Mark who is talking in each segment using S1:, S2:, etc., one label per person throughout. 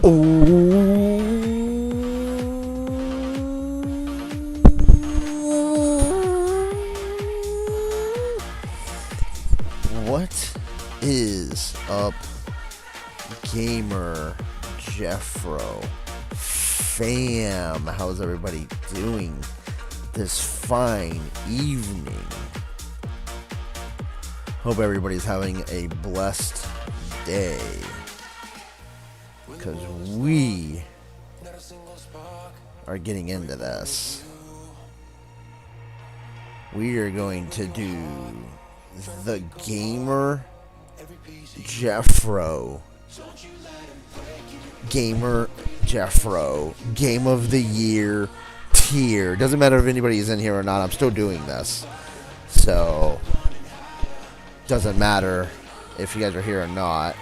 S1: What is up, gamer Jeffro fam? How's everybody doing this fine evening? Hope everybody's having a blessed day, because we are getting into this. We are going to do the gamer Jeffro Game of the Year tier. Doesn't matter if anybody's in here or not, I'm still doing this. So, doesn't matter if you guys are here or not,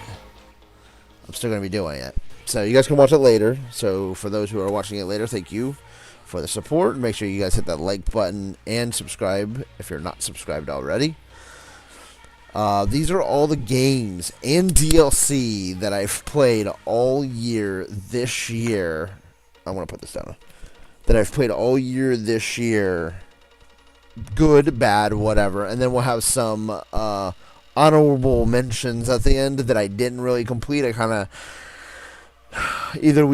S1: I'm still going to be doing it. So, you guys can watch it later. So, for those who are watching it later, thank you for the support. Make sure you guys hit that like button and subscribe if you're not subscribed already. These are all the games and DLC that I've played all year this year. I want to put this down. That I've played all year this year. Good, bad, whatever. And then we'll have some honorable mentions at the end that I didn't really complete. I kind of... Either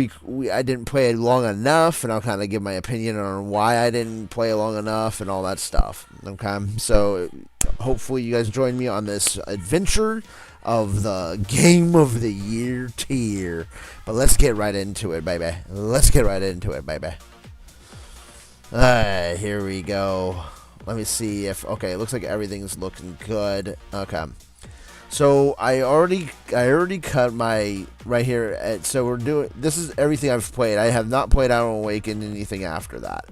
S1: I didn't play it long enough, and I'll kind of give my opinion on why I didn't play it long enough and all that stuff. Okay, so hopefully you guys join me on this adventure of the Game of the Year tier. But let's get right into it, baby. Alright, here we go. Let me see if... Okay, it looks like everything's looking good. Okay. So I already cut my right here. So we're doing, this is everything I've played. I have not played Alan Wake and anything after that.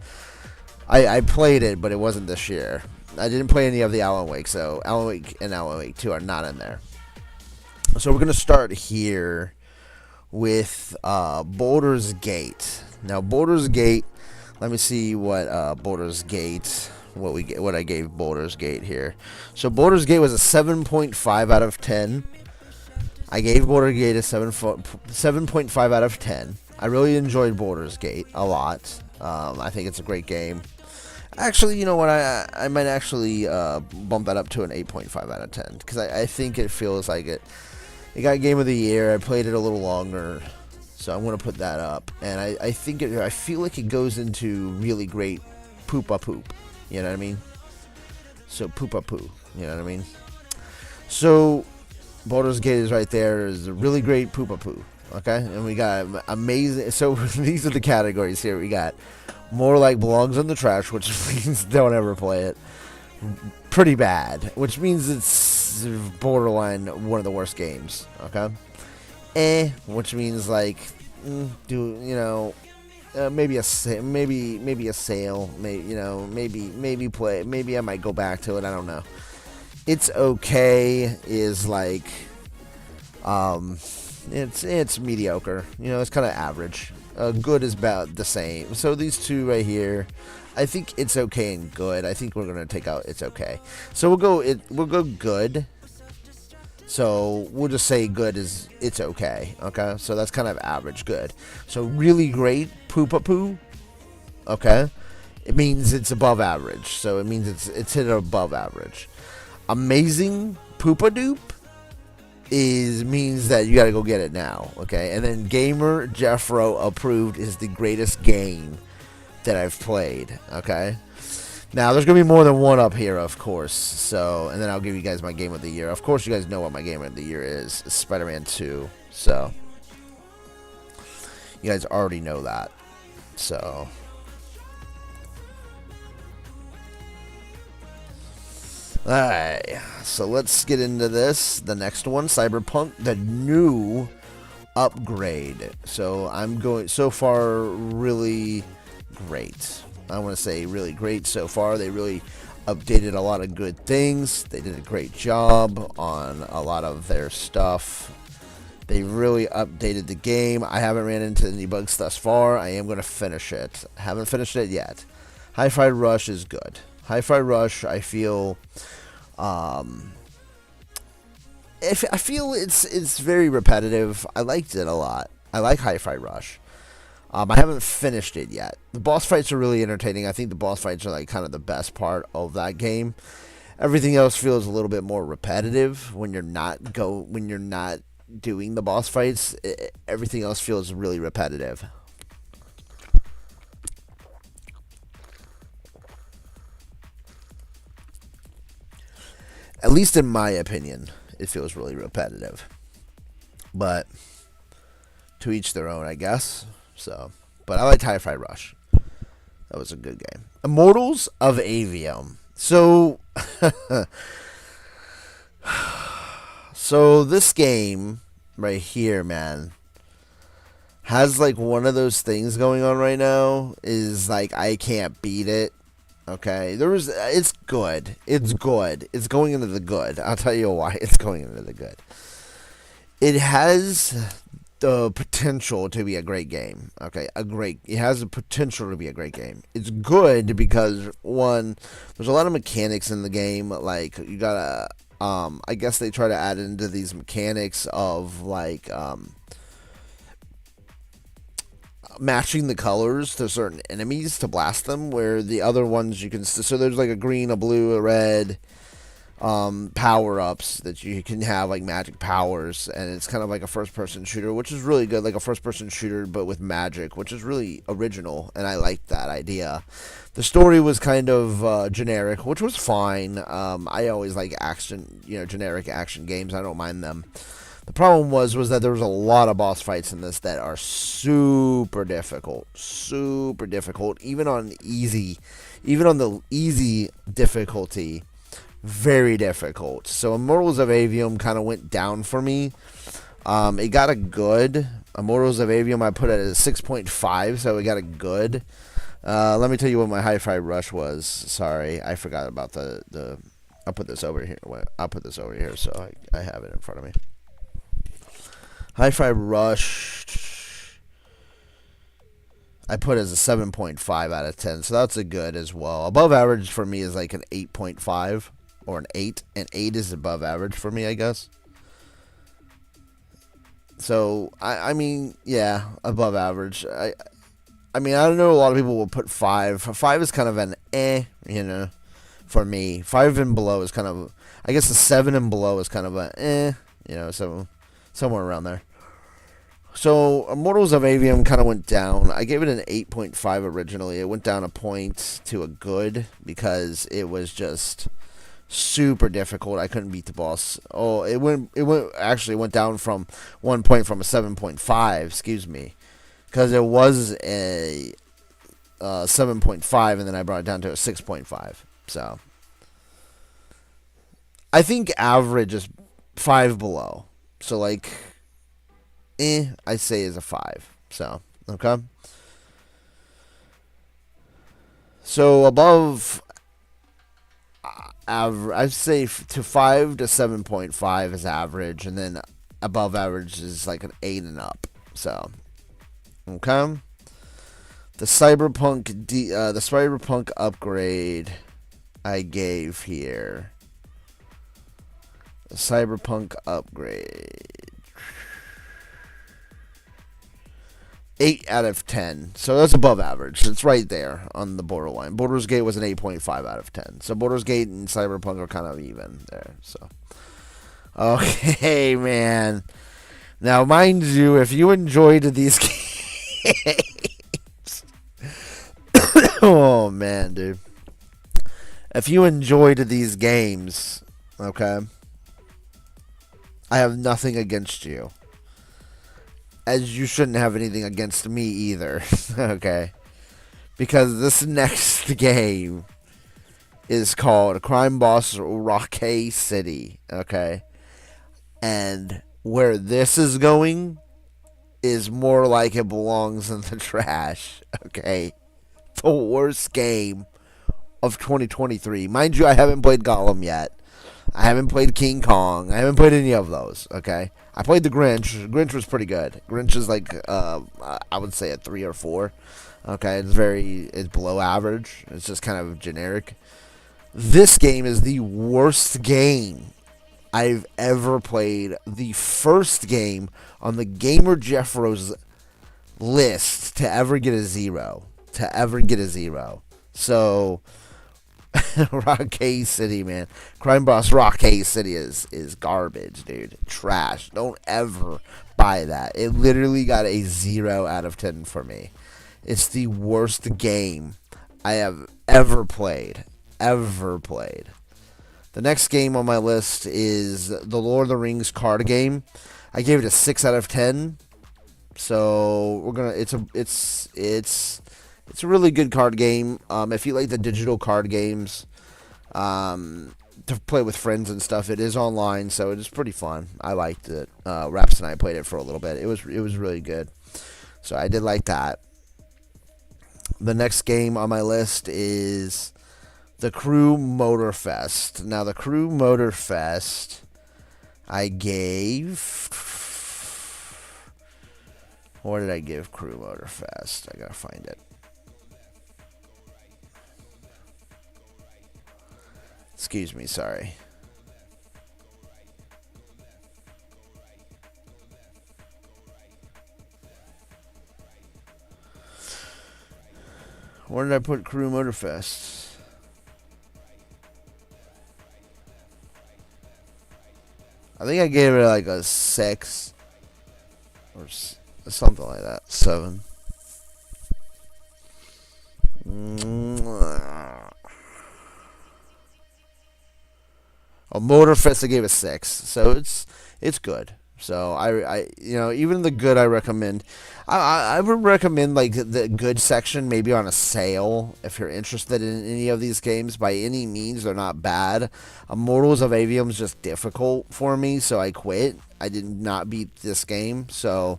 S1: I played it, but it wasn't this year. I didn't play any of the Alan Wake, so Alan Wake and Alan Wake 2 are not in there. So we're gonna start here with Baldur's Gate. Now Baldur's Gate. Let me see what Baldur's Gate. What I gave Baldur's Gate here. So Baldur's Gate was a 7.5 out of 10. I gave Baldur's Gate a 7.5 out of 10. I really enjoyed Baldur's Gate a lot. I think it's a great game. Actually, you know what? I might actually bump that up to an 8.5 out of 10, because I think it feels like it got Game of the Year. I played it a little longer, so I'm going to put that up. And I feel like it goes into really great poop. You know what I mean? So, poo. You know what I mean? So, Baldur's Gate is right there. Is a really great poo. Okay? And we got amazing... So, these are the categories here. We got more like belongs in the trash, which means don't ever play it. Pretty bad, which means it's borderline one of the worst games. Okay? Which means like... maybe a sale, maybe play, maybe I might go back to it, I don't know. It's okay is like, it's mediocre, it's kind of average. Good is about the same. So these two right here, I think it's okay and good. I think we're gonna take out it's okay. So we'll go good. So we'll just say good is it's okay. Okay, so that's kind of average good. So really great poo. Okay, it means it's above average. So it means it's hit above average. Amazing poopadoop means that you got to go get it now. Okay, and then gamer Jeffro approved is the greatest game that I've played. Okay. Now, there's going to be more than one up here, of course. So, and then I'll give you guys my Game of the Year. Of course, you guys know what my Game of the Year is. It's Spider-Man 2. So, you guys already know that. So, alright. So, let's get into this. The next one, Cyberpunk, the new upgrade. So, I'm going, so far, really great. I want to say really great so far. They really updated a lot of good things. They did a great job on a lot of their stuff. They really updated the game. I haven't ran into any bugs thus far. I am going to finish it. I haven't finished it yet. Hi-Fi Rush is good. Hi-Fi Rush, I feel I feel it's very repetitive. I liked it a lot. I like Hi-Fi Rush. I haven't finished it yet. The boss fights are really entertaining. I think the boss fights are like kind of the best part of that game. Everything else feels a little bit more repetitive when you're not doing the boss fights. Everything else feels really repetitive. At least in my opinion, it feels really repetitive. But to each their own, I guess. So, but I liked Hi-Fi Rush. That was a good game. Immortals of Avium. So, so this game right here, man, has like one of those things going on right now. Is like I can't beat it. Okay, it's good. It's good. It's going into the good. I'll tell you why it's going into the good. It has the potential to be a great game. Okay, it has the potential to be a great game. It's good because one, there's a lot of mechanics in the game. Like you gotta, I guess they try to add into these mechanics of like, matching the colors to certain enemies to blast them, where the other ones you can. So there's like a green, a blue, a red, power ups that you can have like magic powers, and it's kind of like a first person shooter, which is really good, like a first person shooter but with magic, which is really original, and I liked that idea. The story was kind of generic, which was fine. I always like action, generic action games. I don't mind them. The problem was that there was a lot of boss fights in this that are super difficult, even on the easy difficulty, very difficult. So Immortals of Avium kind of went down for me. It got a good. Immortals of Avium I put it at a 6.5, so it got a good. Let me tell you what my Hi-Fi Rush was. Sorry, I forgot about the. I'll put this over here. I'll put this over here so I have it in front of me. Hi-Fi Rush, I put as a 7.5 out of 10, so that's a good as well. Above average for me is like an 8.5 or an 8, and 8 is above average for me, I guess. So, I mean, yeah, above average. I mean, I don't know, a lot of people will put 5. 5 is kind of an for me. 5 and below is kind of, I guess a 7 and below is kind of a so somewhere around there. So, Immortals of Avium kind of went down. I gave it an 8.5 originally. It went down a point to a good because it was just super difficult. I couldn't beat the boss. Oh, it went down from 1 point from a 7.5, excuse me. Because it was a 7.5 and then I brought it down to a 6.5. So, I think average is 5 below. So, like, I say is a 5. So, okay. So, above average, I'd say to 5 to 7.5 is average, and then above average is like an 8 and up. So, okay. The Cyberpunk upgrade I gave here. The Cyberpunk upgrade. 8 out of 10. So that's above average. It's right there on the borderline. Baldur's Gate was an 8.5 out of 10. So Baldur's Gate and Cyberpunk are kind of even there. So, okay, man. Now, mind you, if you enjoyed these games, oh man, dude. If you enjoyed these games, okay, I have nothing against you. As you shouldn't have anything against me either, okay? Because this next game is called Crime Boss Rocky City, okay? And where this is going is more like it belongs in the trash, okay? The worst game of 2023. Mind you, I haven't played Gollum yet. I haven't played King Kong. I haven't played any of those, okay? I played the Grinch. Grinch was pretty good. Grinch is like, I would say a 3 or 4. Okay, it's below average. It's just kind of generic. This game is the worst game I've ever played. The first game on the Gamer Jeffro's list to ever get a 0. To ever get a 0. So, Rockay City, man. Crime Boss Rockay City is garbage, dude. Trash. Don't ever buy that. It literally got a 0 out of 10 for me. It's the worst game I have ever played. Ever played. The next game on my list is the Lord of the Rings card game. I gave it a 6 out of 10. So we're gonna. It's a really good card game. If you like the digital card games, to play with friends and stuff, it is online, so it is pretty fun. I liked it. Raps and I played it for a little bit. It was really good. So I did like that. The next game on my list is the Crew Motorfest. Now, the Crew Motorfest, I gave... What did I give Crew Motorfest? I gotta find it. Excuse me, sorry. Where did I put Crew Motorfest? I think I gave it like a 6 or something like that. 7. Oh, Motorfest I gave a 6, so it's good. So I even the good I recommend. I would recommend like the good section maybe on a sale if you're interested in any of these games. By any means, they're not bad. Immortals of Avium is just difficult for me, so I quit. I did not beat this game, so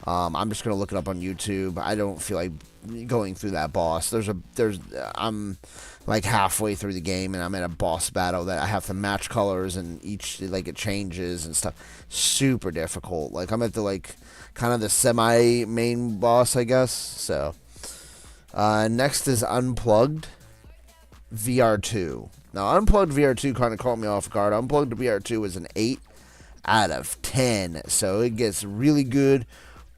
S1: I'm just gonna look it up on YouTube. I don't feel like going through that boss. I'm like halfway through the game and I'm in a boss battle that I have to match colors and each like it changes and stuff. Super difficult. Like I'm at the like kind of the semi main boss, I guess. So next is Unplugged VR2. Now Unplugged VR2 kind of caught me off guard. Unplugged VR2 is an 8 out of 10. So it gets really good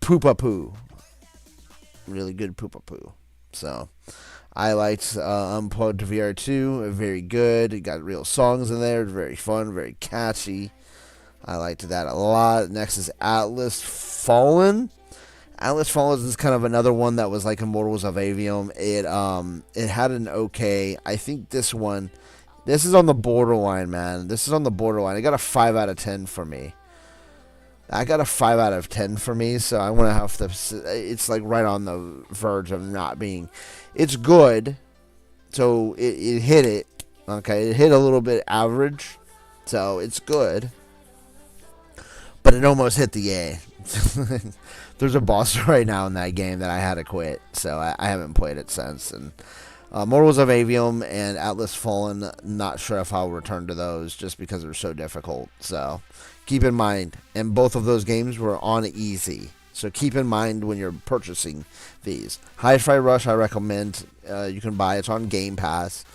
S1: poop-a-poo. Really good poop-a-poo. So I liked Unplugged VR2. Very good. It got real songs in there. Very fun. Very catchy. I liked that a lot. Next is Atlas Fallen. Atlas Fallen is kind of another one that was like Immortals of Avium. It had an okay. I think this one, this is on the borderline, man. This is on the borderline. It got a 5 out of 10 for me. I got a 5 out of 10 for me, so I'm going to have to... It's like right on the verge of not being... It's good, so it hit it. Okay, it hit a little bit average, so it's good. But it almost hit the A. There's a boss right now in that game that I had to quit, so I haven't played it since. And Mortals of Avium and Atlas Fallen, not sure if I'll return to those just because they're so difficult. So keep in mind, and both of those games were on easy. So keep in mind when you're purchasing these. Hi-Fi Rush, I recommend. You can buy it. It's on Game Pass.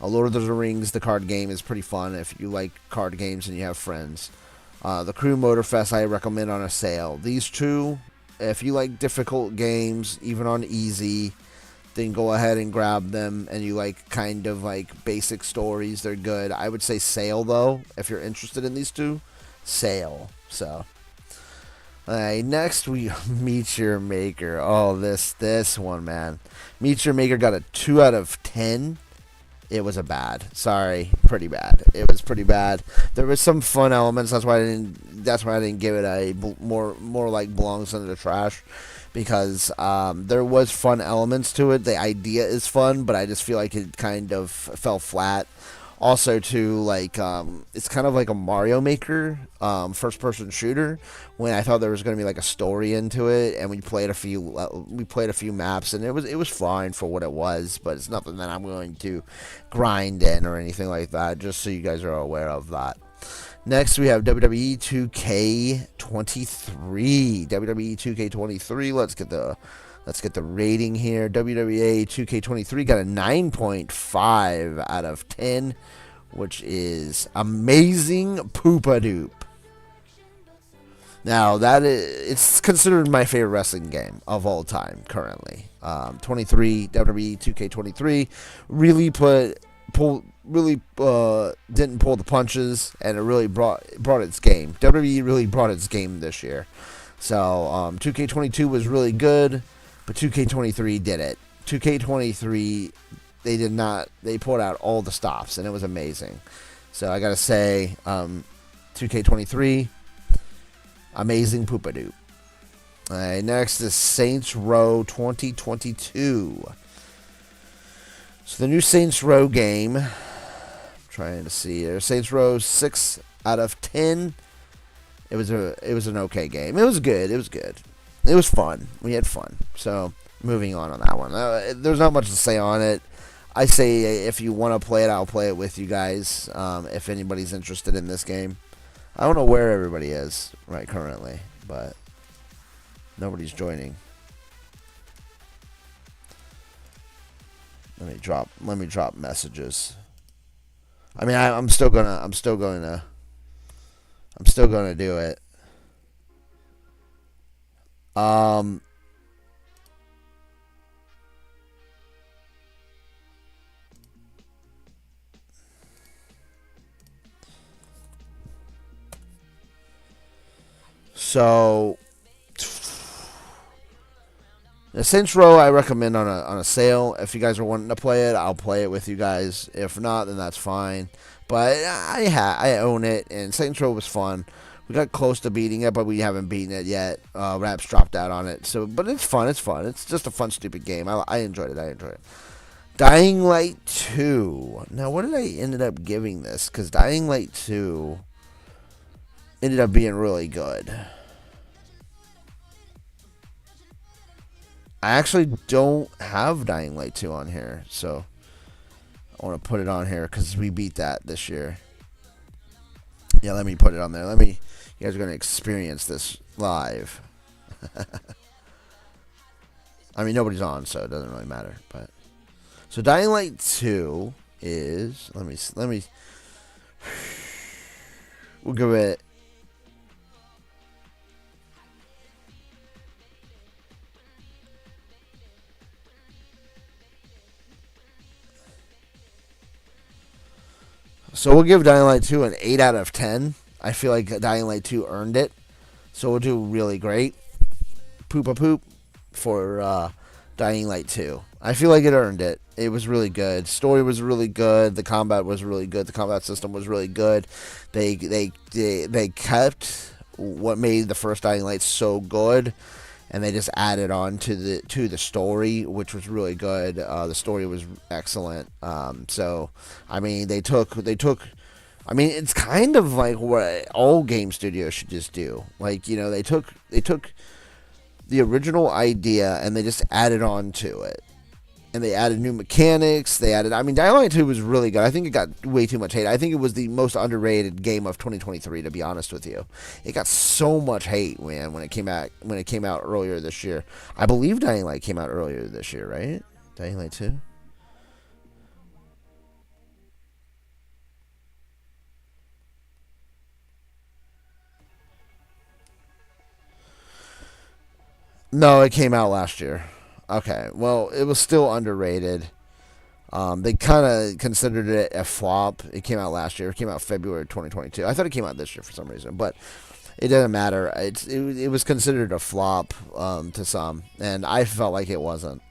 S1: Lord of the Rings, the card game, is pretty fun if you like card games and you have friends. The Crew Motorfest, I recommend on a sale. These two, if you like difficult games, even on easy, then go ahead and grab them. And you like kind of like basic stories, they're good. I would say sale, though, if you're interested in these two. Sale. So... next we Meet Your Maker. Oh, this one, man. Meet Your Maker got a 2 out of 10. It was a bad. Sorry, pretty bad. It was pretty bad. There was some fun elements. That's why I didn't give it a more like belongs in the trash, because there was fun elements to it. The idea is fun, but I just feel like it kind of fell flat. Also, too, like, it's kind of like a Mario Maker first-person shooter. When I thought there was going to be like a story into it, and we played a few maps, and it was fine for what it was. But it's nothing that I'm going to grind in or anything like that. Just so you guys are aware of that. Next, we have WWE 2K23. WWE 2K23. Let's get the rating here. WWE 2K23 got a 9.5 out of 10, which is Amazing Poopadoop. Now it's considered my favorite wrestling game of all time currently. 23 WWE 2K23 really didn't pull the punches, and it really brought its game. WWE really brought its game this year. So 2K22 was really good, but 2K23 did it. 2K23 they did not. They pulled out all the stops, and it was amazing. So I gotta say, 2K23. Amazing Poopadoop. Alright, next is Saints Row 2022. So the new Saints Row game. I'm trying to see here. Saints Row 6 out of 10. It was an okay game. It was good. It was fun. We had fun. So moving on that one. There's not much to say on it. I say if you want to play it, I'll play it with you guys. If anybody's interested in this game. I don't know where everybody is right currently, but nobody's joining. Let me drop messages. I mean, I'm still gonna do it. So, the Saints Row I recommend on a sale. If you guys are wanting to play it, I'll play it with you guys. If not, then that's fine. But I own it, and Saints Row was fun. We got close to beating it, but we haven't beaten it yet. Raps dropped out on it. So, but it's fun. It's just a fun, stupid game. I enjoyed it. Dying Light 2. Now, what did I ended up giving this? Because Dying Light 2 ended up being really good. I actually don't have Dying Light 2 on here, so I want to put it on here because we beat that this year. Yeah, let me put it on there. You guys are going to experience this live. I mean, nobody's on, so it doesn't really matter. But so Dying Light 2 is, let me, we'll give it. So we'll give Dying Light 2 an 8 out of 10. I feel like Dying Light 2 earned it. So we'll do really great. Poop for Dying Light 2. I feel like it earned it. It was really good. Story was really good. The combat was really good. The combat system was really good. They kept what made the first Dying Light so good, and they just added on to the story, which was really good. The story was excellent. So, I mean, they took. I mean, it's kind of like what all game studios should just do. Like, they took the original idea and they just added on to it. And they added new mechanics. I mean, Dying Light 2 was really good. I think it got way too much hate. I think it was the most underrated game of 2023, to be honest with you. It got so much hate, man, when it came out earlier this year. I believe Dying Light came out earlier this year, right? Dying Light 2? No, it came out last year. Okay, well, it was still underrated. They kind of considered it a flop. It came out last year. It came out February 2022. I thought it came out this year for some reason, but it doesn't matter. It was considered a flop to some, and I felt like it wasn't.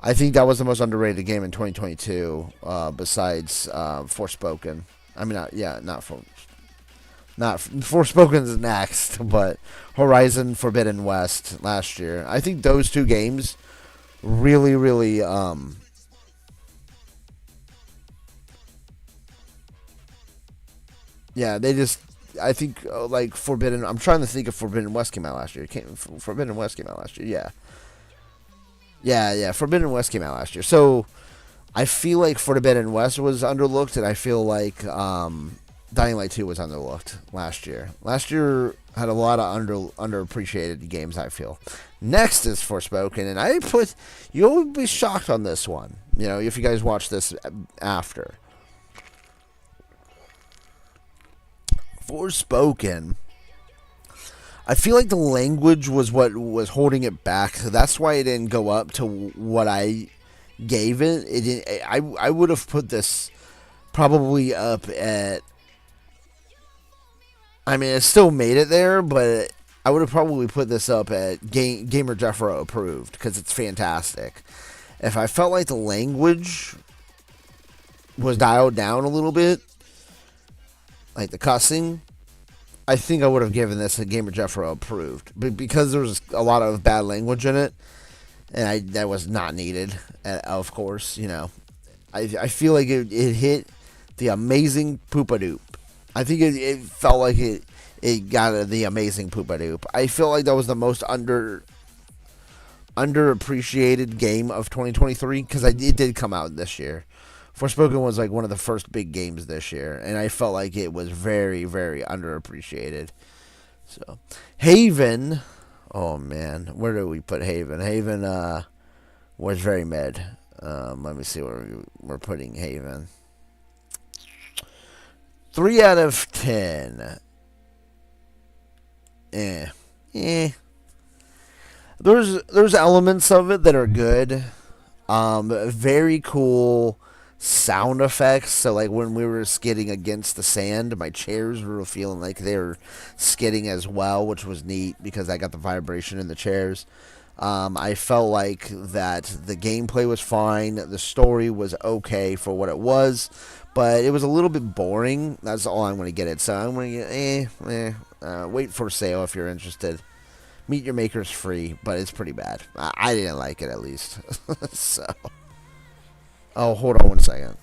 S1: I think that was the most underrated game in 2022, besides Forspoken. I mean, not Forspoken's next, but Horizon Forbidden West last year. I think those two games really, really, yeah, they just, I think, like Forbidden. I'm trying to think if Forbidden West came out last year. Forbidden West came out last year. Yeah. Forbidden West came out last year. So I feel like Forbidden West was underlooked, and I feel like Dying Light 2 was underlooked last year. Last year had a lot of underappreciated games, I feel. Next is Forspoken, and you'll be shocked on this one, if you guys watch this after. Forspoken, I feel like the language was what was holding it back. So that's why it didn't go up to what I gave it. It didn't, I would have put this probably up at. I mean, it still made it there, but I would have probably put this up at Gamer Jeffro approved because it's fantastic. If I felt like the language was dialed down a little bit, like the cussing, I think I would have given this a Gamer Jeffro approved. But because there was a lot of bad language in it, and that was not needed, of course, I feel like it hit the amazing Poopadoop. I think it felt like it got the amazing Poopadoop. I feel like that was the most underappreciated game of 2023 because it did come out this year. Forspoken was like one of the first big games this year, and I felt like it was very, very underappreciated. So, Haven, oh man, where do we put Haven? Haven was very mid. Let me see where we're putting Haven. 3 out of 10. Eh. There's elements of it that are good. Very cool sound effects. So like when we were skidding against the sand, my chairs were feeling like they were skidding as well, which was neat because I got the vibration in the chairs. I felt like that the gameplay was fine. The story was okay for what it was, but it was a little bit boring. That's all I'm going to get it. So I'm going to get wait for sale if you're interested. Meet Your Maker's free, but it's pretty bad. I didn't like it at least. So, oh, hold on one second.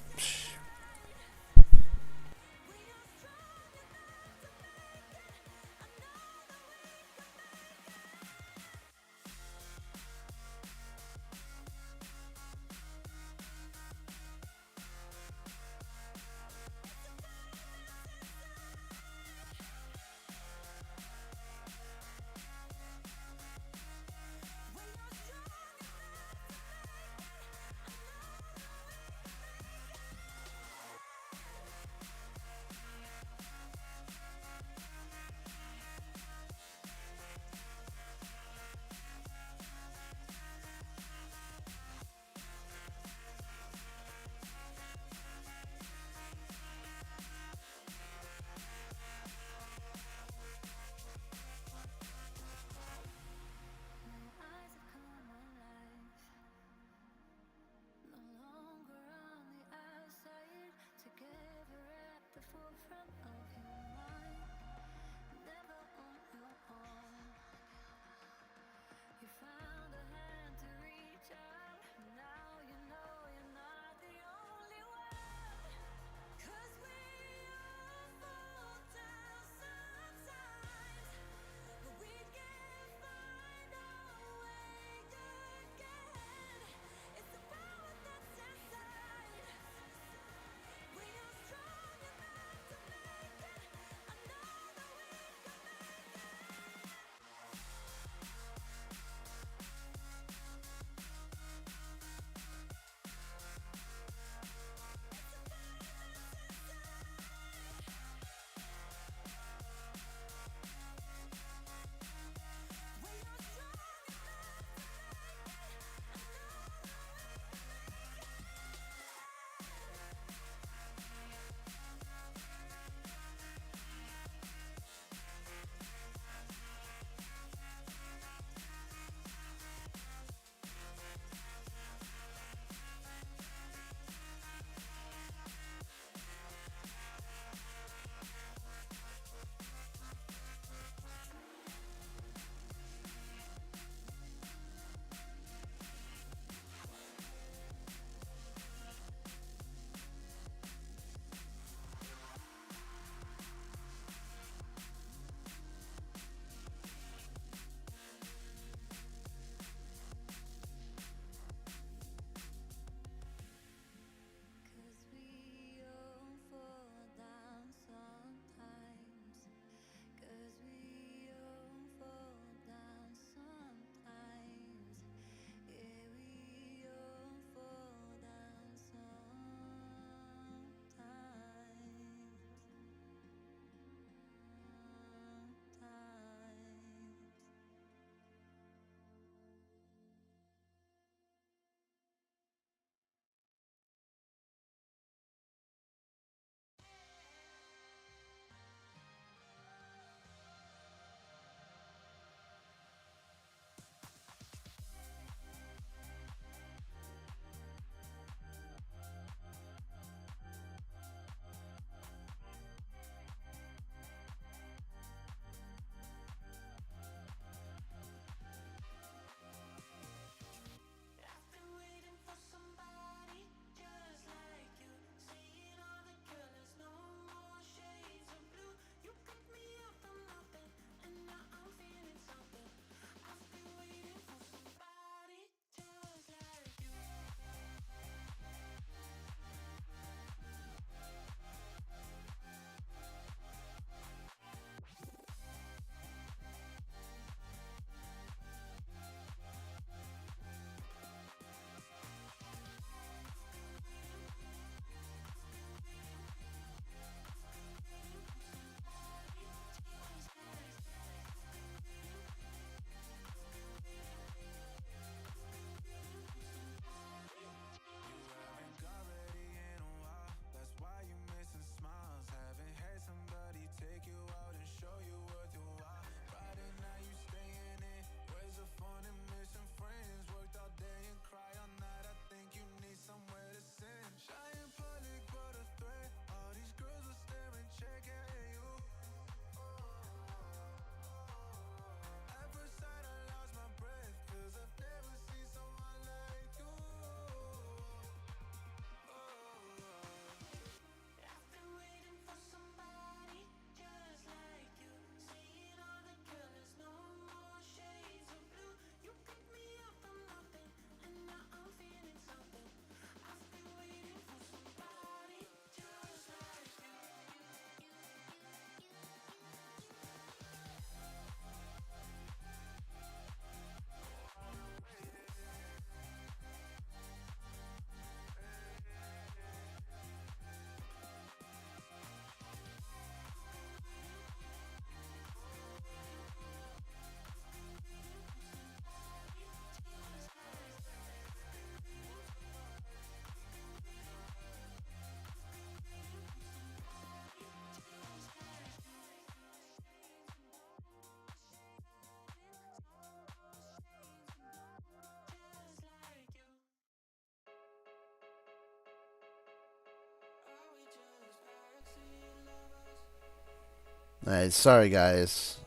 S1: Alright, sorry guys.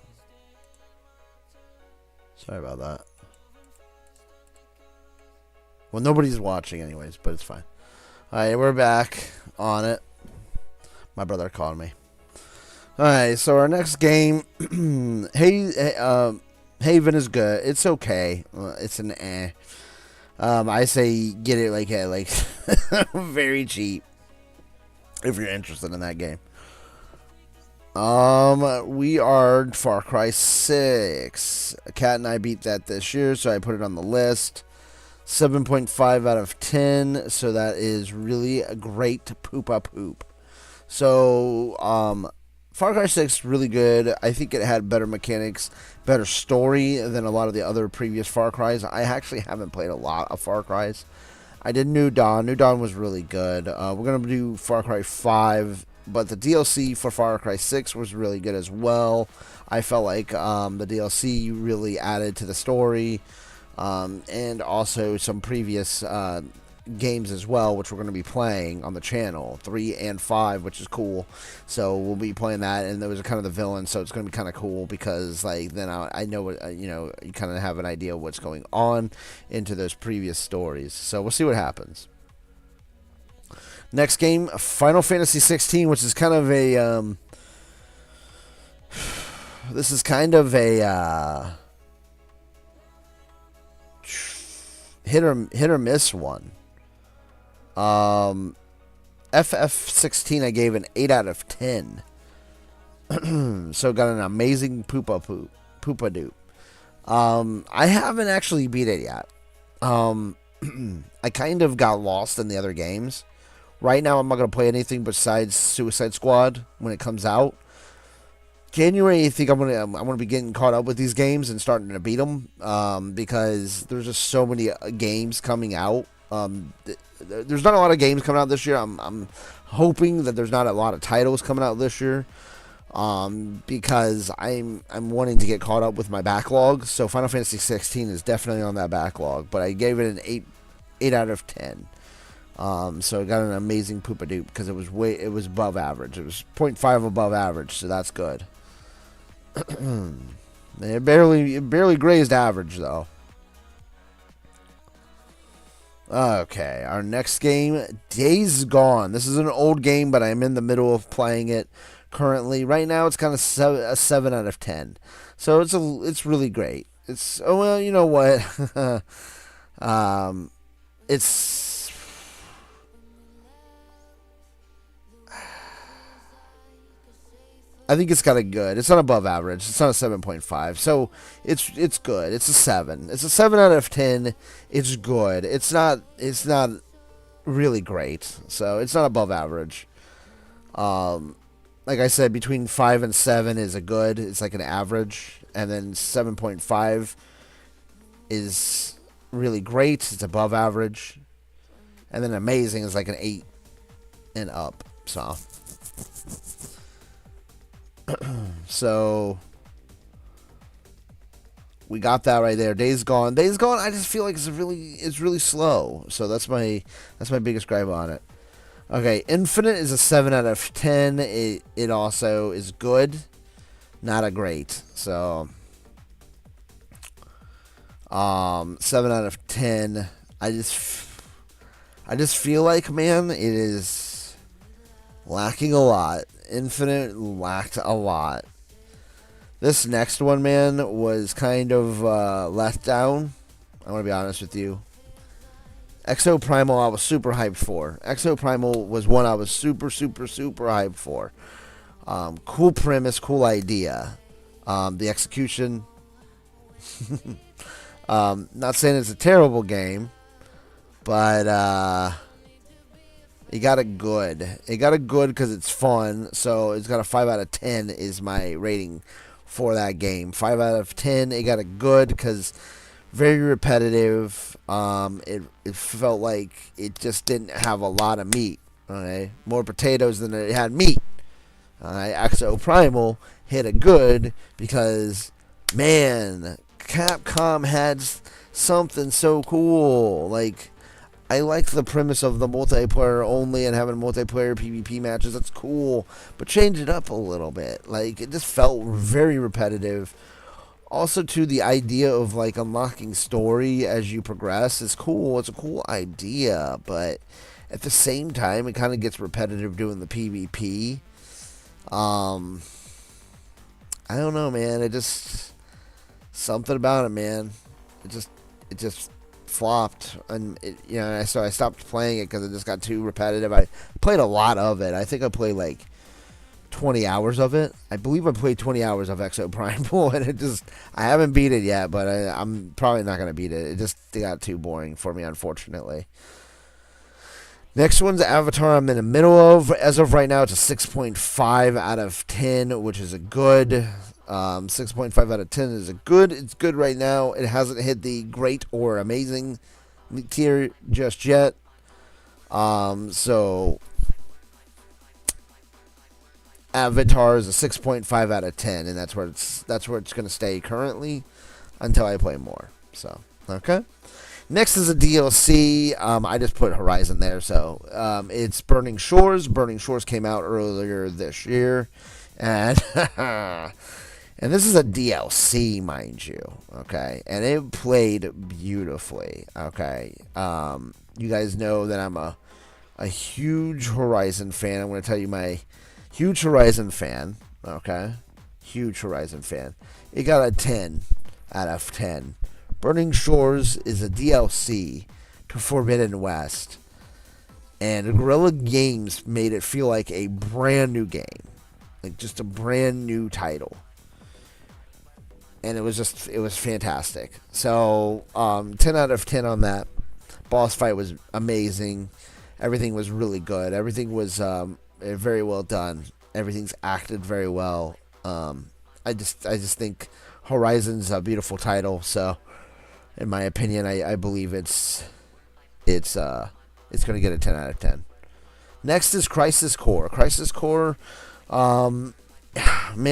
S1: Sorry about that. Well, nobody's watching anyways, but it's fine. Alright, we're back on it. My brother called me. Alright, so our next game, Haven is good. It's okay. It's an eh. I say get it like very cheap if you're interested in that game. We are Far Cry 6. Kat and I beat that this year, so I put it on the list. 7.5 out of 10, so that is really a great poop. So, Far Cry 6 really good. I think it had better mechanics, better story than a lot of the other previous Far Cries. I actually haven't played a lot of Far Cries. I did New Dawn. New Dawn was really good. We're going to do Far Cry 5, but the DLC for Far Cry 6 was really good as well. I felt like the DLC really added to the story, and also some previous games as well, which we're going to be playing on the channel, 3 and 5, which is cool. So we'll be playing that, and those are kind of the villains, so it's going to be kind of cool because like then I know what you kind of have an idea of what's going on into those previous stories. So we'll see what happens. Next game, Final Fantasy 16, which is kind of a this is kind of a hit or miss one. FF16 I gave an 8 out of 10. So got an amazing poopa doop. I haven't actually beat it yet. I kind of got lost in the other games. Right now I'm not going to play anything besides Suicide Squad when it comes out. January, I think I'm gonna be getting caught up with these games and starting to beat them, because there's just so many games coming out. There's not a lot of games coming out this year. I'm hoping that there's not a lot of titles coming out this year, because I'm wanting to get caught up with my backlog. So Final Fantasy 16 is definitely on that backlog, but I gave it an 8 out of 10. So it got an amazing poopadoop because it was above average. It was 0.5 above average, so that's good. It barely grazed average though. Okay, our next game, Days Gone. This is an old game, but I'm in the middle of playing it currently. Right now, it's kind of a 7 out of 10. So it's really great. It's well, you know what? It's. I think it's kind of good. It's not above average. It's not a 7.5. So it's good. It's a 7. It's a 7 out of 10. It's good. It's not really great. So it's not above average. Like I said, between 5 and 7 is a good. It's like an average. And then 7.5 is really great. It's above average. And then amazing is like an 8 and up. So we got that right there. Days Gone. Days Gone. I just feel like it's really slow. So that's my biggest gripe on it. Okay, Infinite is a 7 out of 10. It also is good, not a great. So 7 out of 10. I just feel like, man, it is lacking a lot. Infinite lacked a lot. This next one, man, was kind of let down. I'm going to be honest with you. Exo Primal I was super hyped for. Exo Primal was one I was super hyped for. Cool premise, cool idea. The execution. Not saying it's a terrible game, but it got it good. It got it good because it's fun. So it's got a 5 out of 10 is my rating for that game. 5 out of 10. It got it good because very repetitive. It felt like it just didn't have a lot of meat. Okay, more potatoes than it had meat. Exo Primal hit it good because, man, Capcom had something so cool. Like, I like the premise of the multiplayer only and having multiplayer PvP matches. That's cool, but change it up a little bit. Like, it just felt very repetitive. Also, too, the idea of like unlocking story as you progress is cool. It's a cool idea, but at the same time, it kind of gets repetitive doing the PvP. Um, I don't know, man. It just something about it, man. It just flopped, and so I stopped playing it because it just got too repetitive. I played a lot of it. I think I played like 20 hours of it. I believe I played 20 hours of Exo Primal, and I haven't beat it yet, but I'm probably not going to beat it. It got too boring for me, unfortunately. Next one's Avatar. I'm in the middle of. As of right now, it's a 6.5 out of 10, which is a good. 6.5 out of 10 is a good. It's good right now. It hasn't hit the great or amazing tier just yet. So Avatar is a 6.5 out of 10, and that's where it's going to stay currently until I play more. So, okay. Next is a DLC. I just put Horizon there, so it's Burning Shores. Burning Shores came out earlier this year, and and this is a DLC, mind you. Okay, and it played beautifully. Okay, you guys know that I'm a huge Horizon fan. I'm going to tell you my huge Horizon fan. Okay, huge Horizon fan. It got a 10 out of 10. Burning Shores is a DLC to Forbidden West, and Guerrilla Games made it feel like a brand new game, like just a brand new title, and it was fantastic. So 10 out of 10 on that. Boss fight was amazing. Everything was really good. Everything was very well done. Everything's acted very well. I just think Horizon's a beautiful title. So, in my opinion, I believe it's going to get a 10 out of 10. Next is Crisis Core. Crisis Core, man,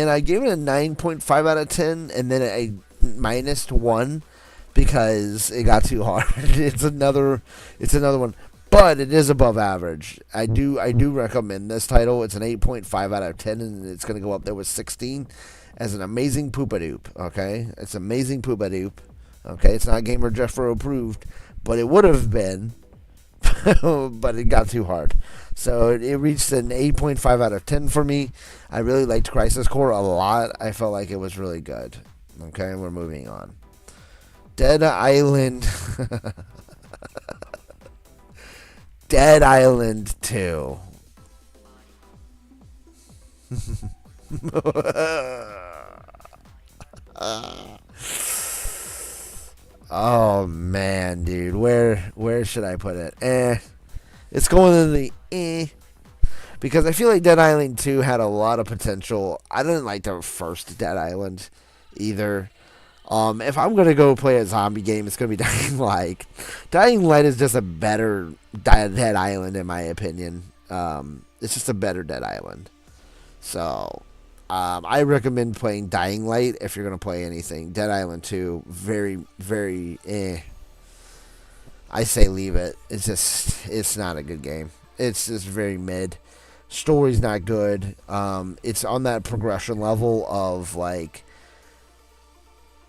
S1: I gave it a 9.5 out of 10, and then I minus 1 because it got too hard. It's another one, but it is above average. I do recommend this title. It's an 8.5 out of 10, and it's going to go up there with 16 as an amazing poopadoop. Okay, it's amazing poopadoop. Okay, it's not Gamer Jeffro approved, but it would have been, but it got too hard. So it reached an 8.5 out of 10 for me. I really liked Crisis Core a lot. I felt like it was really good. Okay, we're moving on. Dead Island. Dead Island 2. Oh man, dude, where should I put it? It's going in the because I feel like Dead Island 2 had a lot of potential. I didn't like the first Dead Island either. If I'm gonna go play a zombie game, it's gonna be Dying Light. Dying Light is just a better Dead Island in my opinion. It's just a better Dead Island. So I recommend playing Dying Light if you're going to play anything. Dead Island 2, very, very I say leave it. It's not a good game. It's just very mid. Story's not good. It's on that progression level of like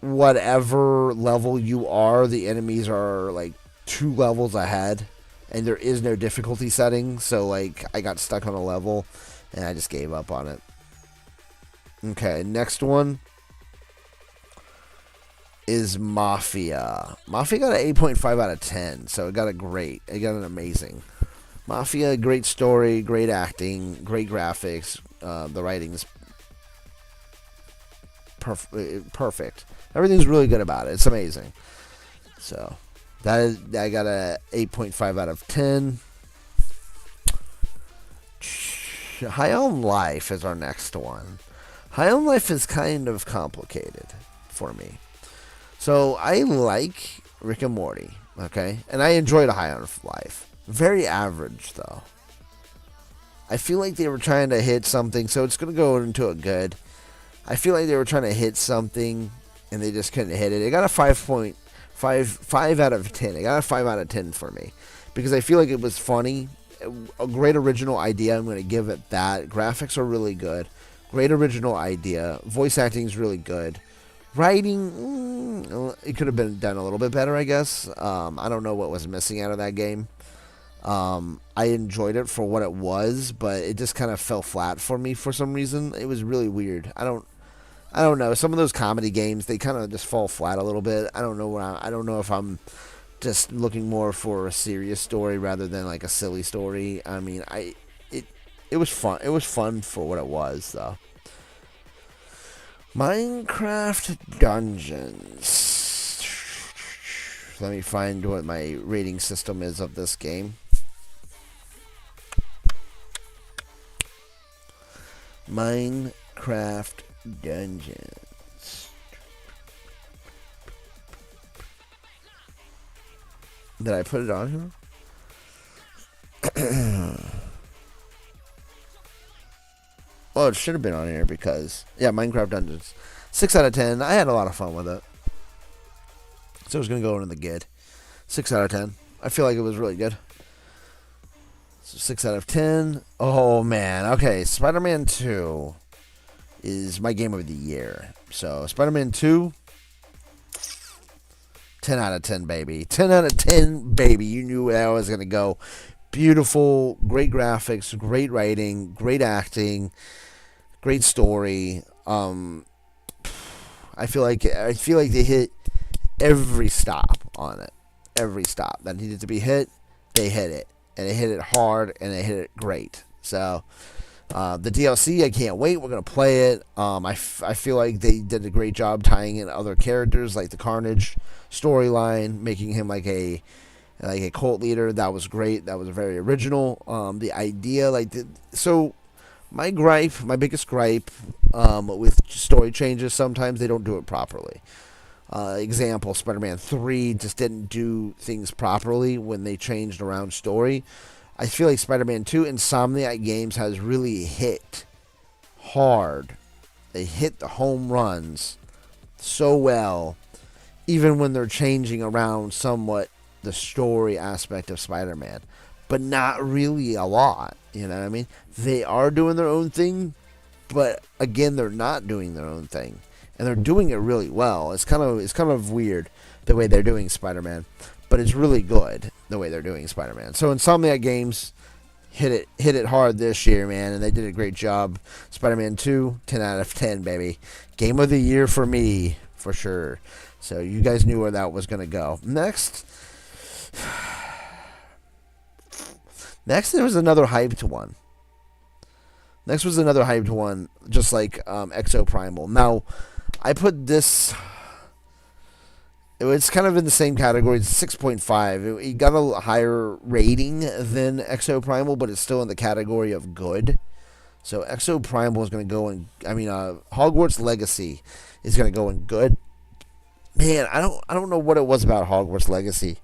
S1: whatever level you are, the enemies are like 2 levels ahead, and there is no difficulty setting. So like I got stuck on a level, and I just gave up on it. Okay, next one is Mafia. Mafia got an 8.5 out of 10, so it got an amazing. Mafia, great story, great acting, great graphics. The writing is perfect. Everything's really good about it. It's amazing. So I got a 8.5 out of 10. High on Life is our next one. High on Life is kind of complicated for me. So I like Rick and Morty, okay? And I enjoyed High on Life. Very average, though. I feel like they were trying to hit something, so it's going to go into a good. I feel like they were trying to hit something, and they just couldn't hit it. It got a 5.5 Five out of 10. It got a 5 out of 10 for me because I feel like it was funny, a great original idea. I'm going to give it that. Graphics are really good. Great original idea. Voice acting is really good. Writing, it could have been done a little bit better, I guess. I don't know what was missing out of that game. I enjoyed it for what it was, but it just kind of fell flat for me for some reason. It was really weird. I don't know. Some of those comedy games, they kind of just fall flat a little bit. I don't know. I don't know if I'm just looking more for a serious story rather than like a silly story. I mean, it was fun. It was fun for what it was, though. Minecraft Dungeons. Let me find what my rating system is of this game. Minecraft Dungeons. Did I put it on here? Well, it should have been on here because, yeah, Minecraft Dungeons. 6 out of 10. I had a lot of fun with it. So it was going to go into the good. 6 out of 10. I feel like it was really good. So 6 out of 10. Oh, man. Okay, Spider-Man 2 is my game of the year. So, Spider-Man 2, 10 out of 10, baby. 10 out of 10, baby. You knew where I was going to go. Beautiful, great graphics, great writing, great acting, great story. I feel like they hit every stop on it. Every stop that needed to be hit, they hit it. And they hit it hard, and they hit it great. So, the DLC, I can't wait. We're going to play it. I feel like they did a great job tying in other characters, like the Carnage storyline, making him like a cult leader. That was great. That was very original. The idea, so my biggest gripe with story changes, sometimes they don't do it properly. Example, Spider-Man 3 just didn't do things properly when they changed around story. I feel like Spider-Man 2 Insomniac Games has really hit hard. They hit the home runs so well, even when they're changing around somewhat the story aspect of Spider-Man, but not really a lot. You know what I mean? They are doing their own thing, but again, they're not doing their own thing, and they're doing it really well. It's kind of weird the way they're doing Spider-Man, but it's really good the way they're doing Spider-Man. So Insomniac Games hit it hard this year, man, and they did a great job. Spider-Man 2, 10 out of 10, baby. Game of the year for me, for sure. So you guys knew where that was going to go. Next, there was another hyped one. Just like Exoprimal. Now, I put this. It's kind of in the same category. It's 6.5. It got a higher rating than Exoprimal, but it's still in the category of good. So Exoprimal is going to go in. Hogwarts Legacy is going to go in good. Man, I don't know what it was about Hogwarts Legacy.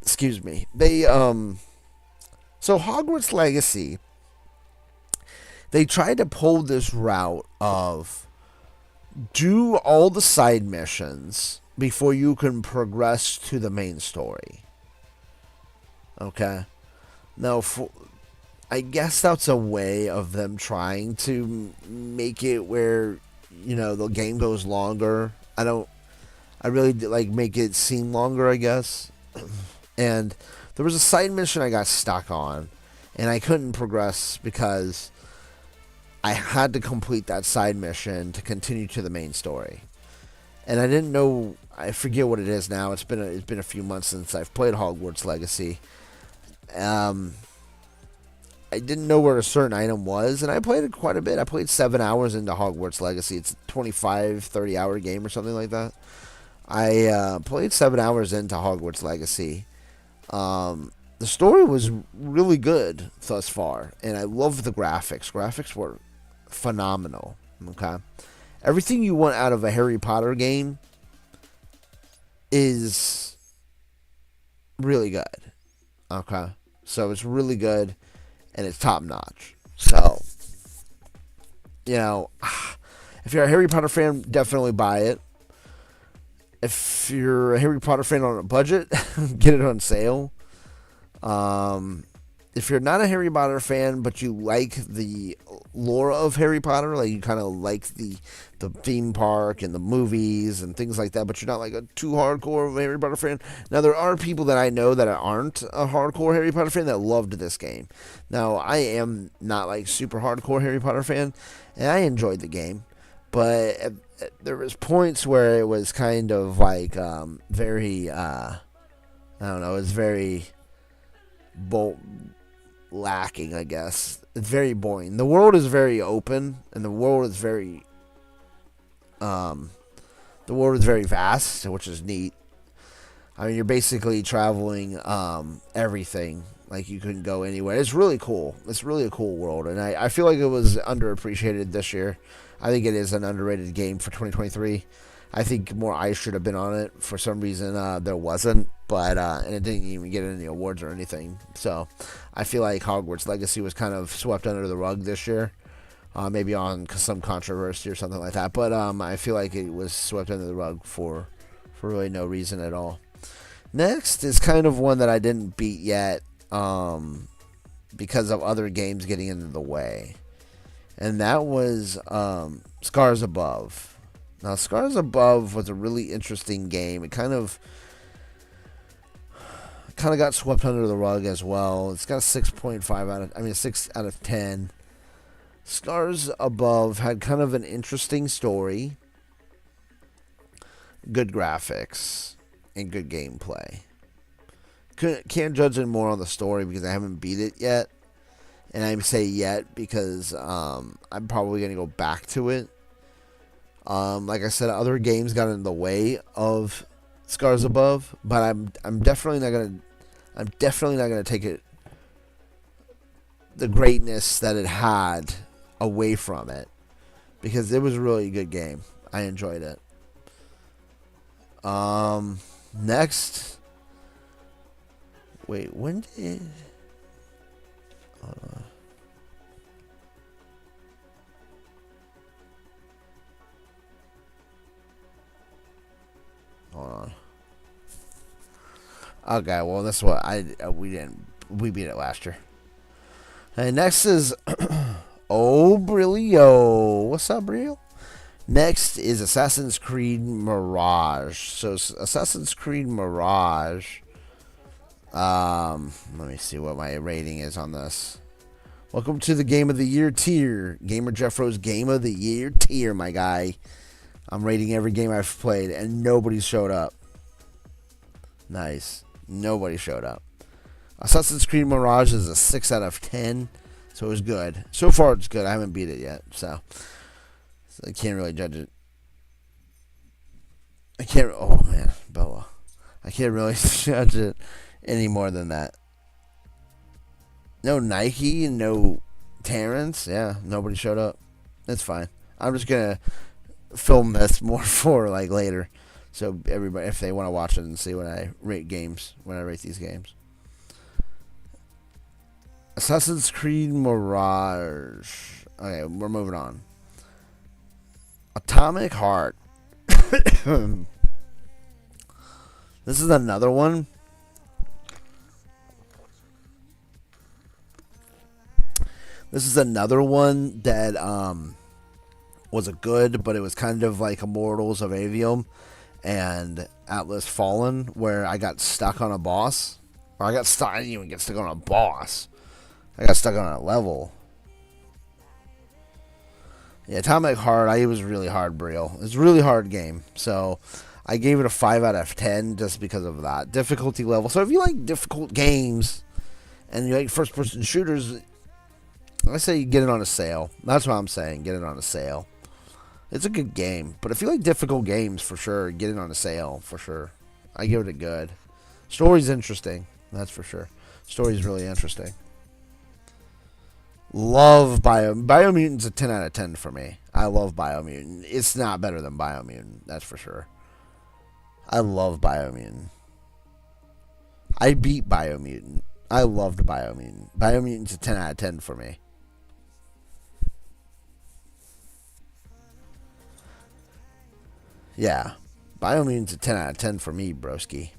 S1: Excuse me. So Hogwarts Legacy, they tried to pull this route of do all the side missions before you can progress to the main story. Okay? Now, I guess that's a way of them trying to make it where, the game goes longer. I really make it seem longer, I guess. And there was a side mission I got stuck on, and I couldn't progress because I had to complete that side mission to continue to the main story. And I didn't know, I forget what it is now. It's been a few months since I've played Hogwarts Legacy. I didn't know where a certain item was, and I played it quite a bit. I played 7 hours into Hogwarts Legacy. It's a 25, 30-hour game or something like that. I played 7 hours into Hogwarts Legacy. The story was really good thus far, and I love the graphics. Graphics were phenomenal. Okay, everything you want out of a Harry Potter game is really good. Okay, so it's really good, and it's top notch. So, if you're a Harry Potter fan, definitely buy it. If you're a Harry Potter fan on a budget, get it on sale. Um, if you're not a Harry Potter fan, but you like the lore of Harry Potter, like you kind of like the theme park and the movies and things like that, but you're not like a too hardcore of a Harry Potter fan. Now there are people that I know that aren't a hardcore Harry Potter fan that loved this game. Now I am not like super hardcore Harry Potter fan, and I enjoyed the game, but there was points where it was kind of like very I don't know, it was very bold lacking, I guess. It's very boring. The world is very open, and um, the world is very vast, which is neat. I mean, you're basically traveling everything. Like you couldn't go anywhere. It's really cool. It's really a cool world, and I feel like it was underappreciated this year. I think it is an underrated game for 2023. I think more eyes should have been on it. For some reason, there wasn't, but and it didn't even get any awards or anything. So, I feel like Hogwarts Legacy was kind of swept under the rug this year, maybe on some controversy or something like that. But I feel like it was swept under the rug for really no reason at all. Next is kind of one that I didn't beat yet, because of other games getting into the way, and that was Scars Above. Now, Scars Above was a really interesting game. It kind of got swept under the rug as well. It's got a 6.5 a 6 out of 10. Scars Above had kind of an interesting story, good graphics, and good gameplay. Can't judge it more on the story because I haven't beat it yet. And I say yet because I'm probably going to go back to it. Like I said, other games got in the way of Scars Above, but I'm definitely not gonna take it, the greatness that it had, away from it, because it was a really good game. I enjoyed it. Next, wait, when did? Hold on. Okay, well that's what we beat it last year. And next is oh Brilio. What's up, Brilio? Next is Assassin's Creed Mirage. So Assassin's Creed Mirage. Let me see what my rating is on this. Welcome to the Game of the Year tier. Gamer Jeffro's Game of the Year tier, my guy. I'm rating every game I've played, and nobody showed up. Nice. Nobody showed up. Assassin's Creed Mirage is a 6 out of 10, so it was good. So far, it's good. I haven't beat it yet, so I can't really judge it. Oh, man, Bella. I can't really judge it any more than that. No Nike and no Terrence. Yeah, nobody showed up. That's fine. I'm just going to film this more for like later, so everybody, if they want to watch it and see when I rate these games. Assassin's Creed Mirage. Okay, we're moving on. Atomic Heart. This is another one. This is another one that was a good, but it was kind of like Immortals of Avium and Atlas Fallen, where I got stuck on a boss. Or I didn't even get stuck on a boss. I got stuck on a level. Yeah, Atomic Heart, it was really hard, Briel. It's a really hard game. So I gave it a 5 out of 10 just because of that. Difficulty level. So if you like difficult games and you like first-person shooters, I say get it on a sale. That's what I'm saying. Get it on a sale. It's a good game, but if you like difficult games, for sure, get it on a sale, for sure. I give it a good. Story's interesting, that's for sure. Story's really interesting. Love Biomutant's a 10 out of 10 for me. I love Biomutant. It's not better than Biomutant, that's for sure. I love Biomutant. I beat Biomutant. I loved Biomutant. Biomutant's a 10 out of 10 for me. Yeah. Biomune's a 10 out of 10 for me, broski.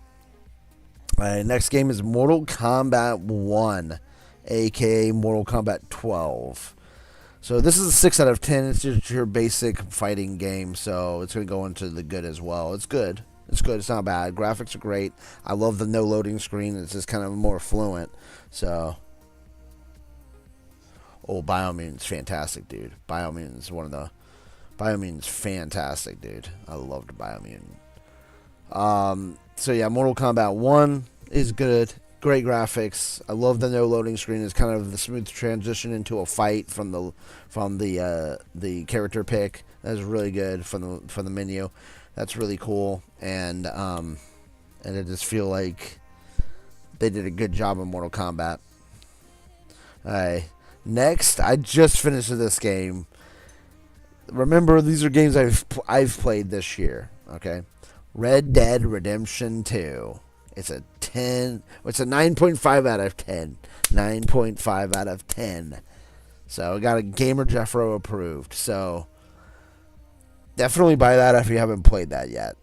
S1: Alright, next game is Mortal Kombat 1, aka Mortal Kombat 12. So this is a 6 out of 10. It's just your basic fighting game, so it's going to go into the good as well. It's good. It's good. It's not bad. Graphics are great. I love the no loading screen. It's just kind of more fluent. So, Biomune's fantastic, dude. Biomune's fantastic, dude. I loved Biomune. So yeah, Mortal Kombat 1 is good. Great graphics. I love the no loading screen. It's kind of the smooth transition into a fight from the character pick. That's really good from the menu. That's really cool, and I just feel like they did a good job in Mortal Kombat. Alright, next, I just finished this game. Remember, these are games I've played this year. Okay, Red Dead Redemption 2. It's a 10. It's a 9.5 out of 10. 9.5 out of 10. So I got a Gamer Jeffro approved. So definitely buy that if you haven't played that yet.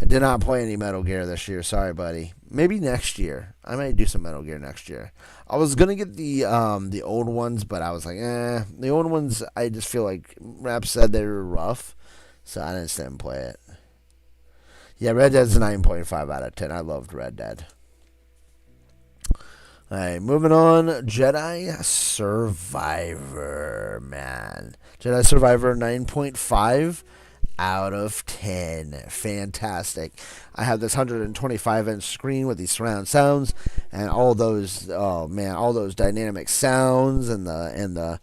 S1: I did not play any Metal Gear this year. Sorry, buddy. Maybe next year. I might do some Metal Gear next year. I was gonna get the old ones, but I was like, The old ones, I just feel like Rap said they were rough, so I didn't play it. Yeah, Red Dead's a 9.5 out of 10. I loved Red Dead. Alright, moving on. Jedi Survivor, man. Jedi Survivor 9.5 out of 10. Fantastic. I have this 125-inch screen with these surround sounds and all those all those dynamic sounds and the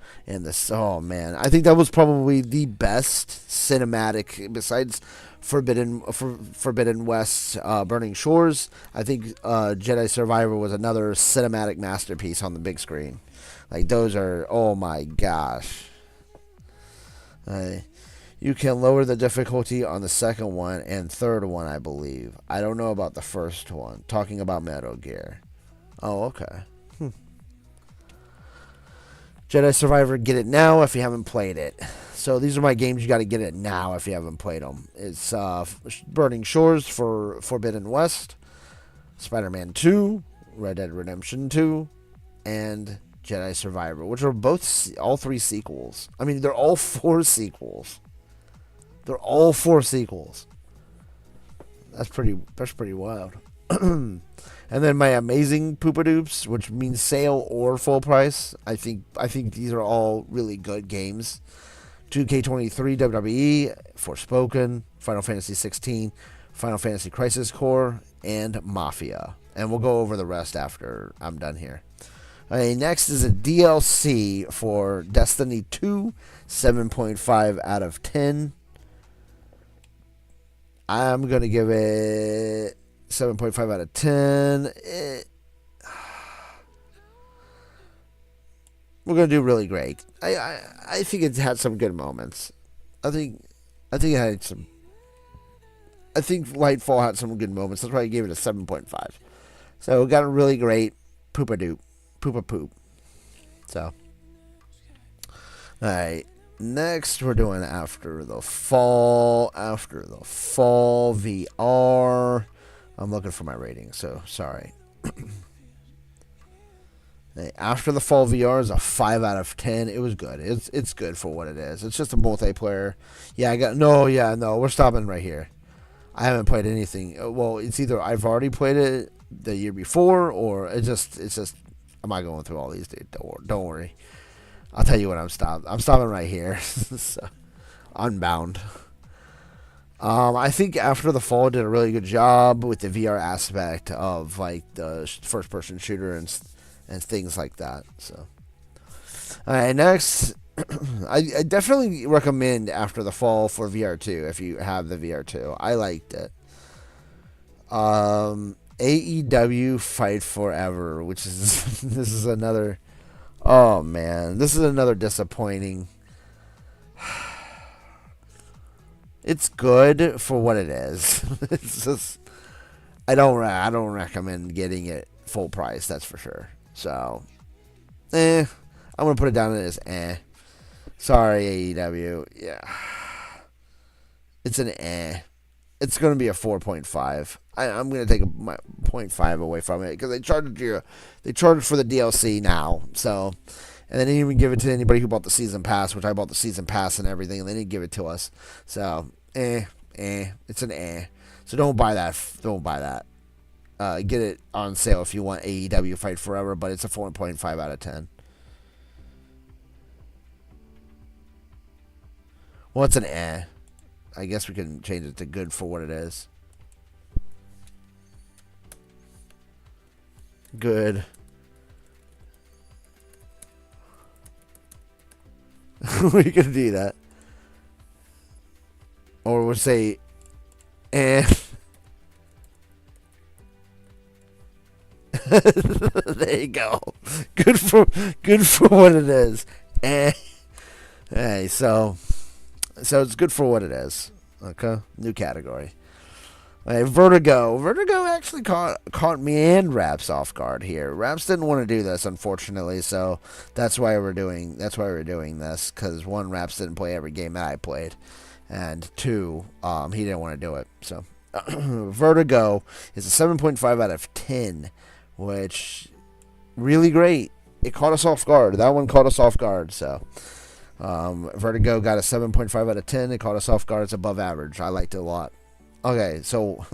S1: oh man. I think that was probably the best cinematic besides Forbidden West, Burning Shores. I think Jedi Survivor was another cinematic masterpiece on the big screen. Like, those are, oh my gosh. You can lower the difficulty on the second one and third one, I believe. I don't know about the first one. Talking about Metal Gear. Oh, okay. Jedi Survivor, get it now if you haven't played it. So these are my games. You got to get it now if you haven't played them. It's Burning Shores for Forbidden West, Spider-Man 2, Red Dead Redemption 2, and Jedi Survivor, which are all three sequels. I mean, they're all 4 sequels. They're all 4 sequels. That's pretty wild. And then my amazing Poopadoops, which means sale or full price. I think these are all really good games. 2K23 WWE, Forspoken, Final Fantasy 16, Final Fantasy Crisis Core, and Mafia. And we'll go over the rest after I'm done here. Okay, next is a DLC for Destiny 2, 7.5 out of 10. I'm going to give it 7.5 out of 10. We're going to do really great. I think it had some good moments. I think it had some. I think Lightfall had some good moments. That's why I gave it a 7.5. So it got a really great poopa poop. So, alright. Next, we're doing After the Fall VR. I'm looking for my rating, so sorry. After the Fall VR is a 5 out of 10. It was good. It's good for what it is. It's just a multiplayer. Yeah, we're stopping right here. I haven't played anything. Well, it's either I've already played it the year before, or it's just I'm not going through all these, dude. Don't worry. I'll tell you when I'm stopped. I'm stopping right here. So, Unbound. I think After the Fall did a really good job with the VR aspect of like the first-person shooter and things like that. So, all right, next, I definitely recommend After the Fall for VR2 if you have the VR2. I liked it. AEW Fight Forever, which is this is another. Oh man, this is another disappointing. It's good for what it is. It's just I don't recommend getting it full price. That's for sure. So, I'm gonna put it down as Sorry, AEW. Yeah, It's an eh. It's going to be a 4.5. I'm going to take my point 0.5 away from it because they charged for the DLC now. So, and they didn't even give it to anybody who bought the season pass, which I bought the season pass and everything, and they didn't give it to us. So, it's an eh. So don't buy that. Don't buy that. Get it on sale if you want AEW Fight Forever, but it's a 4.5 out of 10. Well, it's an eh. I guess we can change it to good for what it is. Good. We can do that. Or we'll say, eh. There you go. Good for what it is. Eh. Hey, so it's good for what it is. Okay, new category. Right, Vertigo. Vertigo actually caught me and Raps off guard here. Raps didn't want to do this, unfortunately, so that's why we're doing this. Because one, Raps didn't play every game that I played, and two, he didn't want to do it. So Vertigo is a 7.5 out of 10, which really great. It caught us off guard. That one caught us off guard. So Vertigo got a 7.5 out of 10. It caught us off guard. It's above average. I liked it a lot. Okay, so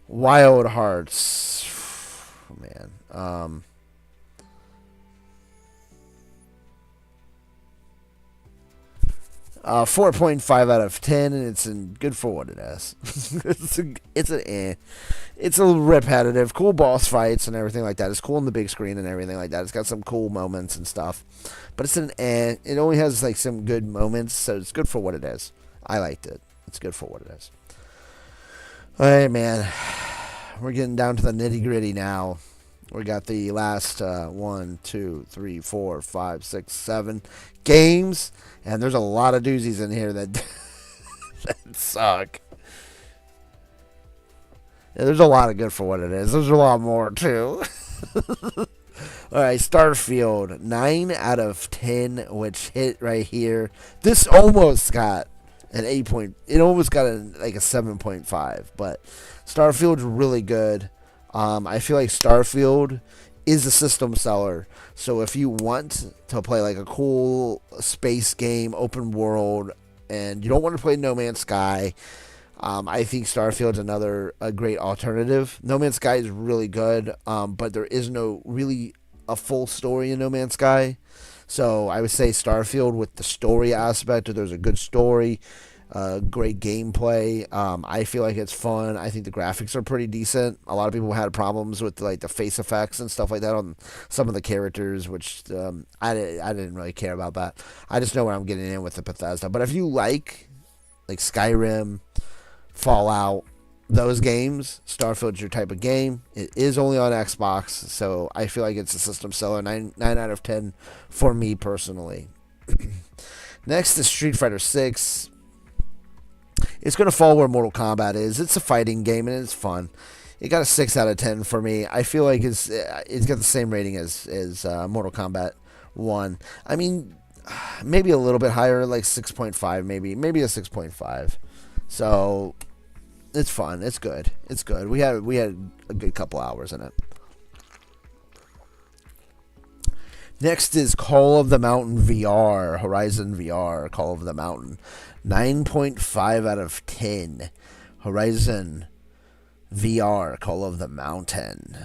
S1: Wild Hearts, man. 4.5 out of 10, and it's good for what it is. It's a little repetitive, cool boss fights and everything like that. It's cool on the big screen and everything like that. It's got some cool moments and stuff, but it's an eh. It only has like some good moments, so it's good for what it is. I liked it. It's good for what it is. All right, man. We're getting down to the nitty gritty now. We got the last 1, 2, 3, 4, 5, 6, 7 games, and there's a lot of doozies in here that that suck. Yeah, there's a lot of good for what it is. There's a lot more too. All right, Starfield, 9 out of 10, which hit right here. This almost got an 8 point. It almost got like a 7.5, but Starfield's really good. I feel like Starfield is a system seller. So if you want to play like a cool space game, open world, and you don't want to play No Man's Sky, I think Starfield's a great alternative. No Man's Sky is really good, but there is no really a full story in No Man's Sky. So I would say Starfield with the story aspect, there's a good story. Great gameplay. I feel like it's fun. I think the graphics are pretty decent. A lot of people had problems with like the face effects and stuff like that on some of the characters, which I didn't really care about that. I just know what I'm getting in with the Bethesda. But if you like Skyrim, Fallout, those games, Starfield's your type of game. It is only on Xbox, so I feel like it's a system seller. 9 out of 10 for me personally. Next is Street Fighter 6. It's going to fall where Mortal Kombat is. It's a fighting game, and it's fun. It got a 6 out of 10 for me. I feel like it's got the same rating as Mortal Kombat 1. I mean, maybe a little bit higher, like 6.5, maybe a 6.5. So it's fun. It's good. It's good. We had a good couple hours in it. Next is Call of the Mountain VR, Horizon VR, Call of the Mountain. 9.5 out of 10. Horizon VR, Call of the Mountain.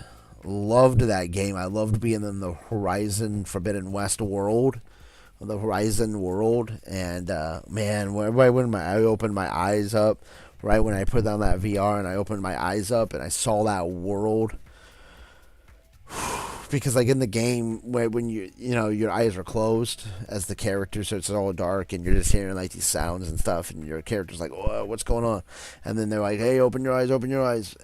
S1: Loved that game. I loved being in the Horizon Forbidden West world. The Horizon world. And, man, right when I opened my eyes up, right when I put on that VR and I opened my eyes up and I saw that world. Because like in the game, when your eyes are closed as the character, so it's all dark and you're just hearing like these sounds and stuff, and your character's like, "Whoa, what's going on?" And then they're like, "Hey, open your eyes,"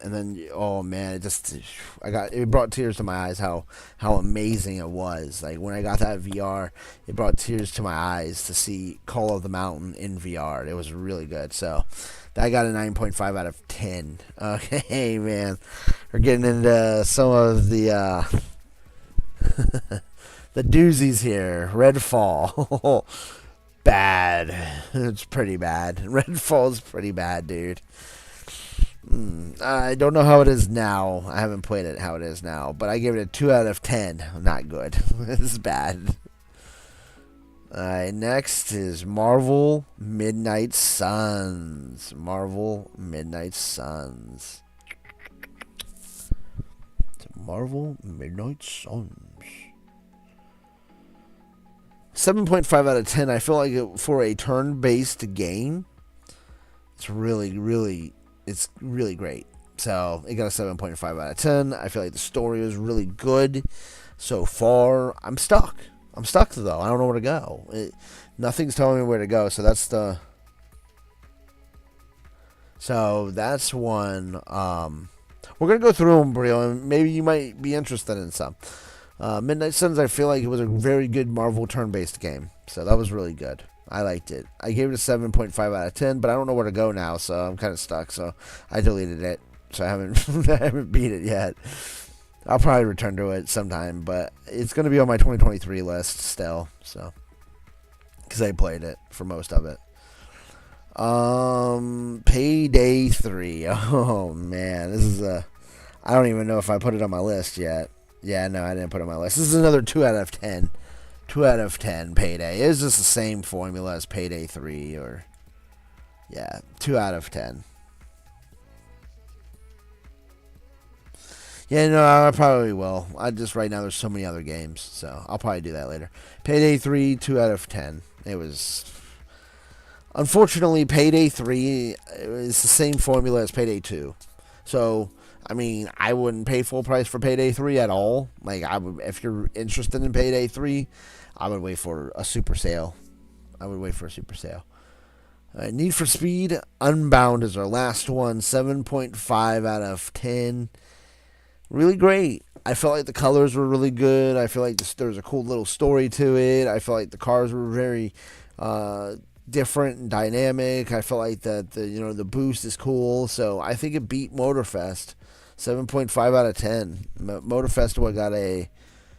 S1: and then oh man, it brought tears to my eyes how amazing it was. Like when I got that VR, it brought tears to my eyes to see Call of the Mountain in VR. It was really good. So I got a 9.5 out of 10. Okay, man, we're getting into some of the the doozies here. Redfall. bad. It's pretty bad. Redfall's pretty bad, dude. I don't know how it is now. I haven't played it how it is now, but I give it a 2 out of 10. Not good. It's bad. Alright, next is Marvel Midnight Suns. Marvel Midnight Suns. Marvel Midnight Suns. 7.5 out of 10. I feel like for a turn-based game, it's really great. So it got a 7.5 out of 10. I feel like the story is really good so far. I'm stuck though. I don't know where to go. Nothing's telling me where to go. So that's one. We're gonna go through them, Brio, and maybe you might be interested in some. Midnight Suns, I feel like it was a very good Marvel turn-based game. So that was really good. I liked it. I gave it a 7.5 out of 10, but I don't know where to go now, so I'm kind of stuck. So I deleted it. So I haven't I haven't beat it yet. I'll probably return to it sometime, but it's going to be on my 2023 list still. So because I played it for most of it. Payday 3. Oh man, this is I don't even know if I put it on my list yet. Yeah, no, I didn't put it on my list. This is another 2 out of 10. 2 out of 10 Payday. It's just the same formula as Payday 3 or... Yeah, 2 out of 10. Yeah, no, I probably will. Right now there's so many other games, so I'll probably do that later. Payday 3, 2 out of 10. It was... Unfortunately, Payday 3 is the same formula as Payday 2. So... I mean, I wouldn't pay full price for Payday 3 at all. Like, I would, if you're interested in Payday 3, I would wait for a super sale. Need for Speed Unbound is our last one. 7.5 out of 10. Really great. I felt like the colors were really good. I feel like there was a cool little story to it. I felt like the cars were very different and dynamic. I felt like that the boost is cool. So I think it beat Motorfest. 7.5 out of 10. Motorfest got a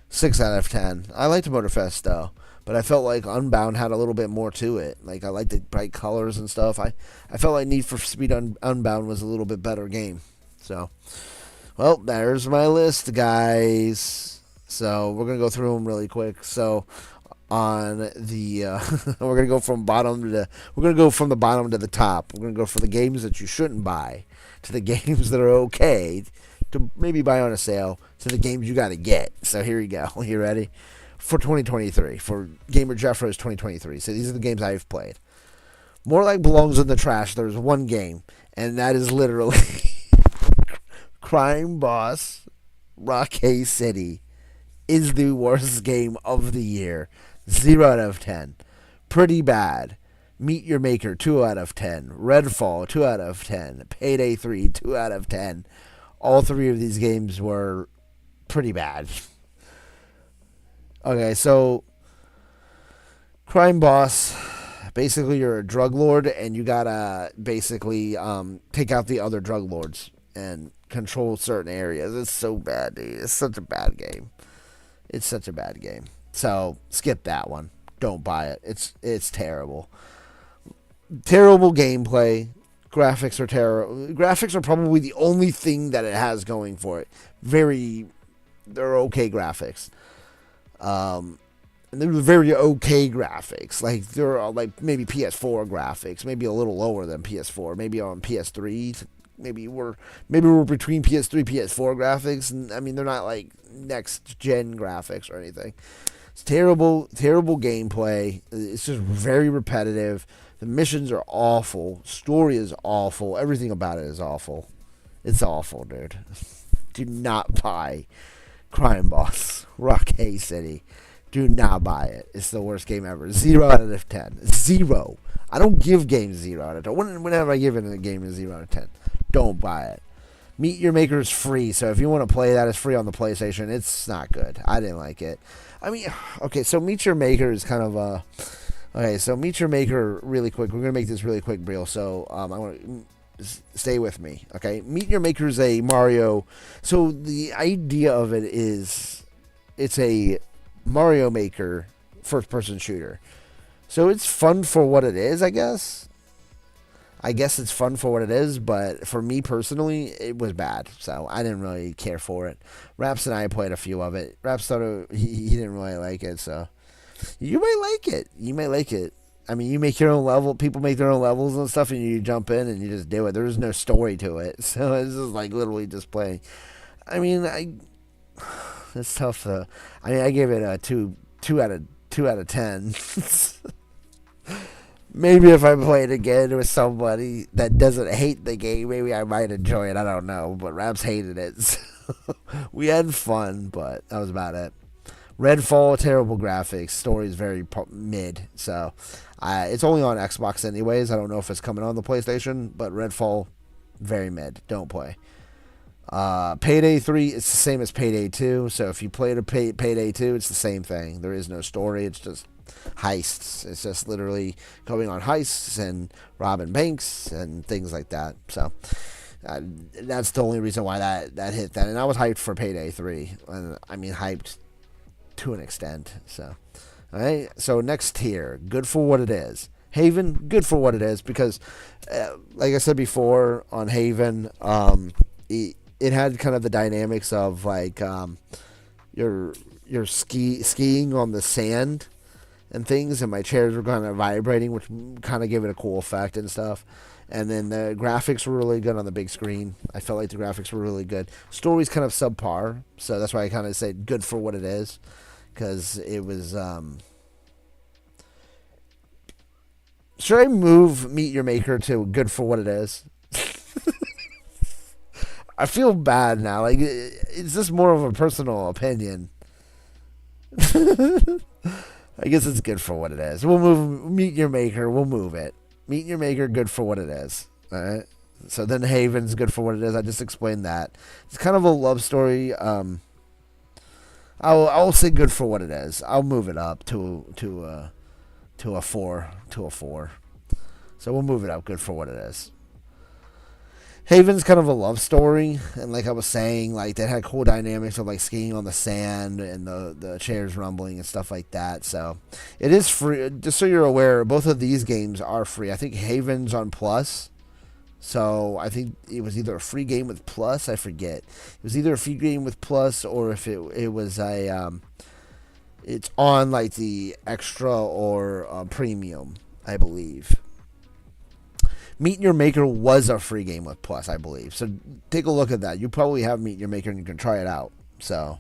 S1: 6 out of 10. I liked Motorfest though, but I felt like Unbound had a little bit more to it. Like I liked the bright colors and stuff. I felt like Need for Speed Unbound was a little bit better game. So, well, there's my list, guys. So we're gonna go through them really quick. So on the we're gonna go from the bottom to the top. We're gonna go for the games that you shouldn't buy, to the games that are okay to maybe buy on a sale, to the games you got to get. So here you go. You ready? For 2023, for Gamer Jeffro's 2023. So these are the games I've played. More Like belongs in the trash. There's one game, and that is literally Crime Boss Rockay City is the worst game of the year. 0 out of 10. Pretty bad. Meet Your Maker, 2 out of 10. Redfall, 2 out of 10. Payday 3, 2 out of 10. All three of these games were pretty bad. Okay, so Crime Boss, basically you're a drug lord and you gotta basically take out the other drug lords and control certain areas. It's so bad, dude. It's such a bad game. So skip that one. Don't buy it. It's terrible. Terrible gameplay. Graphics are terrible. Graphics are probably the only thing that it has going for it. They're okay graphics. And they're very okay graphics. Like they're like maybe PS4 graphics, maybe a little lower than PS4, maybe on PS3. Maybe we're between PS3, PS4 graphics, and I mean they're not like next gen graphics or anything. It's terrible gameplay. It's just very repetitive. The missions are awful. Story is awful. Everything about it is awful. It's awful, dude. Do not buy Crime Boss Rockay City. Do not buy it. It's the worst game ever. 0 out of 10. 0. I don't give games 0 out of 10. When have I given a game a 0 out of 10? Don't buy it. Meet Your Maker is free, so if you want to play that, it's free on the PlayStation. It's not good. I didn't like it. I mean, okay, so Meet Your Maker is kind of a... Okay, so Meet Your Maker really quick. We're going to make this really quick, Briel, so I want to stay with me, okay? Meet Your Maker is a Mario... So the idea of it is it's a Mario Maker first-person shooter. So it's fun for what it is, I guess. I guess it's fun for what it is, but for me personally, it was bad. So I didn't really care for it. Raps and I played a few of it. Raps thought he didn't really like it, so you might like it. You might like it. I mean, you make your own level. People make their own levels and stuff, and you jump in and you just do it. There's no story to it, so it's just like literally just playing. I mean, it's tough. I mean, I gave it a two out of 10. Maybe if I play it again with somebody that doesn't hate the game, maybe I might enjoy it. I don't know, but Raps hated it. So we had fun, but that was about it. Redfall, terrible graphics. Story's very mid, so it's only on Xbox anyways. I don't know if it's coming on the PlayStation, but Redfall, very mid. Don't play. Payday 3, it's the same as Payday 2. So if you played a Payday 2, it's the same thing. There is no story. It's just heists. It's just literally going on heists and robbing banks and things like that. So that's the only reason why that hit that. And I was hyped for Payday 3. And I mean, hyped to an extent. So, all right. So next tier, good for what it is. Haven, good for what it is because, like I said before, on Haven, it had kind of the dynamics of like you're skiing on the sand and things, and my chairs were kind of vibrating, which kind of gave it a cool effect and stuff. And then the graphics were really good on the big screen. I felt like the graphics were really good. Story's kind of subpar, so that's why I kind of said good for what it is, because it was. Should I move Meet Your Maker to good for what it is? I feel bad now. Like, it's just more of a personal opinion. I guess it's good for what it is. We'll move Meet Your Maker. We'll move it. Meet Your Maker, good for what it is. All right. So then Haven's good for what it is. I just explained that. It's kind of a love story. I'll say good for what it is. I'll move it up to a 4. So we'll move it up. Good for what it is. Haven's kind of a love story, and like I was saying, like they had cool dynamics of like skiing on the sand and the chairs rumbling and stuff like that. So it is free. Just so you're aware, both of these games are free. I think Haven's on Plus, so I think it was either a free game with Plus. I forget. It was either a free game with Plus or if it was a it's on like the extra or premium, I believe. Meet Your Maker was a free game with Plus, I believe. So take a look at that. You probably have Meet Your Maker and you can try it out. So,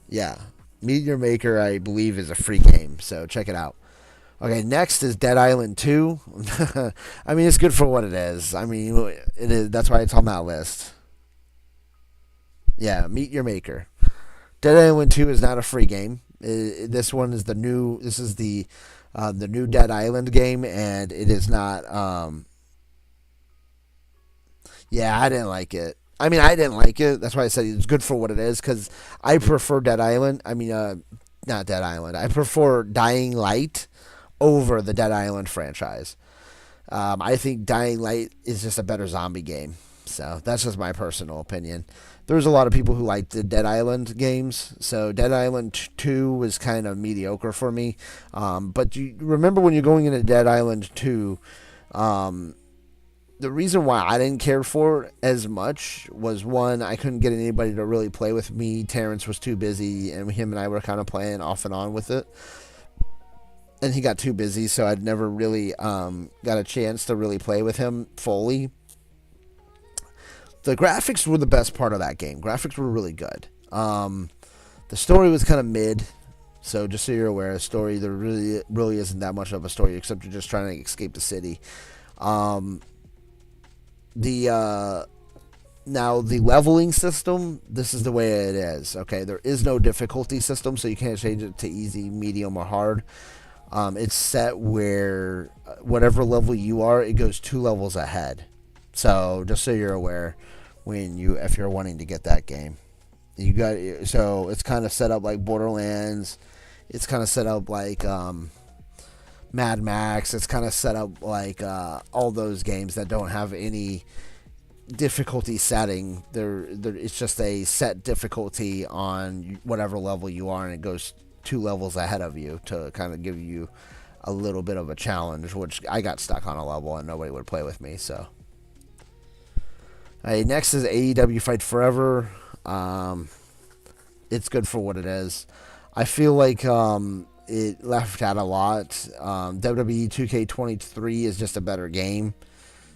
S1: yeah. Meet Your Maker, I believe, is a free game. So check it out. Okay, next is Dead Island 2. I mean, it's good for what it is. I mean, it is. That's why it's on that list. Yeah, Meet Your Maker. Dead Island 2 is not a free game. This one is the new. This is the new Dead Island game, and it is not. Yeah, I didn't like it. I mean, I didn't like it. That's why I said it's good for what it is, because I prefer Dead Island. I mean, not Dead Island. I prefer Dying Light over the Dead Island franchise. I think Dying Light is just a better zombie game. So that's just my personal opinion. There's a lot of people who like the Dead Island games. So Dead Island 2 was kind of mediocre for me. But you remember when you're going into Dead Island 2, the reason why I didn't care for it as much was, one, I couldn't get anybody to really play with me. Terrence was too busy, and him and I were kind of playing off and on with it. And he got too busy, so I'd never really got a chance to really play with him fully. The graphics were the best part of that game. Graphics were really good. The story was kind of mid, so just so you're aware, the story, there really isn't that much of a story, except you're just trying to escape the city. Now the leveling system, this is the way it is. Okay, there is no difficulty system, so you can't change it to easy, medium, or hard. It's set where whatever level you are, it goes 2 levels ahead. So just so you're aware, if you're wanting to get that game, so it's kind of set up like Borderlands. It's kind of set up like Mad Max. It's kind of set up like all those games that don't have any difficulty setting. It's just a set difficulty on whatever level you are, and it goes 2 levels ahead of you to kind of give you a little bit of a challenge, which I got stuck on a level and nobody would play with me. So, next is AEW Fight Forever. It's good for what it is. I feel like it left out a lot. WWE 2K23 is just a better game.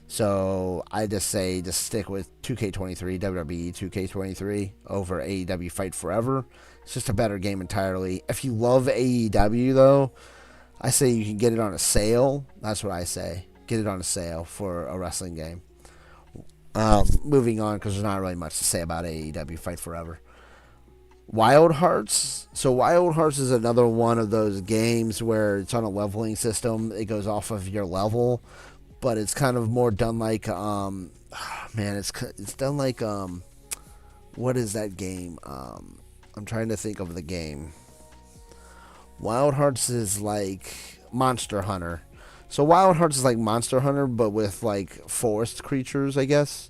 S1: So I just say just stick with 2K23, WWE 2K23 over AEW Fight Forever. It's just a better game entirely. If you love AEW though, I say you can get it on a sale. That's what I say. Get it on a sale for a wrestling game. Moving on, because there's not really much to say about AEW Fight Forever. Wild Hearts. So Wild Hearts is another one of those games where it's on a leveling system. It goes off of your level, but it's kind of more done like it's done like what is that game? I'm trying to think of the game. Wild Hearts is like Monster Hunter. So Wild Hearts is like Monster Hunter, but with like forest creatures, I guess.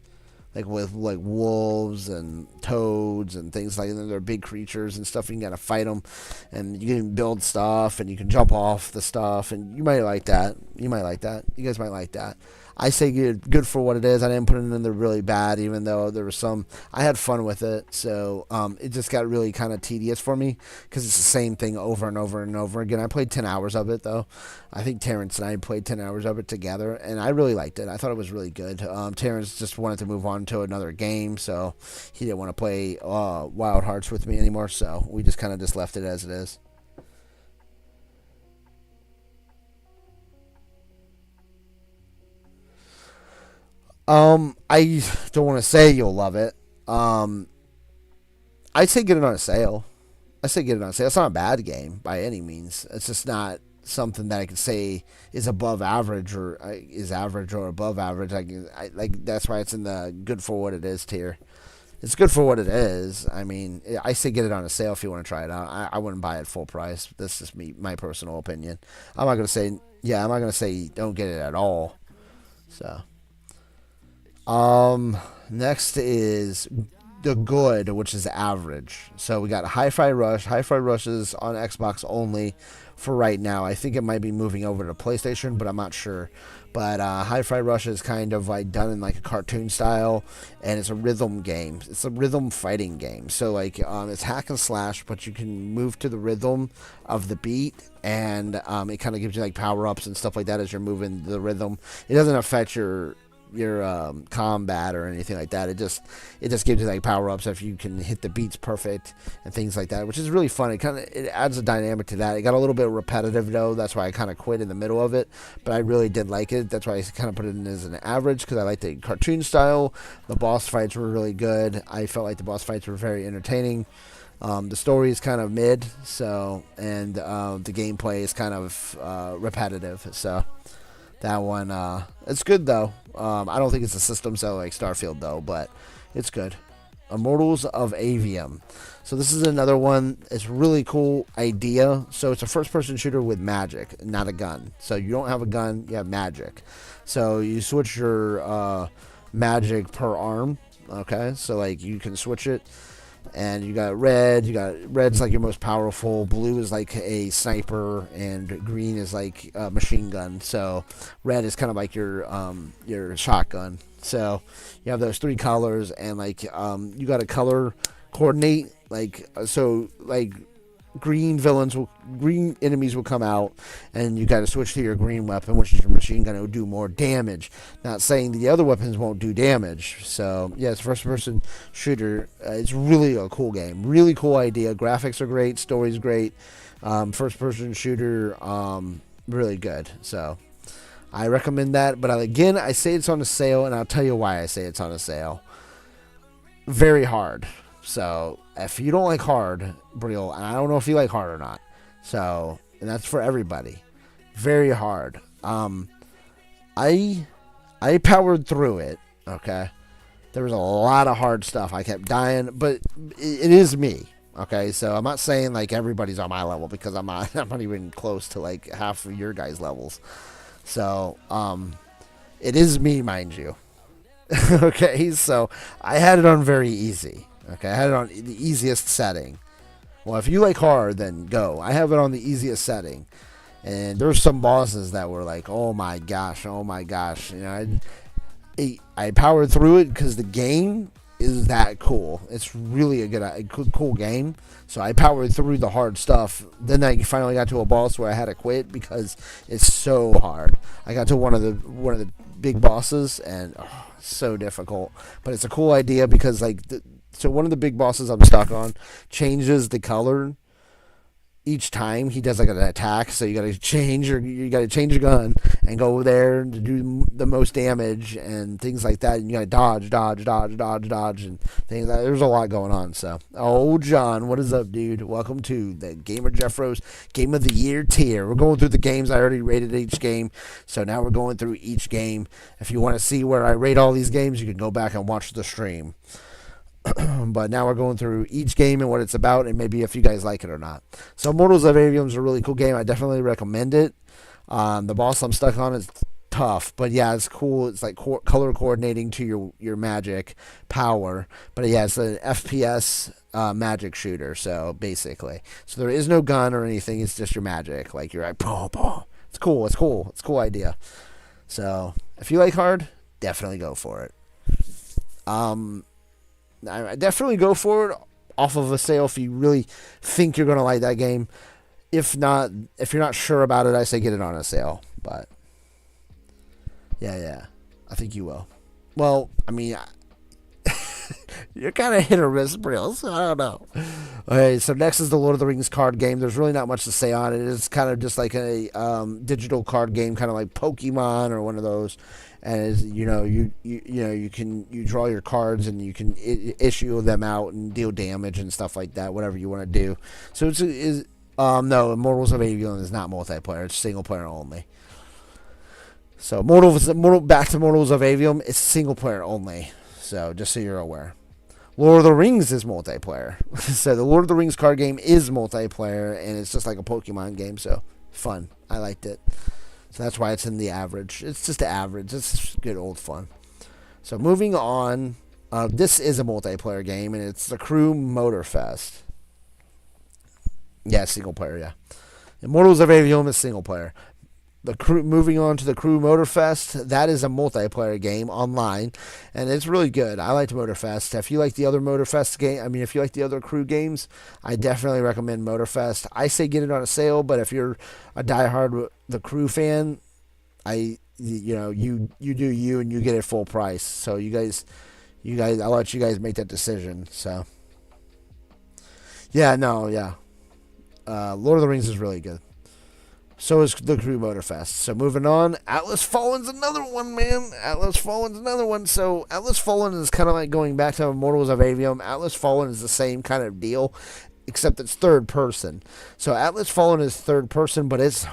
S1: Like with like wolves and toads and things like that. They're big creatures and stuff. You gotta fight them, and you can build stuff, and you can jump off the stuff, and you might like that. You guys might like that. I say good for what it is. I didn't put it in there really bad, even though there was some. I had fun with it, so it just got really kind of tedious for me because it's the same thing over and over and over again. I played 10 hours of it though. I think Terrence and I played 10 hours of it together, and I really liked it. I thought it was really good. Terrence just wanted to move on to another game, so he didn't want to play Wild Hearts with me anymore. So we just kind of just left it as it is. I don't want to say you'll love it. I'd say get it on a sale. It's not a bad game by any means. It's just not something that I could say is above average or is average or above average. Like that's why it's in the good for what it is tier. It's good for what it is. I mean, I say get it on a sale if you want to try it out. I wouldn't buy it full price. That's just my personal opinion. I'm not gonna say don't get it at all. So. Next is the good, which is average. So we got Hi-Fi Rush. Hi-Fi Rush is on Xbox only for right now. I think it might be moving over to PlayStation, but I'm not sure. But Hi-Fi Rush is kind of like done in like a cartoon style, and it's a rhythm game. It's a rhythm fighting game. So like it's hack and slash, but you can move to the rhythm of the beat, and it kind of gives you like power ups and stuff like that as you're moving the rhythm. It doesn't affect your combat or anything like that. It just gives you like power ups if you can hit the beats perfect and things like that, which is really fun. It adds a dynamic to that. It got a little bit repetitive though. That's why I kind of quit in the middle of it, but I really did like it. That's why I kind of put it in as an average, because I like the cartoon style. The boss fights were really good. I felt like the boss fights were very entertaining. The story is kind of mid, and the gameplay is kind of repetitive. So that one, it's good though. I don't think it's a system seller like Starfield though, but it's good. Immortals of Avium. So this is another one. It's a really cool idea. So it's a first-person shooter with magic, not a gun. So you don't have a gun, you have magic. So you switch your magic per arm. Okay, so like you can switch it. And you got red's like your most powerful, blue is like a sniper, and green is like a machine gun. So red is kind of like your shotgun. So you have those three colors, and like you got to color coordinate, like so like green enemies will come out, and you got to switch to your green weapon, which is your machine gun. It will do more damage. Not saying the other weapons won't do damage. So yeah, it's a first-person shooter. It's really a cool game. Really cool idea. Graphics are great. Story's great. First-person shooter, really good. So I recommend that. But again, I say it's on a sale, and I'll tell you why I say it's on a sale. Very hard. So if you don't like hard, Briel, and I don't know if you like hard or not, so, and that's for everybody, very hard. I powered through it. Okay, there was a lot of hard stuff. I kept dying, but it is me. Okay, so I'm not saying like everybody's on my level, because I'm not even close to like half of your guys' levels. So it is me, mind you. Okay, so I had it on very easy. Okay, I had it on the easiest setting. Well, if you like hard, then go. I have it on the easiest setting. And there's some bosses that were like, oh my gosh, oh my gosh. I powered through it because the game is that cool. It's really a cool game. So I powered through the hard stuff. Then I finally got to a boss where I had to quit because it's so hard. I got to one of the big bosses and so difficult. But it's a cool idea because so one of the big bosses I'm stuck on changes the color each time he does like an attack, so you gotta change your gun and go there to do the most damage and things like that. And you gotta dodge, and things like that. There's a lot going on. So, John, what is up, dude? Welcome to the Gamer Jeffro's Game of the Year tier. We're going through the games. I already rated each game, so now we're going through each game. If you want to see where I rate all these games, you can go back and watch the stream. But now we're going through each game and what it's about, and maybe if you guys like it or not. So, Mortals of Avium is a really cool game. I definitely recommend it. The boss I'm stuck on is tough, but yeah, it's cool. It's like color coordinating to your magic power. But yeah, it's an FPS magic shooter. So basically, there is no gun or anything. It's just your magic. Like you're like, boom, boom. It's cool. It's cool. It's a cool idea. So if you like hard, definitely go for it. I definitely go for it off of a sale if you really think you're going to like that game. If not, if you're not sure about it, I say get it on a sale. But yeah, I think you will. Well, I mean, you're kind of hit or miss, Brill, so I don't know. Okay, so next is the Lord of the Rings card game. There's really not much to say on it. It's kind of just like a digital card game, kind of like Pokemon or one of those. And you draw your cards and you can issue them out and deal damage and stuff like that, whatever you want to do. So no, Immortals of Avium is not multiplayer; it's single player only. So back to Mortals of Avium, it's single player only. So just so you're aware. Lord of the Rings is multiplayer. So the Lord of the Rings card game is multiplayer, and it's just like a Pokemon game. So fun. I liked it. So that's why it's in the average. It's just the average. It's just good old fun. So moving on. This is a multiplayer game, and it's the Crew Motorfest. Yeah, single player, yeah. Immortals of Avium is single player. Moving on to the Crew Motorfest, that is a multiplayer game online, and it's really good. I liked Motorfest. If you like the other Motorfest game, if you like the other Crew games, I definitely recommend Motorfest. I say get it on a sale, but if you're a diehard the Crew fan, you do you and you get it full price. So you guys, I'll let you guys make that decision. So yeah, Lord of the Rings is really good. So is the Crew Motorfest. So moving on, Atlas Fallen's another one, man. So Atlas Fallen is kind of like going back to Immortals of Avium. Atlas Fallen is the same kind of deal, except it's third person. So Atlas Fallen is third person, but it's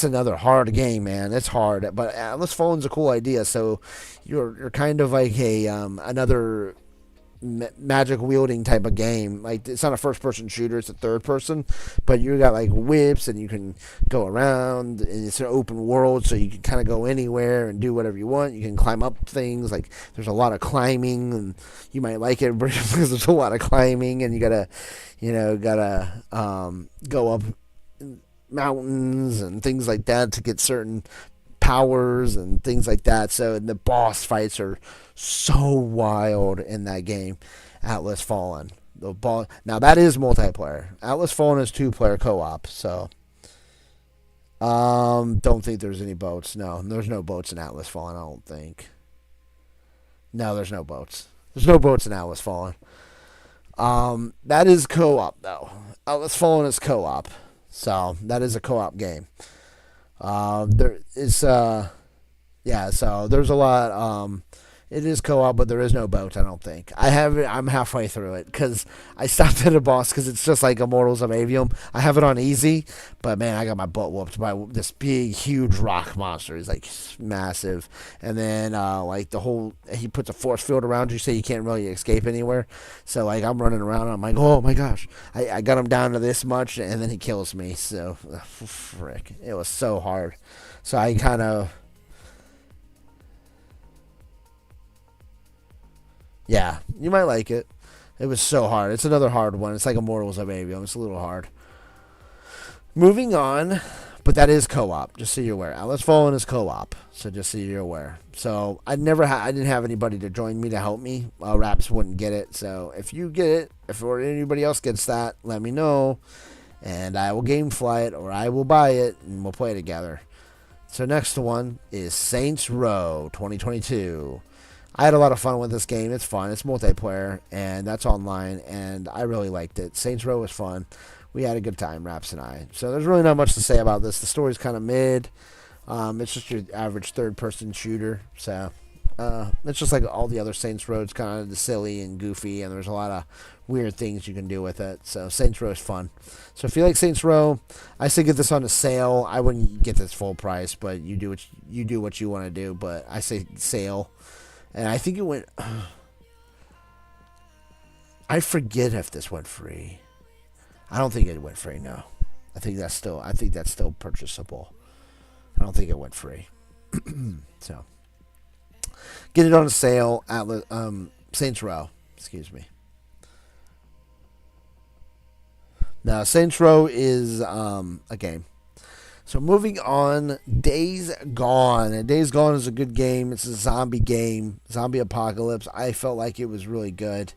S1: another hard game, man. It's hard, but Atlas Fallen's a cool idea. So you're kind of like another magic wielding type of game. Like it's not a first person shooter, it's a third person, but you got like whips and you can go around, and it's an open world, so you can kind of go anywhere and do whatever you want. You can climb up things. Like there's a lot of climbing, and you might like it because there's a lot of climbing, and you gotta go up mountains and things like that to get certain powers and things like that. So the boss fights are so wild in that game, Atlas Fallen. Now that is multiplayer. Atlas Fallen is 2-player co-op. So don't think there's any boats. No, there's no boats in Atlas Fallen. I don't think. No, there's no boats. There's no boats in Atlas Fallen. That is co-op though. Atlas Fallen is co-op. So that is a co-op game. There is so there's a lot. It is co-op, but there is no boat, I don't think. I'm halfway through it because I stopped at a boss because it's just like Immortals of Avium. I have it on easy, but man, I got my butt whooped by this big, huge rock monster. He's like massive, and then he puts a force field around you, so you can't really escape anywhere. So like I'm running around, and I'm like, oh my gosh, I got him down to this much, and then he kills me. So frick, it was so hard. So I kind of. Yeah, you might like it. It was so hard. It's another hard one. It's like Immortals of Avium. It's a little hard. Moving on. But that is co-op, just so you're aware. Atlas Fallen is co-op, so just so you're aware. So I didn't have anybody to join me to help me. Raps wouldn't get it. So if you get it, if or anybody else gets that, let me know, and I will GameFly it or I will buy it and we'll play together. So next one is Saints Row 2022. I had a lot of fun with this game. It's fun. It's multiplayer, and that's online, and I really liked it. Saints Row was fun. We had a good time, Raps and I. So there's really not much to say about this. The story's kind of mid. It's just your average third-person shooter. So it's just like all the other Saints Row. It's kind of silly and goofy, and there's a lot of weird things you can do with it. So Saints Row is fun. So if you like Saints Row, I say get this on a sale. I wouldn't get this full price, but you do what you want to do. But I say sale, and I think it went. I forget if this went free. I don't think it went free. No, I think that's still purchasable. I don't think it went free. So get it on a sale at Saints Row. Excuse me. Now, Saints Row is a game. So moving on, Days Gone. And Days Gone is a good game. It's a zombie game, zombie apocalypse. I felt like it was really good.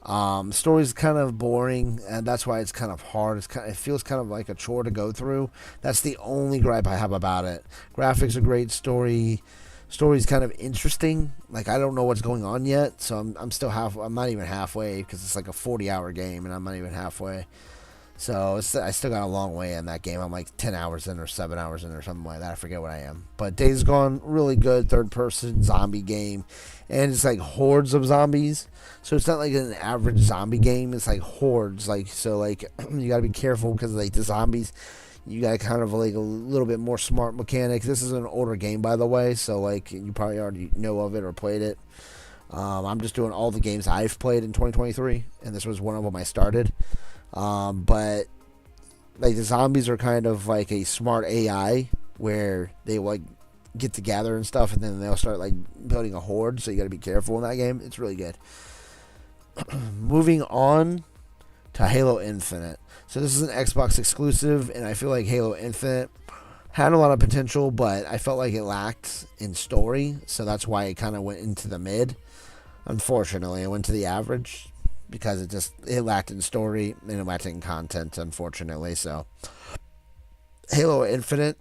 S1: Story's kind of boring, and that's why it's kind of hard. It feels kind of like a chore to go through. That's the only gripe I have about it. Graphics are great. Story's kind of interesting. Like, I don't know what's going on yet, so I'm not even halfway, because it's like a 40-hour game, and I'm not even halfway. So I still got a long way in that game. I'm like 10 hours in or 7 hours in or something like that. I forget what I am. But Days Gone, really good third-person zombie game. And it's like hordes of zombies. So it's not like an average zombie game. It's like hordes. So you got to be careful because like the zombies, you got kind of like a little bit more smart mechanics. This is an older game, by the way. So like you probably already know of it or played it. I'm just doing all the games I've played in 2023. And this was one of them I started. But like the zombies are kind of like a smart AI where they like get together and stuff, and then they'll start like building a horde. So you got to be careful in that game. It's really good. Moving on to Halo Infinite. So this is an Xbox exclusive, and I feel like Halo Infinite had a lot of potential, but I felt like it lacked in story. So that's why it kind of went into the mid. Unfortunately, it went to the average. Because it lacked in story and it lacked in content, unfortunately. So Halo Infinite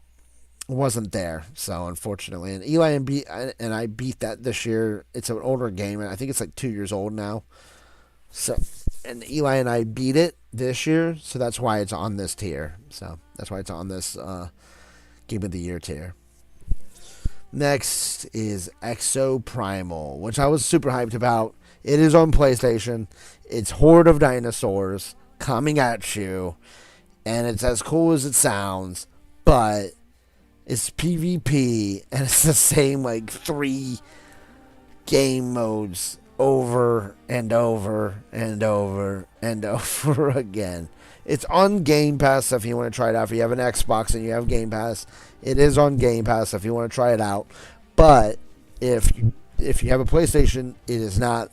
S1: wasn't there, so unfortunately. And Eli and I beat that this year. It's an older game, and I think it's like 2 years old now. So, and Eli and I beat it this year, so that's why it's on this tier. So that's why it's on this Game of the Year tier. Next is Exoprimal, which I was super hyped about. It is on PlayStation. It's horde of dinosaurs coming at you, and it's as cool as it sounds, but it's PvP, and it's the same like 3 game modes over and over and over and over again. It's on Game Pass if you want to try it out. If you have an Xbox and you have Game Pass, it is on Game Pass if you want to try it out. But if you have a PlayStation, it is not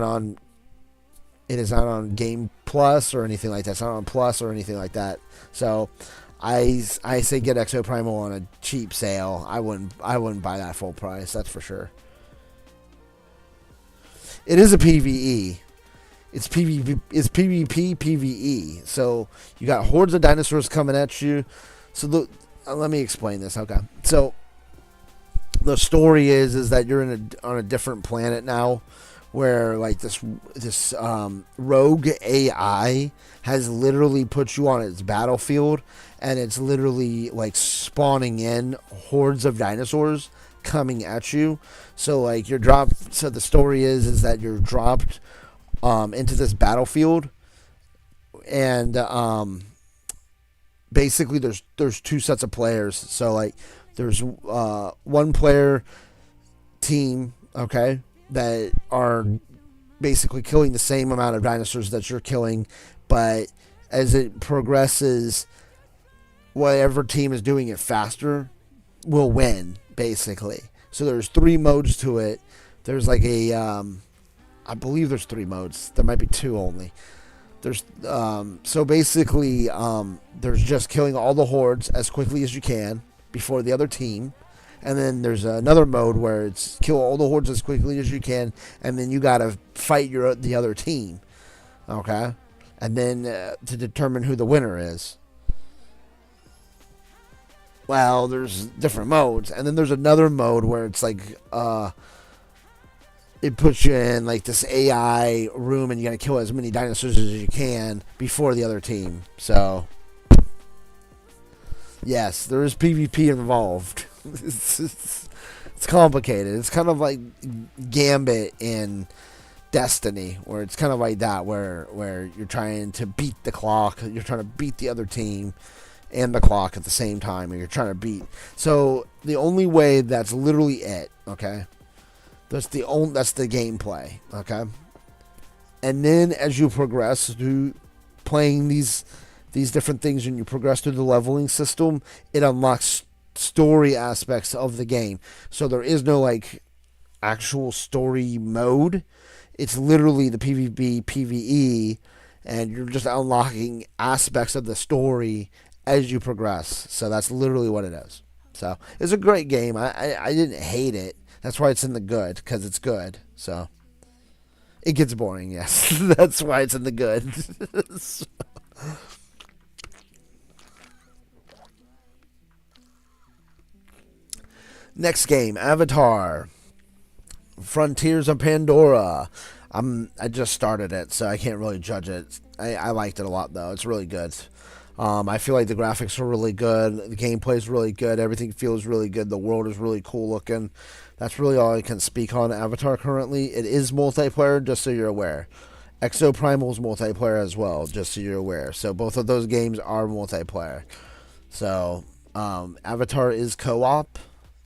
S1: on Game Plus or anything like that. It's not on Plus or anything like that. So I say get Exoprimal on a cheap sale. I wouldn't buy that full price. That's for sure. It is a PvE. It's PvP. It's PvP PvE. So you got hordes of dinosaurs coming at you. So let me explain this. Okay. So the story is that you're on a different planet now, where like this rogue AI has literally put you on its battlefield, and it's literally like spawning in hordes of dinosaurs coming at you. So like you're dropped. So the story is that you're dropped into this battlefield, and basically there's 2 sets of players. So like there's 1 player team, okay, that are basically killing the same amount of dinosaurs that you're killing, but as it progresses, whatever team is doing it faster will win, basically. So there's 3 modes to it. There's like I believe there's 3 modes. There might be 2 only. So basically, there's just killing all the hordes as quickly as you can before the other team. And then there's another mode where it's kill all the hordes as quickly as you can, and then you gotta fight the other team, okay? And then to determine who the winner is. Well, there's different modes, and then there's another mode where it's like it puts you in like this AI room, and you gotta kill as many dinosaurs as you can before the other team. So yes, there is PvP involved. It's complicated. It's kind of like Gambit in Destiny, where it's kind of like that, where you're trying to beat the clock, you're trying to beat the other team and the clock at the same time, and you're trying to beat. So the only way, that's literally it, okay? That's the gameplay, okay? And then as you progress through playing these different things, and you progress through the leveling system, it unlocks story aspects of the game. So there is no like actual story mode. It's literally the PvP, PvE, and you're just unlocking aspects of the story as you progress. So that's literally what it is. So it's a great game. I didn't hate it. That's why it's in the good, because it's good. So it gets boring, yes. That's why it's in the good. So. Next game, Avatar, Frontiers of Pandora. I just started it, so I can't really judge it. I liked it a lot, though. It's really good. I feel like the graphics are really good. The gameplay is really good. Everything feels really good. The world is really cool looking. That's really all I can speak on Avatar currently. It is multiplayer, just so you're aware. Exoprimal is multiplayer as well, just so you're aware. So both of those games are multiplayer. So Avatar is co-op.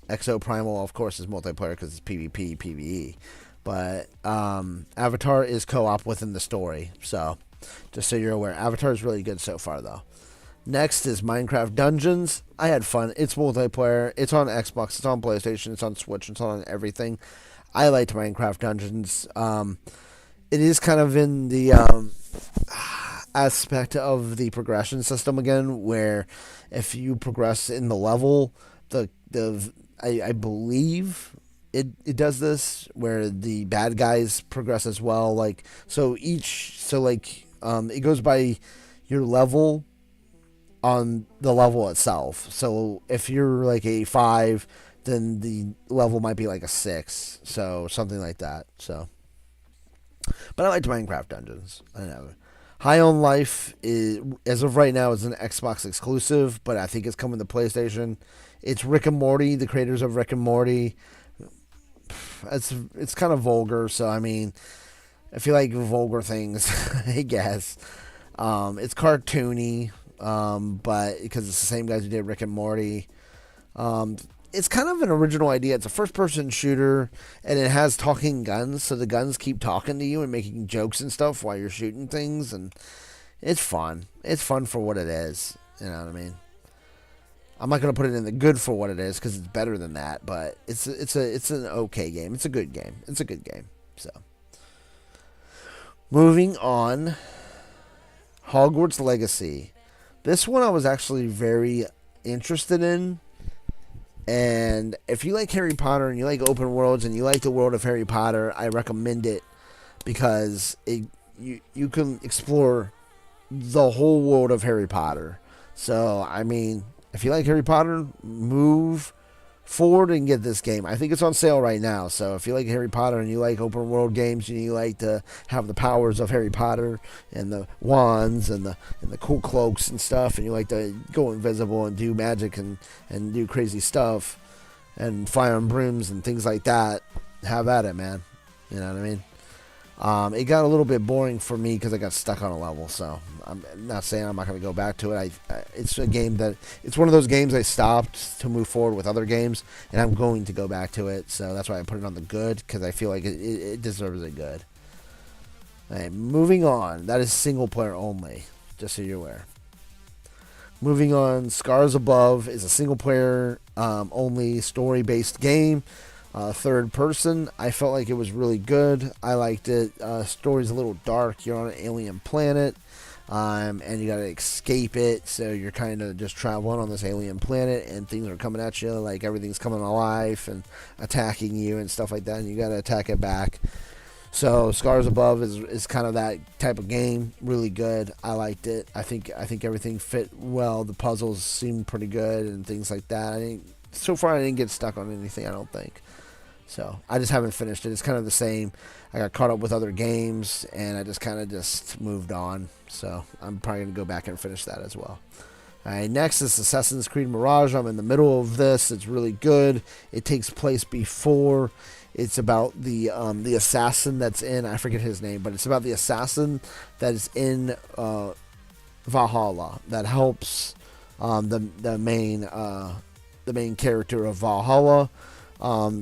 S1: Exoprimal, of course, is multiplayer because it's PvP, PvE. But Avatar is co-op within the story. So, just so you're aware, Avatar is really good so far, though. Next is Minecraft Dungeons. I had fun. It's multiplayer. It's on Xbox. It's on PlayStation. It's on Switch. It's on everything. I liked Minecraft Dungeons. It is kind of in the aspect of the progression system again, where if you progress in the level, I believe it does this where the bad guys progress as well. Like it goes by your level on the level itself. So if you're like a 5, then the level might be like a 6. So something like that. So, but I liked Minecraft Dungeons. I know. High on Life is, as of right now, is an Xbox exclusive, but I think it's coming to PlayStation. It's Rick and Morty, the creators of Rick and Morty. It's kind of vulgar, so I mean, if you like vulgar things, I guess. It's cartoony, but because it's the same guys who did Rick and Morty. It's kind of an original idea. It's a first-person shooter, and it has talking guns, so the guns keep talking to you and making jokes and stuff while you're shooting things, and it's fun. It's fun for what it is. You know what I mean? I'm not going to put it in the good for what it is because it's better than that, but it's an okay game. It's a good game. It's a good game. So, moving on, Hogwarts Legacy. This one I was actually very interested in. And if you like Harry Potter and you like open worlds and you like the world of Harry Potter, I recommend it because you can explore the whole world of Harry Potter. So, I mean, if you like Harry Potter, move forward and get this game. I think it's on sale right now. So if you like Harry Potter and you like open world games and you like to have the powers of Harry Potter and the wands and the cool cloaks and stuff, and you like to go invisible and do magic and do crazy stuff and fly on brooms and things like that, have at it, man. You know what I mean? It got a little bit boring for me because I got stuck on a level, so I'm not saying I'm not going to go back to it. It's a game it's one of those games I stopped to move forward with other games, and I'm going to go back to it, so that's why I put it on the good, because I feel like it deserves a good. All right, moving on. That is single player only, just so you're aware. Moving on, Scars Above is a single player only story-based game. Third person, I felt like it was really good. I liked it. Story's a little dark. You're on an alien planet, and you got to escape it. So you're kind of just traveling on this alien planet, and things are coming at you. Like everything's coming alive and attacking you and stuff like that, and you got to attack it back. So Scars Above is kind of that type of game. Really good. I liked it. I think everything fit well. The puzzles seemed pretty good and things like that. So far I didn't get stuck on anything. I don't think. So I just haven't finished it. It's kind of the same. I got caught up with other games and I just kind of just moved on. So I'm probably gonna go back and finish that as well. All right, next is Assassin's Creed Mirage. I'm in the middle of this. It's really good. It takes place before. It's about the assassin that's in. I forget his name, but it's about the assassin that is in Valhalla that helps the main character of Valhalla.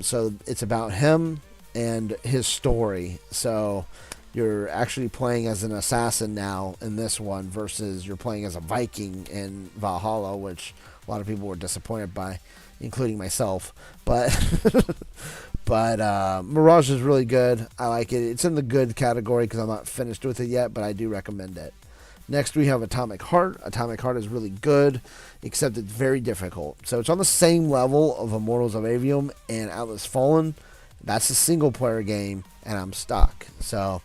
S1: So it's about him and his story. So you're actually playing as an assassin now in this one versus you're playing as a Viking in Valhalla, which a lot of people were disappointed by, including myself. But Mirage is really good. I like it. It's in the good category because I'm not finished with it yet, but I do recommend it. Next, we have Atomic Heart. Atomic Heart is really good, except it's very difficult. So it's on the same level of Immortals of Avium and Atlas Fallen. That's a single-player game, and I'm stuck. So,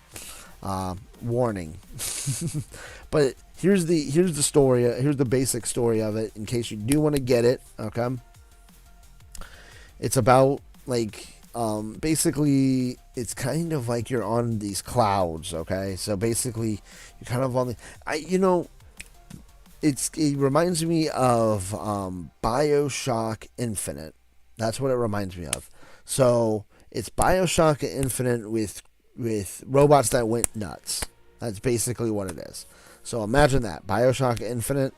S1: warning. But here's the story. Here's the basic story of it, in case you do want to get it. Okay. It's about basically, it's kind of like you're on these clouds, okay? So basically, you're kind of on the, it reminds me of BioShock Infinite. That's what it reminds me of. So it's BioShock Infinite with robots that went nuts. That's basically what it is. So imagine that, BioShock Infinite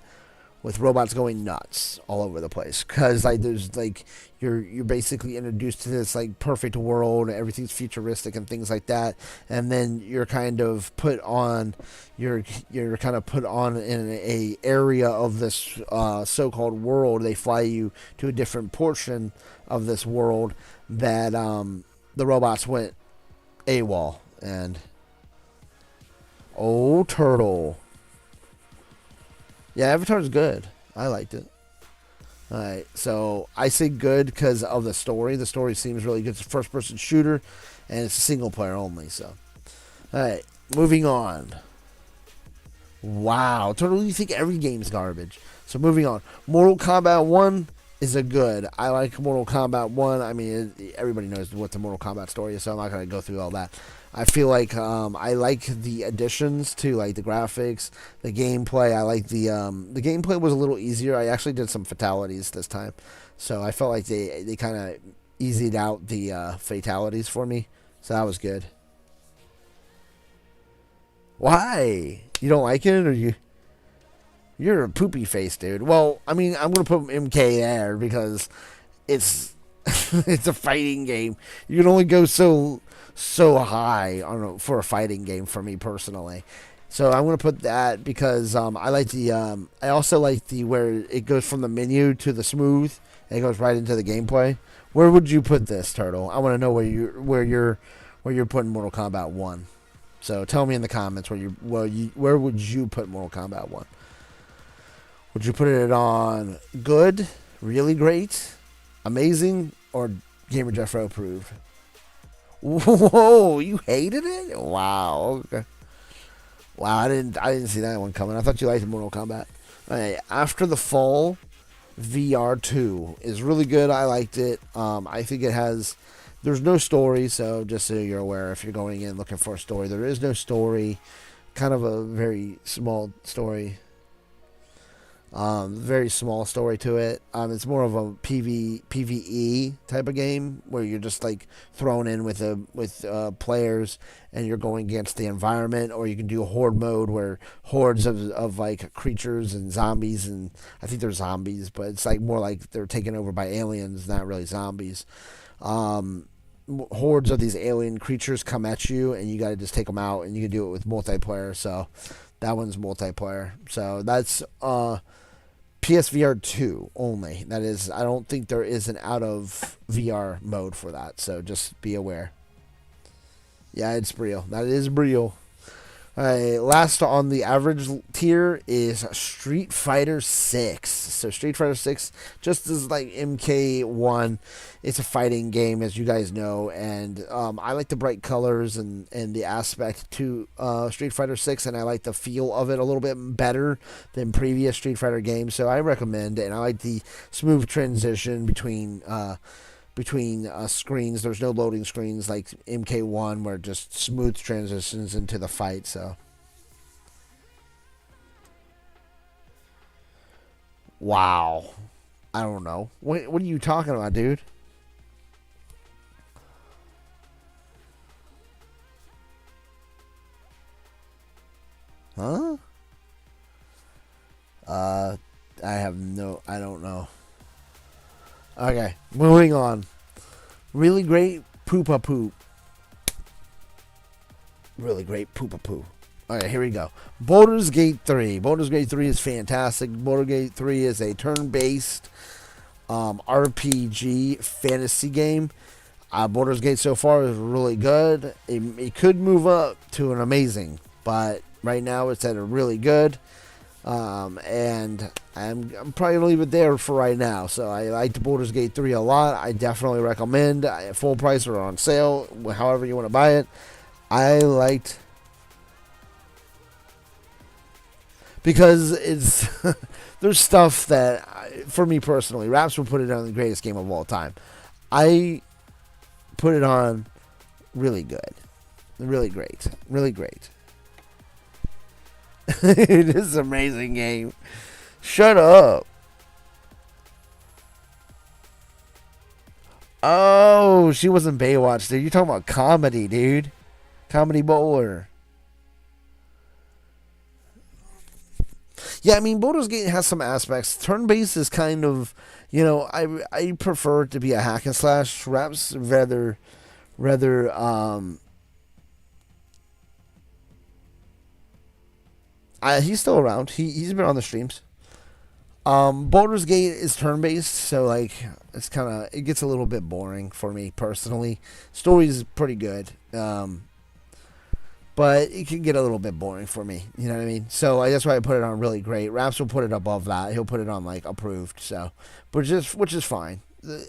S1: with robots going nuts all over the place, because there's you're basically introduced to this perfect world, everything's futuristic and things like that, and then you're kind of put on in a area of this so-called world. They fly you to a different portion of this world that the robots went AWOL, and turtle. Yeah, Avatar's good. I liked it. Alright, so I say good because of the story. The story seems really good. It's a first-person shooter, and it's a single-player only. So, alright, moving on. Wow, totally. You think every game's garbage. So moving on. Mortal Kombat 1 is a good. I like Mortal Kombat 1. I mean, everybody knows what the Mortal Kombat story is, so I'm not going to go through all that. I feel like I like the additions to the graphics, the gameplay. I like the gameplay was a little easier. I actually did some fatalities this time, so I felt like they kind of eased out the fatalities for me. So that was good. Why? You don't like it, or you're a poopy face, dude? Well, I mean, I'm gonna put MK there because it's it's a fighting game. You can only go so high for a fighting game for me personally. So I'm gonna put that because I like I also like the where it goes from the menu to the smooth and it goes right into the gameplay. Where would you put this, Turtle? I want to know where you're putting Mortal Kombat 1. So tell me in the comments where would you put Mortal Kombat 1? Would you put it on good, really great, amazing, or Gamer Jeffro approved? Whoa, you hated it? Wow. Okay. Wow, I didn't see that one coming. I thought you liked Mortal Kombat. Right, After the Fall VR2 is really good. I liked it. I think there's no story, so just so you're aware, if you're going in looking for a story, there is no story. Kind of a very small story. Very small story to it. It's more of a PvE type of game where you're just thrown in with players and you're going against the environment, or you can do horde mode where hordes of creatures and zombies, and I think they're zombies, but it's more like they're taken over by aliens, not really zombies. Hordes of these alien creatures come at you, and you got to just take them out, and you can do it with multiplayer. So that one's multiplayer. So that's PSVR 2 only. That is, I don't think there is an out of VR mode for that, so just be aware. Yeah, it's real. That is real. Last on the average tier is Street Fighter 6. So Street Fighter 6, just as like MK1, it's a fighting game, as you guys know, and I like the bright colors and the aspect to Street Fighter 6, and I like the feel of it a little bit better than previous Street Fighter games, so I recommend it, and I like the smooth transition between screens. There's no loading screens like MK1 where it just smooth transitions into the fight. So, wow, I don't know. What are you talking about, dude? Huh? Uh, I don't know. Okay, moving on. Really great poopa poop. Really great poopa poo. Alright, here we go. Baldur's Gate 3. Baldur's Gate 3 is fantastic. Baldur's Gate 3 is a turn-based RPG fantasy game. Baldur's Gate so far is really good. It could move up to an amazing, but right now it's at a really good. And I'm probably going to leave it there for right now. So I liked Baldur's Gate 3 a lot. I definitely recommend. Full price or on sale, however you want to buy it. I liked, because it's there's stuff that, for me personally, Raps will put it on the greatest game of all time. I put it on really good, really great, really great. It is an amazing game. Shut up. Oh, she wasn't Baywatch, dude. You're talking about comedy, dude. Comedy bowler. Yeah, I mean, Baldur's Gate has some aspects. Turn-based is kind of, I prefer it to be a hack and slash. Raps rather, he's still around. He's been on the streams. Baldur's Gate is turn-based, so like it gets a little bit boring for me personally. Story's pretty good, but it can get a little bit boring for me. You know what I mean? So that's why I put it on really great. Raps will put it above that. He'll put it on like approved. So, which is fine.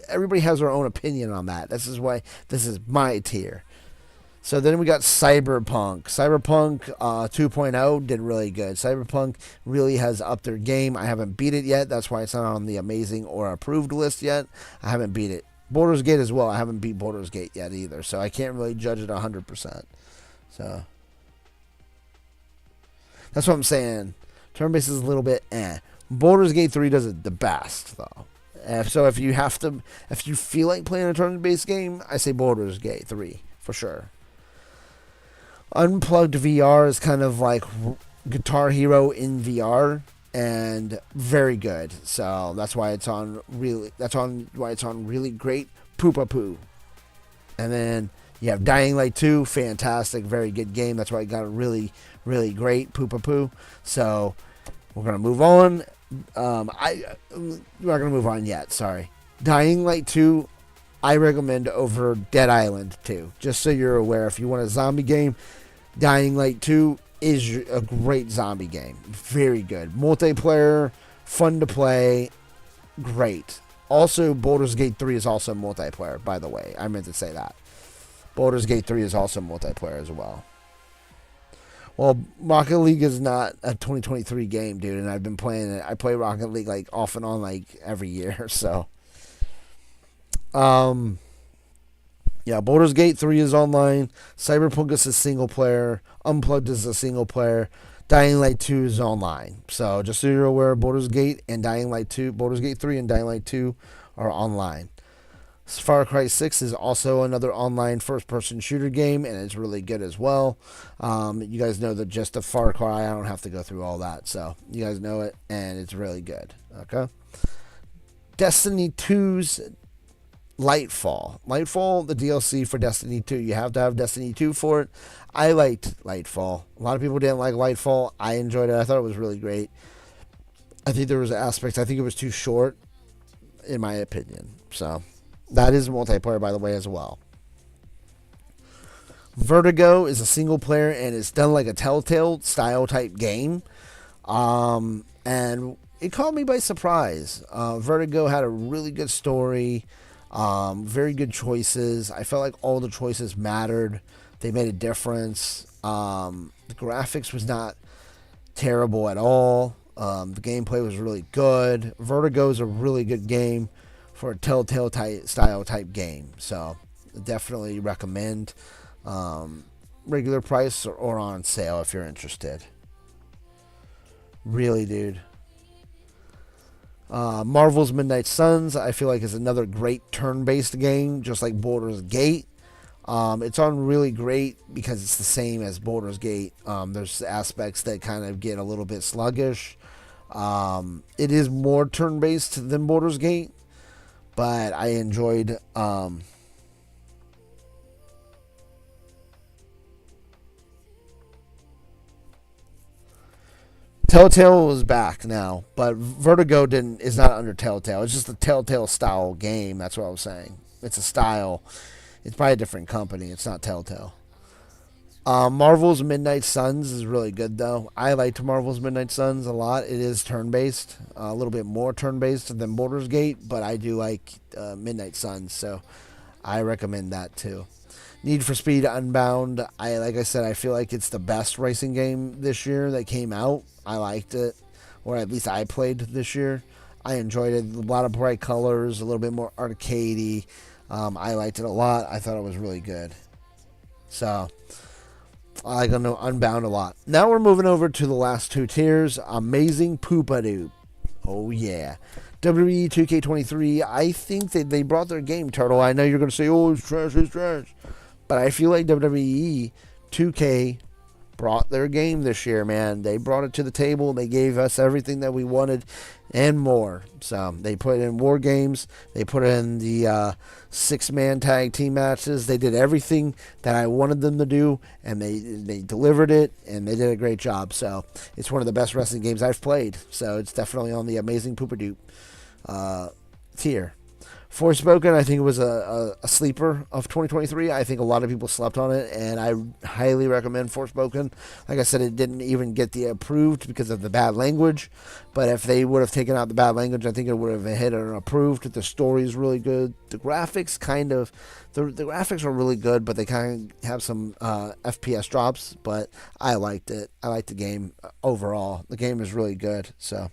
S1: Everybody has their own opinion on that. This is why this is my tier. So then we got Cyberpunk. Cyberpunk 2.0 did really good. Cyberpunk really has upped their game. I haven't beat it yet. That's why it's not on the amazing or approved list yet. I haven't beat it. Baldur's Gate as well. I haven't beat Baldur's Gate yet either. So I can't really judge it 100%. So that's what I'm saying. Turn-based is a little bit eh. Baldur's Gate 3 does it the best, though. So if you feel like playing a turn-based game, I say Baldur's Gate 3 for sure. Unplugged VR is kind of like Guitar Hero in VR and very good. So that's why it's on really great Poopa Poo. And then you have Dying Light 2, fantastic, very good game. That's why it got a really, really great Poopa Poo. So we're gonna move on. We're not gonna move on yet. Sorry. Dying Light 2, I recommend over Dead Island 2. Just so you're aware, if you want a zombie game, Dying Light 2 is a great zombie game. Very good. Multiplayer, fun to play, great. Also, Baldur's Gate 3 is also multiplayer, by the way. I meant to say that. Baldur's Gate 3 is also multiplayer as well. Well, Rocket League is not a 2023 game, dude, and I've been playing it. I play Rocket League like off and on like every year, so. Yeah, Baldur's Gate 3 is online. Cyberpunk is a single player. Unplugged is a single player. Dying Light 2 is online. So just so you're aware, Baldur's Gate and Dying Light 2, Baldur's Gate 3 and Dying Light 2 are online. Far Cry 6 is also another online first-person shooter game, and it's really good as well. You guys know the gist of Far Cry. I don't have to go through all that. So you guys know it, and it's really good. Okay. Destiny 2's Lightfall. Lightfall, the DLC for Destiny 2. You have to have Destiny 2 for it. I liked Lightfall. A lot of people didn't like Lightfall. I enjoyed it. I thought it was really great. I think there was aspects. I think it was too short, in my opinion. So that is multiplayer, by the way, as well. Vertigo is a single player and it's done like a Telltale style type game. And it caught me by surprise. Vertigo had a really good story, very good choices. I felt like all the choices mattered. They made a difference. The graphics was not terrible at all. The gameplay was really good. Vertigo is a really good game for a Telltale style type game. So definitely recommend. Regular price or on sale if you're interested. Really, dude. Marvel's Midnight Suns, I feel like, is another great turn-based game, just like Baldur's Gate. It's on really great because it's the same as Baldur's Gate. There's aspects that kind of get a little bit sluggish. It is more turn-based than Baldur's Gate, but I enjoyed... Telltale is back now, but Vertigo is not under Telltale. It's just a Telltale style game. That's what I was saying. It's a style. It's by a different company. It's not Telltale. Marvel's Midnight Suns is really good though. I liked Marvel's Midnight Suns a lot. It is turn based, a little bit more turn based than Baldur's Gate, but I do like Midnight Suns, so I recommend that too. Need for Speed Unbound. Like I said, I feel like it's the best racing game this year that came out. I liked it, or at least I played this year. I enjoyed it. A lot of bright colors, a little bit more arcadey. I liked it a lot. I thought it was really good. So I like Unbound a lot. Now we're moving over to the last two tiers. Amazing Poopadoo. Oh yeah. WWE 2K23. I think that they brought their game, Turtle. I know you're going to say, oh, it's trash, it's trash. But I feel like WWE 2K brought their game this year, man. They brought it to the table. They gave us everything that we wanted and more. So they put in war games. They put in the 6-man tag team matches. They did everything that I wanted them to do, and they delivered it, and they did a great job. So it's one of the best wrestling games I've played. So it's definitely on the Amazing Poopadoop tier. Forspoken, I think it was a sleeper of 2023. I think a lot of people slept on it, and I highly recommend Forspoken. Like I said, it didn't even get the approved because of the bad language, but if they would have taken out the bad language, I think it would have hit an approved. The story is really good. The graphics the graphics are really good, but they kind of have some FPS drops, but I liked it. I liked the game overall. The game is really good, so...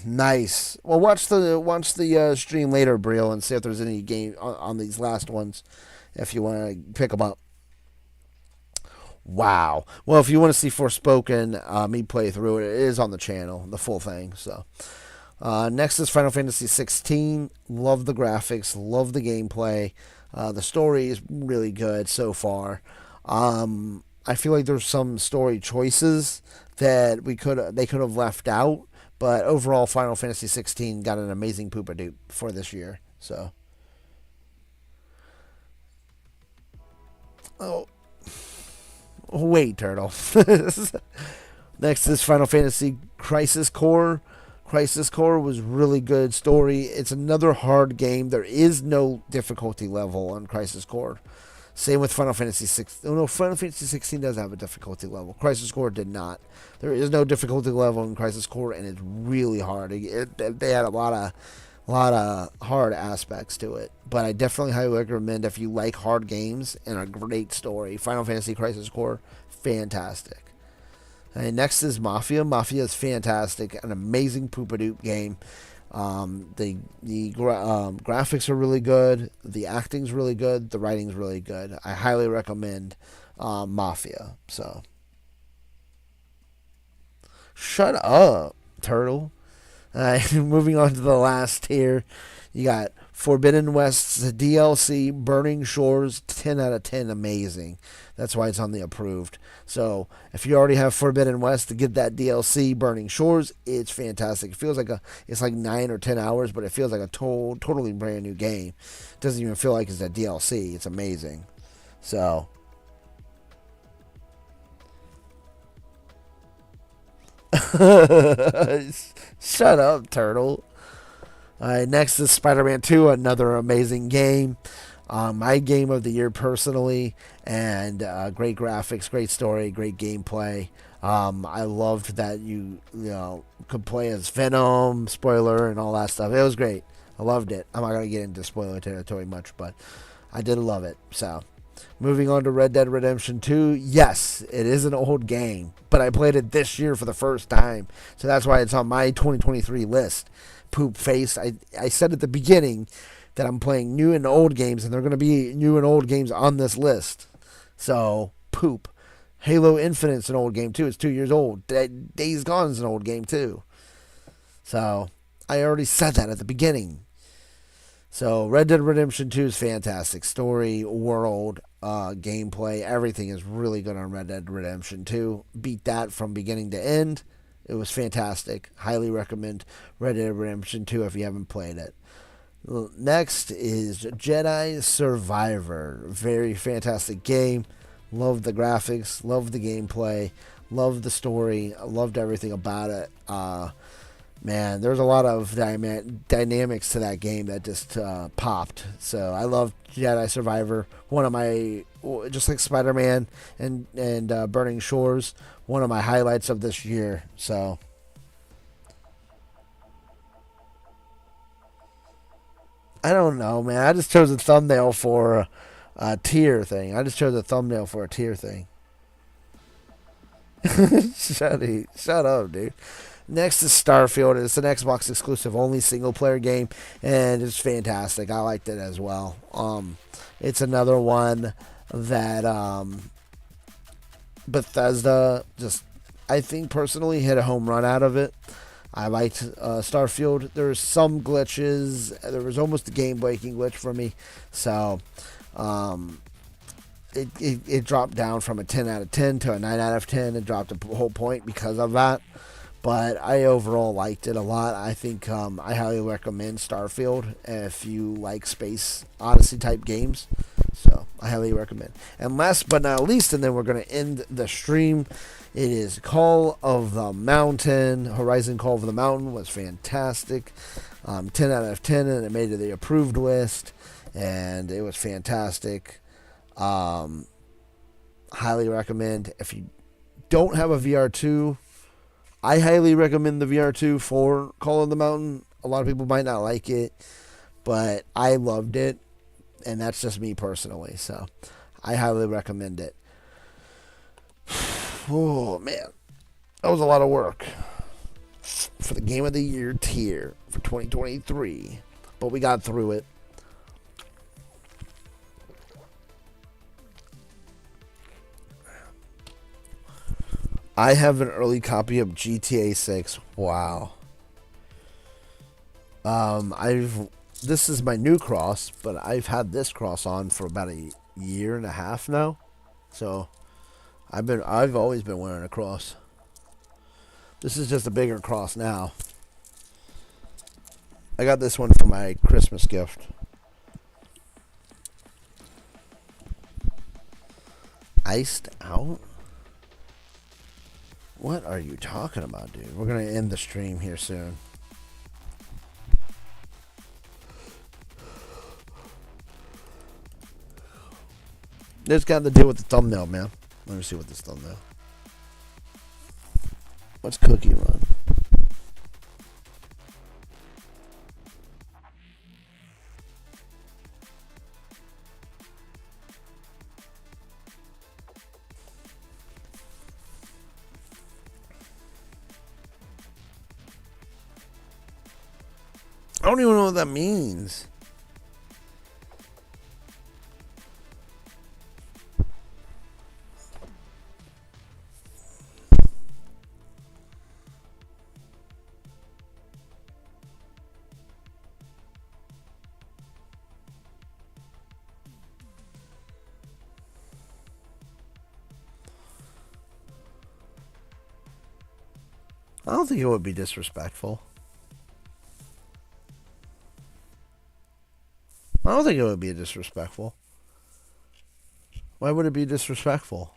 S1: Nice. Well, watch the stream later, Brill, and see if there's any game on these last ones, if you want to pick them up. Wow. Well, if you want to see Forspoken, me play through it, it is on the channel, the full thing. So, next is Final Fantasy 16. Love the graphics, love the gameplay. The story is really good so far. I feel like there's some story choices that they could have left out. But overall, Final Fantasy 16 got an amazing poopadoop for this year. So, oh, wait, Turtle. Next is Final Fantasy Crisis Core. Crisis Core was really good story. It's another hard game. There is no difficulty level on Crisis Core. Same with Final Fantasy 16. Oh, no, Final Fantasy 16 does have a difficulty level. Crisis Core did not. There is no difficulty level in Crisis Core, and it's really hard. They had a lot of hard aspects to it. But I definitely highly recommend if you like hard games and a great story. Final Fantasy Crisis Core, fantastic. And next is Mafia. Mafia is fantastic. An amazing poopadoop game. The graphics are really good. The acting's really good. The writing's really good. I highly recommend Mafia. So, shut up, Turtle. Moving on to the last tier, you got Forbidden West's DLC, Burning Shores, 10 out of 10, amazing. That's why it's on the approved. So if you already have Forbidden West, to get that DLC, Burning Shores, it's fantastic. It feels like it's like 9 or 10 hours, but it feels like a totally brand new game. It doesn't even feel like it's a DLC. It's amazing. So Shut up, turtle. Next is Spider-Man 2, another amazing game. My game of the year personally, and great graphics, great story, great gameplay. I loved that you know could play as Venom, spoiler, and all that stuff. It was great. I loved it. I'm not gonna get into spoiler territory much, but I did love it. So, moving on to Red Dead Redemption 2. Yes, it is an old game, but I played it this year for the first time, so that's why it's on my 2023 list. Poop face. I said at the beginning that I'm playing new and old games, and they're going to be new and old games on this list. So, poop. Halo Infinite's an old game, too. It's 2 years old. Days Gone's an old game, too. So, I already said that at the beginning. So, Red Dead Redemption 2 is fantastic. Story, world, gameplay, everything is really good on Red Dead Redemption 2. Beat that from beginning to end. It was fantastic. Highly recommend Red Dead Redemption 2 if you haven't played it. Next is Jedi Survivor. Very fantastic game. Loved the graphics, loved the gameplay, loved the story, loved everything about it. Man, there's a lot of dynamics to that game that just popped. So I love Jedi Survivor. One of my, just like Spider-Man and Burning Shores, one of my highlights of this year. So I don't know, man. I just chose a thumbnail for a tier thing. I just chose a thumbnail for a tier thing. Shut up, dude. Next is Starfield. It's an Xbox exclusive, only single player game, and it's fantastic. I liked it as well. It's another one that Bethesda just, I think personally, hit a home run out of it. I liked Starfield. There's some glitches. There was almost a game breaking glitch for me, so it dropped down from a 10 out of 10 to a 9 out of 10. It dropped a whole point because of that. But I overall liked it a lot. I think I highly recommend Starfield if you like Space Odyssey type games. So I highly recommend. And last but not least, and then we're going to end the stream, it is Call of the Mountain. Horizon Call of the Mountain was fantastic. 10 out of 10, and it made it the approved list. And it was fantastic. Highly recommend. If you don't have a VR2, I highly recommend the VR2 for Call of the Mountain. A lot of people might not like it, but I loved it, and that's just me personally. So I highly recommend it. Oh, man. That was a lot of work for the Game of the Year tier for 2023, but we got through it. I have an early copy of GTA 6. Wow. This is my new cross, but I've had this cross on for about a year and a half now. So I've always been wearing a cross. This is just a bigger cross now. I got this one for my Christmas gift. Iced out? What are you talking about, dude? We're going to end the stream here soon. It's got to deal with the thumbnail, man. Let me see what this thumbnail. What's Cookie Run? I don't even know what that means. I don't think it would be disrespectful. I don't think it would be disrespectful. Why would it be disrespectful?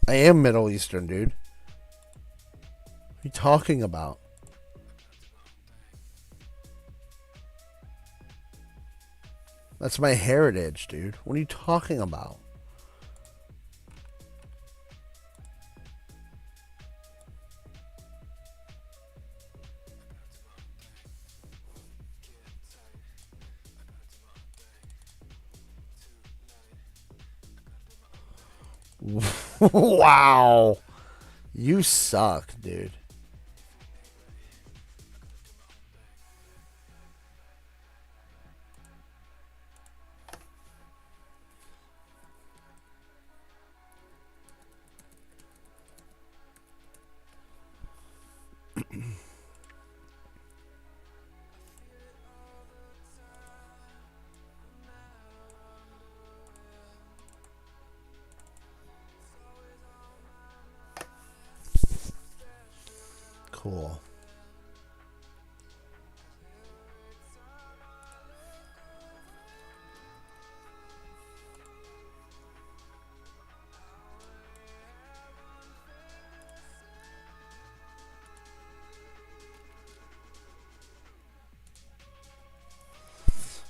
S1: I am Middle Eastern, dude. What are you talking about? That's my heritage, dude. What are you talking about? Wow. You suck, dude. Cool.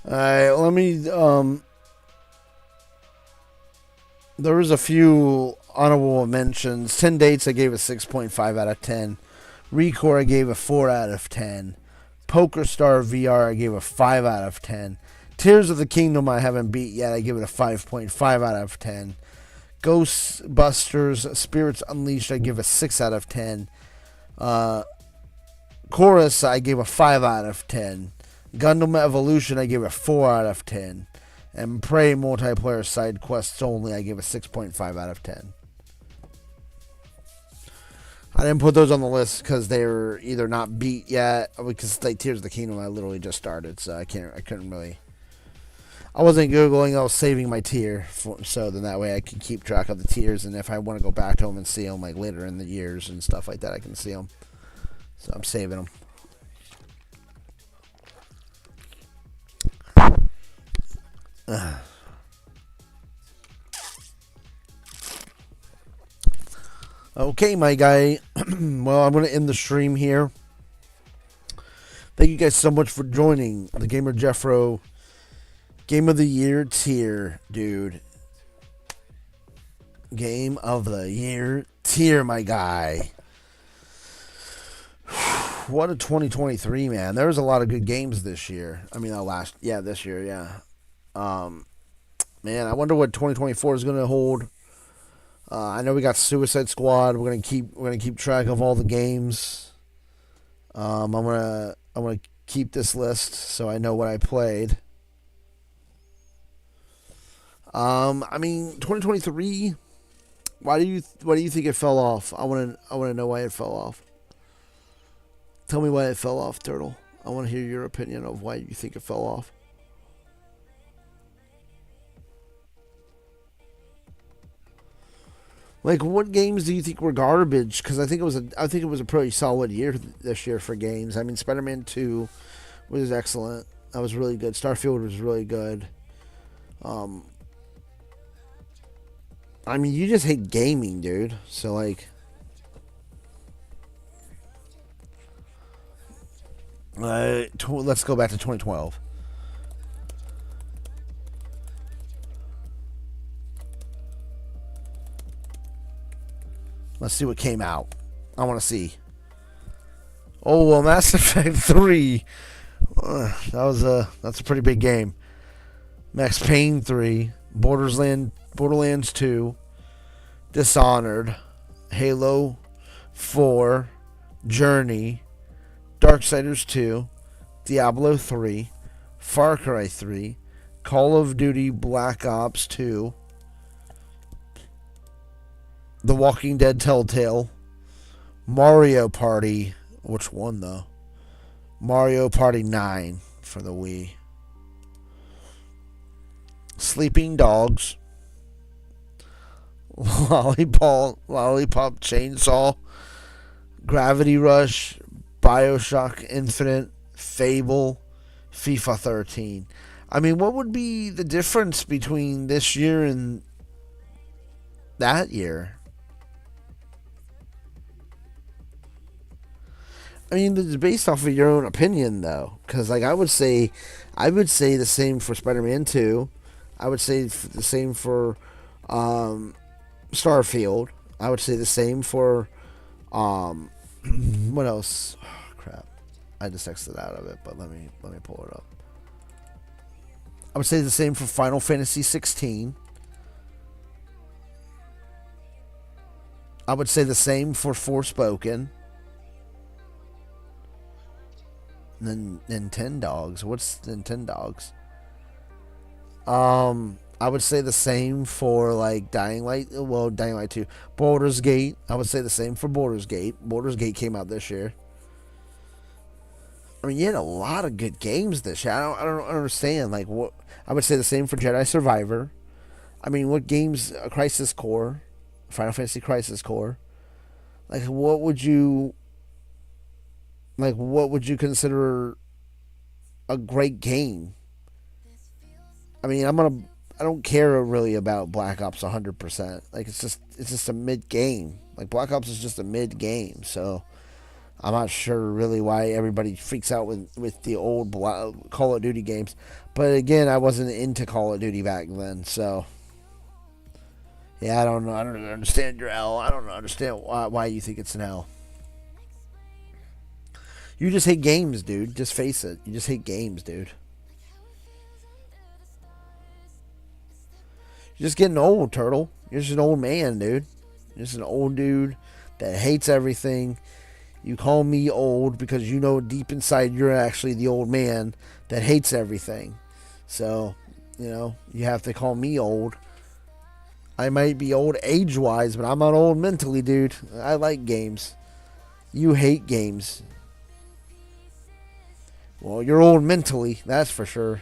S1: Alright, let me there was a few honorable mentions. 10 Dates I gave a 6.5 out of 10. Recore I gave a 4 out of 10. Poker Star VR I gave a 5 out of 10. Tears of the Kingdom I haven't beat yet. I give it a 5.5 out of 10. Ghostbusters Spirits Unleashed I give a 6 out of 10. Chorus I gave a 5 out of 10. Gundam Evolution I gave a 4 out of 10. And Prey Multiplayer Side Quests Only I gave a 6.5 out of 10. I didn't put those on the list because they were either not beat yet, because like Tears of the Kingdom I literally just started, so I couldn't really. I wasn't googling. I was saving my tier, so then that way I can keep track of the tiers, and if I want to go back to them and see them like later in the years and stuff like that, I can see them. So I'm saving them. Okay, my guy. Well, I'm going to end the stream here. Thank you guys so much for joining the Gamer Jeffro Game of the Year tier, dude. Game of the Year tier, my guy. What a 2023, man. There was a lot of good games this year. I mean, this year, yeah. Man, I wonder what 2024 is going to hold. I know we got Suicide Squad. We're gonna keep track of all the games. I'm gonna keep this list so I know what I played. I mean, 2023. Why do you think it fell off? I wanna know why it fell off. Tell me why it fell off, Turtle. I want to hear your opinion of why you think it fell off. Like, what games do you think were garbage? Because I think it was a pretty solid year this year for games. I mean, Spider-Man 2 was excellent. That was really good. Starfield was really good. I mean, you just hate gaming, dude. So like, let's go back to 2012. Let's see what came out. I want to see. Oh, well, Mass Effect 3. That's a pretty big game. Max Payne 3, Borderlands 2, Dishonored, Halo 4, Journey, Darksiders 2, Diablo 3, Far Cry 3, Call of Duty Black Ops 2, The Walking Dead Telltale, Mario Party, which one though? Mario Party 9 for the Wii. Sleeping Dogs, Lollipop Chainsaw, Gravity Rush, Bioshock Infinite, Fable, FIFA 13. I mean, what would be the difference between this year and that year? I mean, it's based off of your own opinion, though, because like I would say the same for Spider-Man 2. I would say the same for um, Starfield. I would say the same for um, what else? Oh, crap, I just exited out of it, but let me pull it up. I would say the same for Final Fantasy 16. I would say the same for Forspoken. And then Nintendogs. What's Nintendogs? I would say the same for like Dying Light. Well, Dying Light 2. Baldur's Gate. I would say the same for Baldur's Gate. Baldur's Gate came out this year. I mean, you had a lot of good games this year. I don't understand. Like, what? I would say the same for Jedi Survivor. I mean, what games? Crisis Core, Final Fantasy Crisis Core. Like, what would you consider a great game? I mean, I don't care really about Black Ops 100%. Like, it's just a mid game. Like, Black Ops is just a mid game. So I'm not sure really why everybody freaks out with the old Call of Duty games. But again, I wasn't into Call of Duty back then. So yeah, I don't know. I don't understand your L. I don't understand why you think it's an L. You just hate games, dude. Just face it. You just hate games, dude. You're just getting old, Turtle. You're just an old man, dude. You're just an old dude that hates everything. You call me old because you know deep inside you're actually the old man that hates everything. So, you have to call me old. I might be old age-wise, but I'm not old mentally, dude. I like games. You hate games. Well, you're old mentally, that's for sure.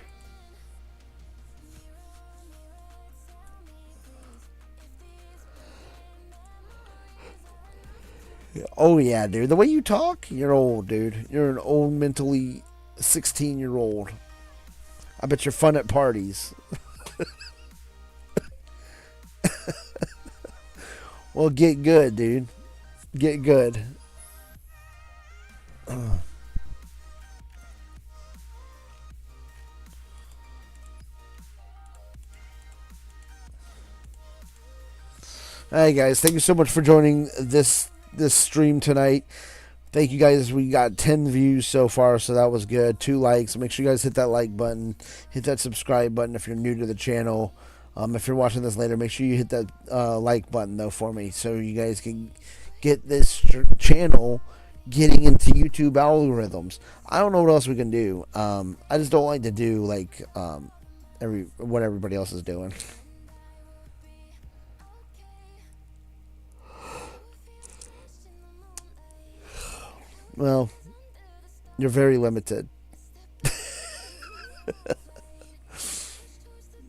S1: Oh, yeah, dude. The way you talk, you're old, dude. You're an old, mentally 16-year-old. I bet you're fun at parties. Well, get good, dude. Get good. Hey guys, thank you so much for joining this stream tonight. Thank you guys. We got 10 views so far, so that was good. 2 likes. Make sure you guys hit that like button. Hit that subscribe button if you're new to the channel. If you're watching this later, make sure you hit that like button though for me, so you guys can get this channel getting into YouTube algorithms. I don't know what else we can do. I just don't like to do like what everybody else is doing. Well, you're very limited.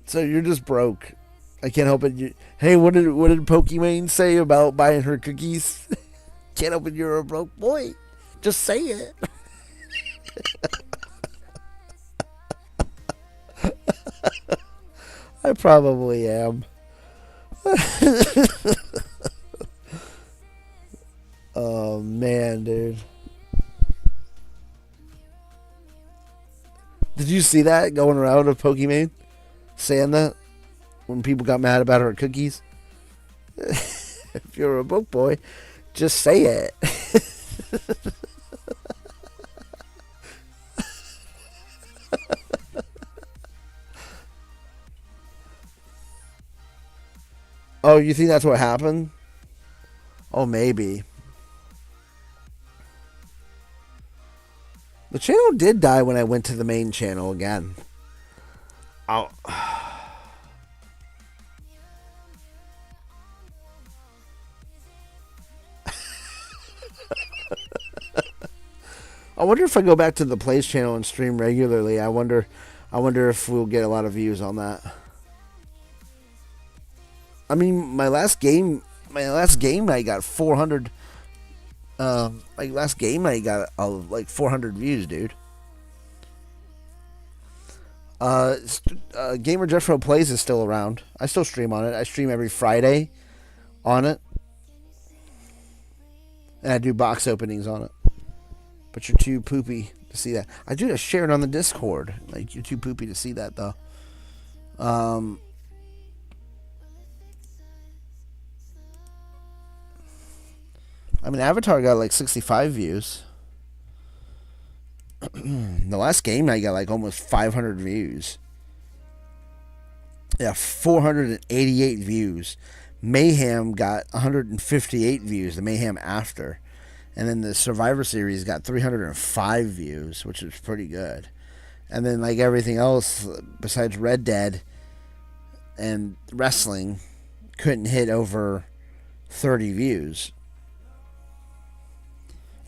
S1: So you're just broke. I can't help it. Hey, what did Pokimane say about buying her cookies? Can't help it. You're a broke boy. Just say it. I probably am. Oh man, dude. Did you see that going around of Pokimane saying that when people got mad about her cookies? If you're a broke boy, just say it. Oh, you think that's what happened? Oh, maybe. The channel did die when I went to the main channel again. Oh. I wonder if I go back to the Plays channel and stream regularly. I wonder if we'll get a lot of views on that. I mean, my last game I got 400. Like last game I got like 400 views, dude. Gamer Jeffro Plays is still around. I still stream on it. I stream every Friday on it, and I do box openings on it. but you're too poopy to see that. I do just share it on the Discord. Like, you're too poopy to see that, though. I mean, Avatar got like 65 views. The last game night got like almost 500 views. Yeah, 488 views. Mayhem got 158 views, the Mayhem After. And then the Survivor Series got 305 views, which is pretty good. And then, like, everything else besides Red Dead and wrestling couldn't hit over 30 views.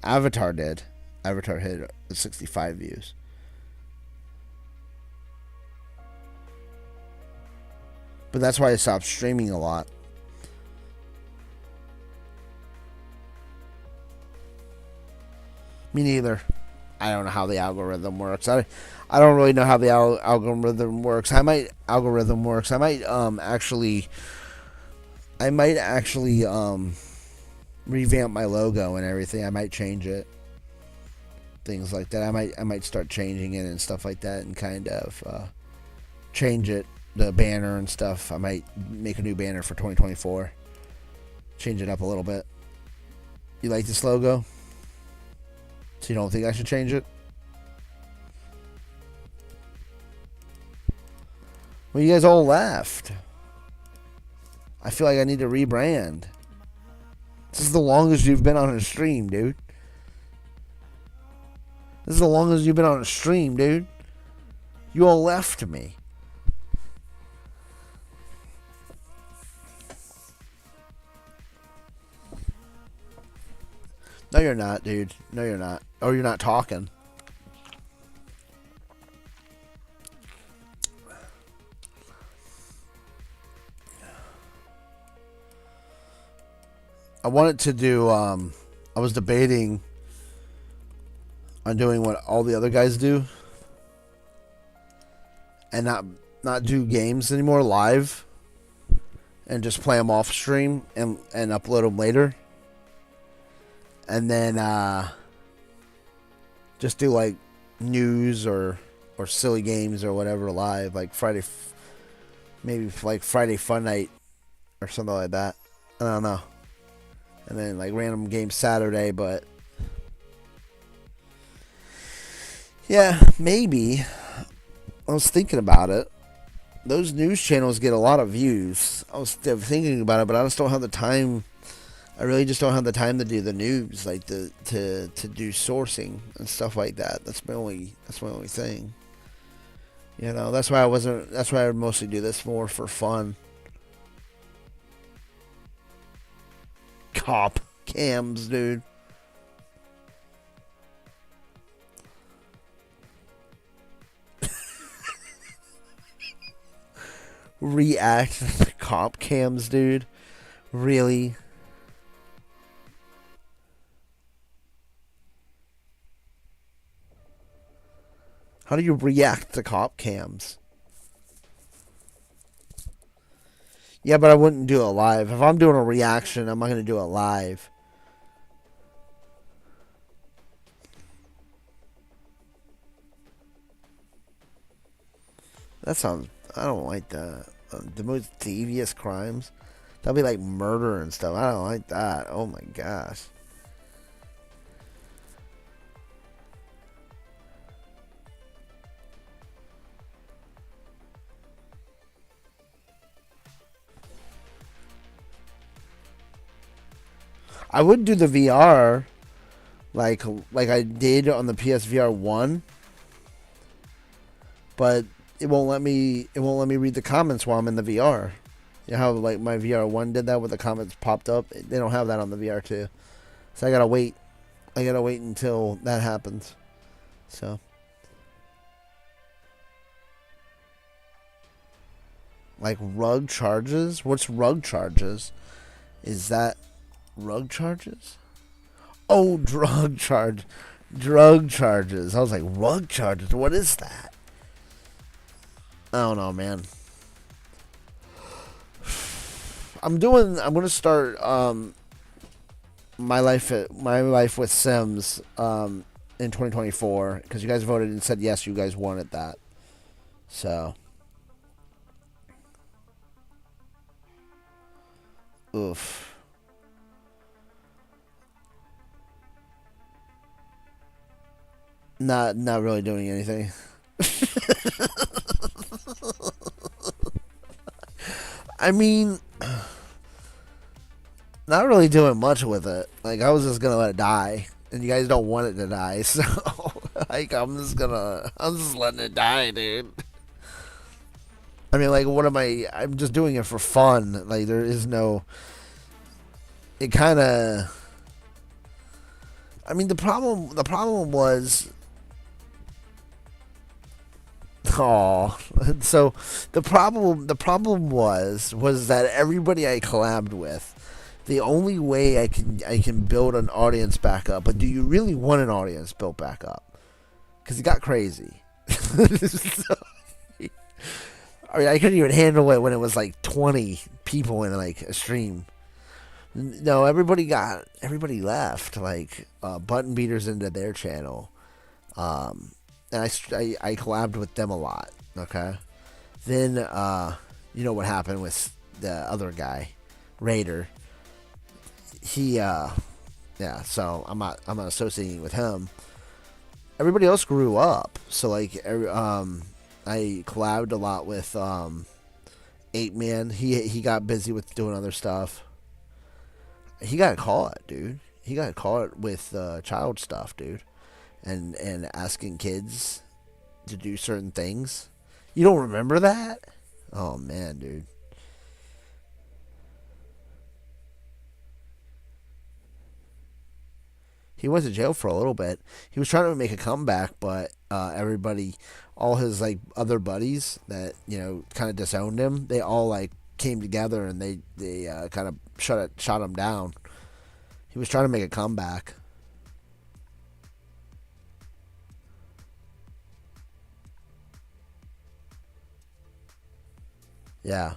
S1: Avatar did. Avatar hit 65 views. But that's why I stopped streaming a lot. Me neither. I don't know how the algorithm works. I don't really know how the algorithm works. I might actually revamp my logo and everything. I might change it. Things like that. I might start changing it and stuff like that, and kind of change it, the banner and stuff. I might make a new banner for 2024. Change it up a little bit. You like this logo? So you don't think I should change it? Well, you guys all left. I feel like I need to rebrand. This is the longest you've been on a stream, dude. This is the longest you've been on a stream, dude. You all left me. No, you're not, dude. No, you're not. Or you're not talking. I wanted to do, I was debating on doing what all the other guys do. And not do games anymore live. And just play them off stream and upload them later. And then just do like news or silly games or whatever live, like maybe like Friday Fun Night or something like that. I don't know. And then like random games Saturday, but yeah, maybe. I was thinking about it. Those news channels get a lot of views. I was thinking about it, but I just don't have the time. I really just don't have the time to do the news, like to do sourcing and stuff like that. That's my only thing. You know, that's why I mostly do this more for fun. Cop cams, dude. React to cop cams, dude. Really? How do you react to cop cams? Yeah, but I wouldn't do it live. If I'm doing a reaction, I'm not going to do it live. That sounds... I don't like that. The most devious crimes? That'll be like murder and stuff. I don't like that. Oh my gosh. I would do the VR like I did on the PSVR 1, but it won't let me read the comments while I'm in the VR. You know how like my VR 1 did that, where the comments popped up? They don't have that on the VR 2. So I gotta wait until that happens. So like rug charges? What's rug charges? Is that rug charges? Oh, drug charges. I was like, rug charges? What is that? I don't know, man. I'm gonna start my life with Sims in 2024 because you guys voted and said yes, you guys wanted that. So, oof. Not really doing anything. I mean, not really doing much with it. Like I was just gonna let it die, and you guys don't want it to die, so like I'm just letting it die, dude. I mean, like, what am I? I'm just doing it for fun. Like there is no. It kind of. I mean, the problem was. Oh, so the problem was that everybody I collabed with, the only way I can build an audience back up. But do you really want an audience built back up? Because it got crazy. So, I mean, I couldn't even handle it when it was like 20 people in like a stream. No, everybody left. Like button beaters into their channel. And I collabed with them a lot. Okay, then you know what happened with the other guy, Raider. He yeah. So I'm not associating with him. Everybody else grew up. So like I collabed a lot with 8 Man. He got busy with doing other stuff. He got caught, dude. He got caught with child stuff, dude. And asking kids to do certain things. You don't remember that? Oh man, dude. He went to jail for a little bit. He was trying to make a comeback, but everybody, all his like other buddies that kind of disowned him, they all like came together and they kind of shot him down. He was trying to make a comeback. Yeah.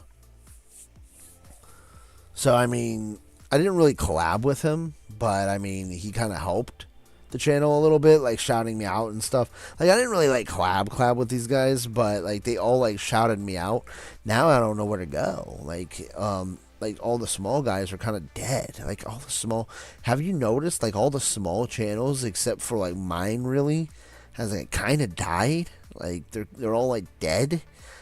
S1: So I mean, I didn't really collab with him, but I mean, he kind of helped the channel a little bit, like shouting me out and stuff. Like I didn't really like collab with these guys, but like they all like shouted me out. Now I don't know where to go. Like all the small guys are kind of dead. Like all the small. Have you noticed like all the small channels except for like mine really has like kind of died? Like they're all like dead.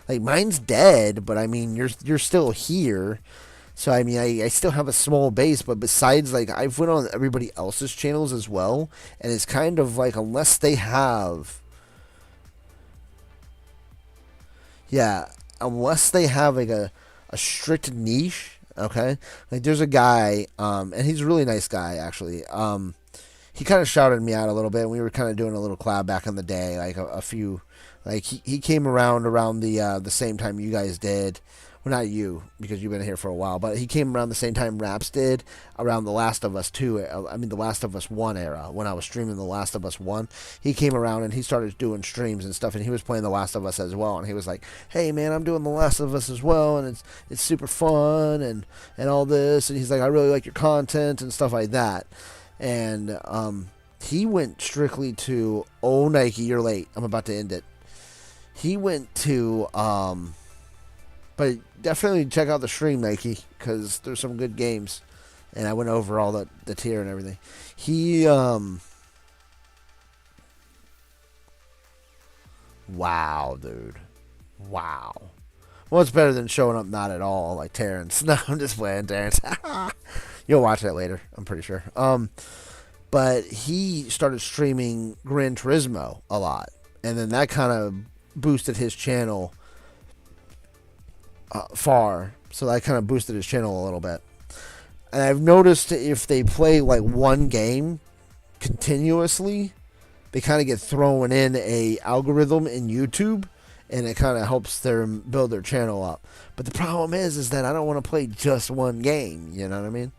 S1: Like mine's dead, but I mean you're still here. So I mean I still have a small base, but besides like I've went on everybody else's channels as well, and it's kind of like unless they have yeah, unless they have like a strict niche, okay? Like there's a guy, and he's a really nice guy actually. He kind of shouted me out a little bit, and we were kind of doing a little collab back in the day, like a few. Like he came around the same time you guys did. Well, not you because you've been here for a while, but he came around the same time Raps did, around The Last of Us 2. I mean, The Last of Us 1 era when I was streaming The Last of Us 1. He came around and he started doing streams and stuff, and he was playing The Last of Us as well. And he was like, "Hey man, I'm doing The Last of Us as well, and it's super fun and all this." And he's like, "I really like your content and stuff like that." And he went strictly to, "Oh Nike, you're late. I'm about to end it." He went to but definitely check out the stream, Nike, because there's some good games, and I went over all the tier and everything. He wow, dude, wow. Well, it's better than showing up not at all like Terrence. No, I'm just playing, Terrence. You'll watch that later, I'm pretty sure. But he started streaming Gran Turismo a lot, and then that kind of boosted his channel far. So that kind of boosted his channel a little bit. And I've noticed if they play like one game continuously, they kind of get thrown in a algorithm in YouTube, and it kind of helps them build their channel up. But the problem is that I don't want to play just one game. You know what I mean?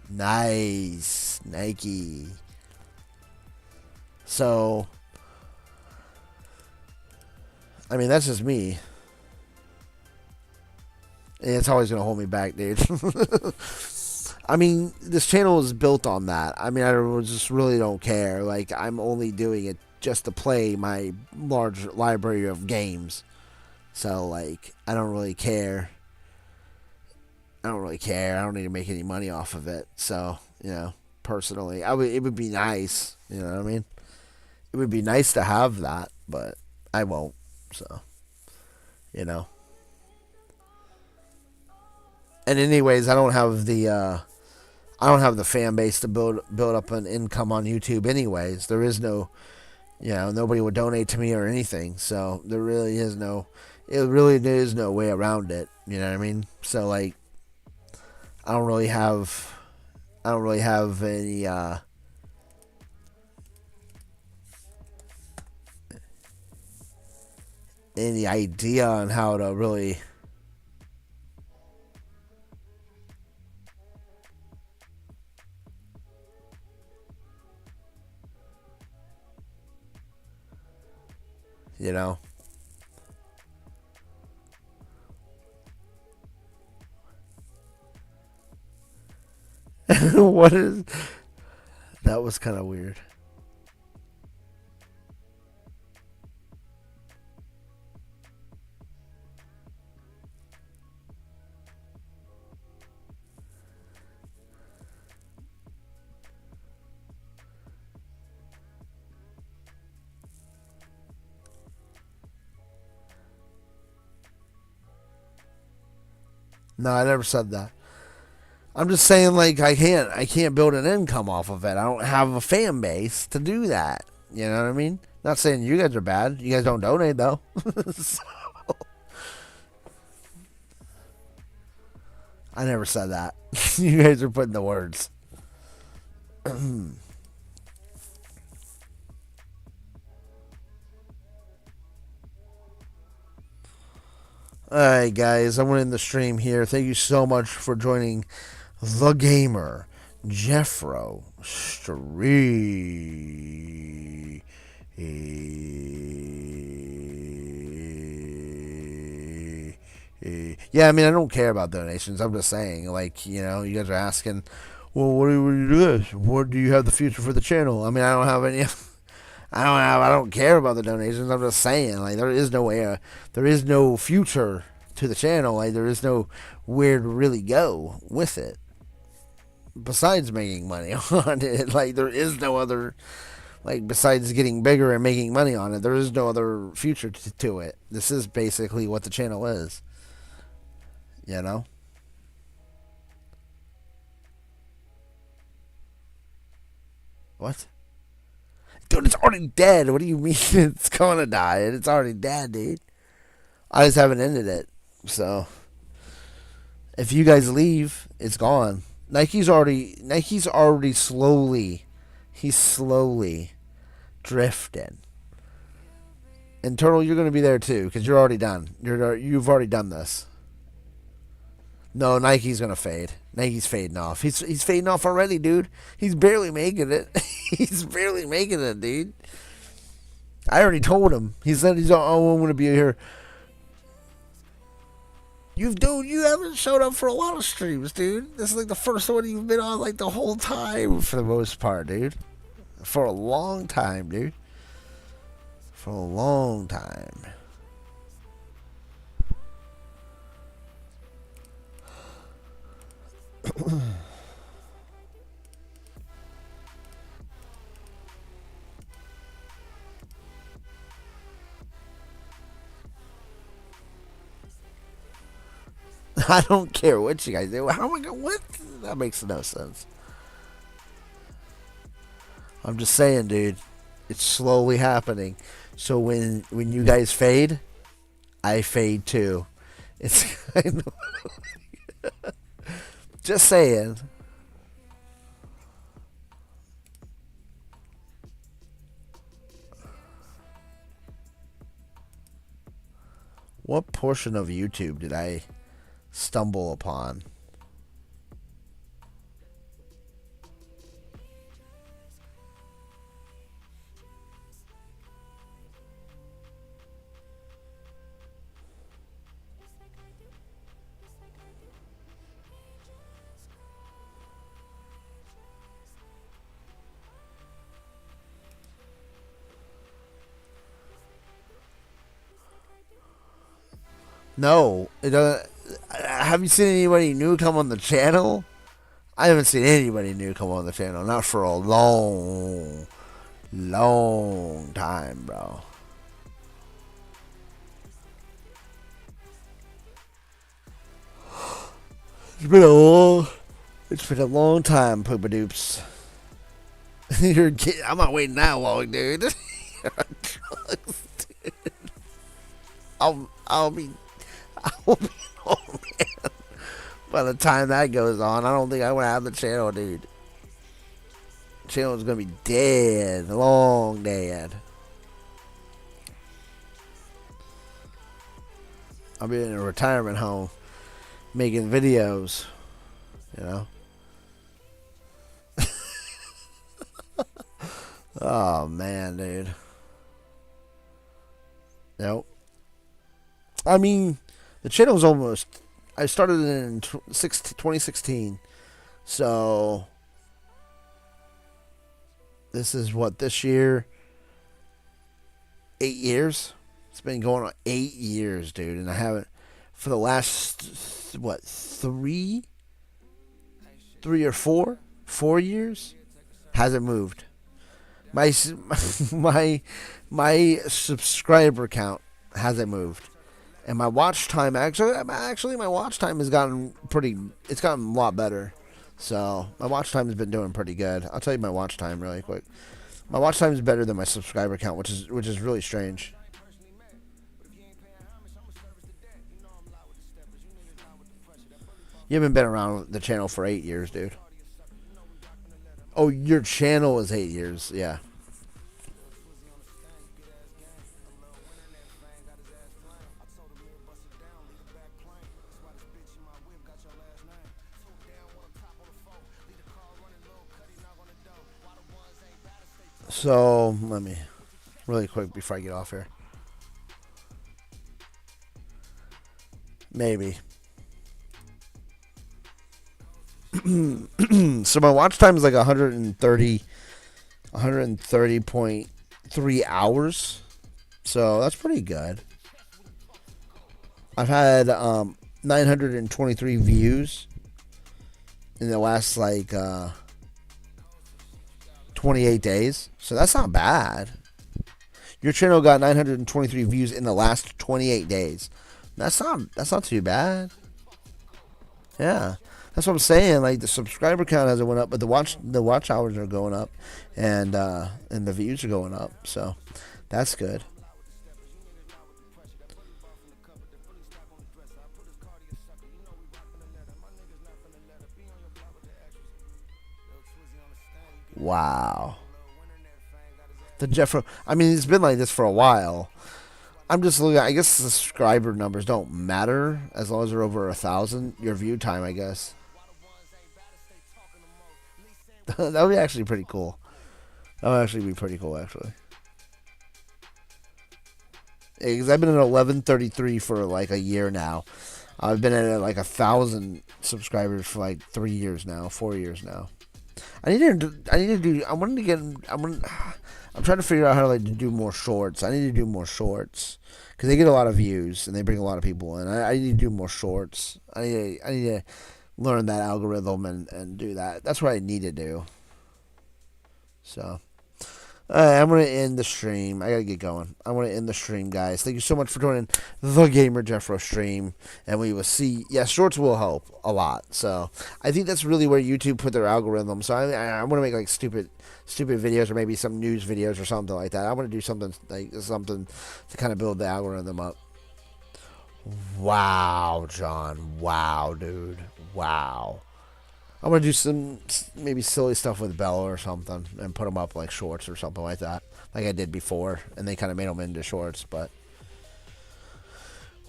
S1: Nice, Nike. So, I mean, that's just me. And it's always going to hold me back, dude. I mean, this channel is built on that. I mean, I just really don't care. Like, I'm only doing it just to play my large library of games. So, like, I don't really care. I don't really care. I don't need to make any money off of it. So, personally, it would be nice. You know what I mean? It would be nice to have that, but I won't. So, you know. And anyways, I don't have the fan base to build up an income on YouTube. Anyways, there is no, nobody would donate to me or anything. So there really is no, it really is no way around it. You know what I mean? So like, I don't really have, any idea on how to really, you know. What is that? Was kind of weird. No, I never said that. I'm just saying, like, I can't build an income off of it. I don't have a fan base to do that. You know what I mean? Not saying you guys are bad. You guys don't donate though. So, I never said that. You guys are putting the words. Alright, guys, I want to end the stream here. Thank you so much for joining the gamer, Jeffro Stream. Yeah, I mean, I don't care about donations. I'm just saying, like, you guys are asking, well, what do you do this? What do you have the future for the channel? I mean, I don't have any. I don't care about the donations. I'm just saying, like, there is no way, there is no future to the channel. Like, there is no where to really go with it besides making money on it. Like, there is no other, like, besides getting bigger and making money on it, there is no other future to it. This is basically what the channel is, you know? What? Dude, it's already dead. What do you mean it's gonna die? It's already dead, dude. I just haven't ended it. So, if you guys leave, it's gone. Nike's already he's slowly drifting. And Turtle, you're gonna be there too, because you're already done. You've already done this. No, Nike's gonna fade. Nike's fading off. He's fading off already, dude. He's barely making it. He's barely making it, dude. I already told him. He said I'm gonna be here. You haven't showed up for a lot of streams, dude. This is like the first one you've been on like the whole time for the most part, dude. For a long time, dude. For a long time. I don't care what you guys do. How am I going? What? That makes no sense. I'm just saying, dude. It's slowly happening. So when you guys fade, I fade too. It's kind of just saying. What portion of YouTube did I stumble upon? No, it doesn't. Have you seen anybody new come on the channel? I haven't seen anybody new come on the channel. Not for a long, long time, bro. It's been a long. It's been a long time, Poopa Doops. I'm not waiting that long, dude. I'll be I'll be home, man. By the time that goes on, I don't think I want to have the channel, dude. The channel is gonna be dead, long dead. I'll be in a retirement home making videos, you know. Oh man, dude. Nope. I mean, the channel's almost. I started in 2016, so this is what this year. 8 years. It's been going on 8 years, dude, and I haven't for the last what 3 or 4 years hasn't moved. My my subscriber count hasn't moved, and my watch time actually my watch time has gotten pretty. It's gotten a lot better. So my watch time has been doing pretty good. I'll tell you my watch time really quick. My watch time is better than my subscriber count, which is really strange. You haven't been around the channel for 8 years, dude. Oh, your channel is 8 years. Yeah. So let me really quick before I get off here. Maybe. So my watch time is like 130.3 hours. So that's pretty good. I've had 923 views in the last 28 days. So that's not bad. Your channel got 923 views in the last 28 days. That's not too bad. Yeah. That's what I'm saying. Like the subscriber count hasn't went up, but the watch hours are going up, and the views are going up. So that's good. Wow. The Jeffro. I mean, it's been like this for a while. I'm just looking. I guess subscriber numbers don't matter as long as they're over 1,000. Your view time, I guess. That would be actually pretty cool. That would actually be pretty cool, actually. Because I've been at 1133 for like a year now. I've been at like 1,000 subscribers for like 3 years now, 4 years now. I wanted to get. I'm trying to figure out how to like to do more shorts. I need to do more shorts because they get a lot of views and they bring a lot of people in. I need to do more shorts. I need to learn that algorithm and do that. That's what I need to do. So. I'm going to end the stream. I got to get going. I want to end the stream, guys. Thank you so much for joining the Gamer Jeffro stream. And we will see. Yeah, shorts will help a lot. So I think that's really where YouTube put their algorithm. So I want to make like stupid videos or maybe some news videos or something like that. I want to do something to kind of build the algorithm up. Wow, John. Wow, dude. Wow. I'm going to do some maybe silly stuff with Bella or something and put them up like shorts or something like that, like I did before, and they kind of made them into shorts, but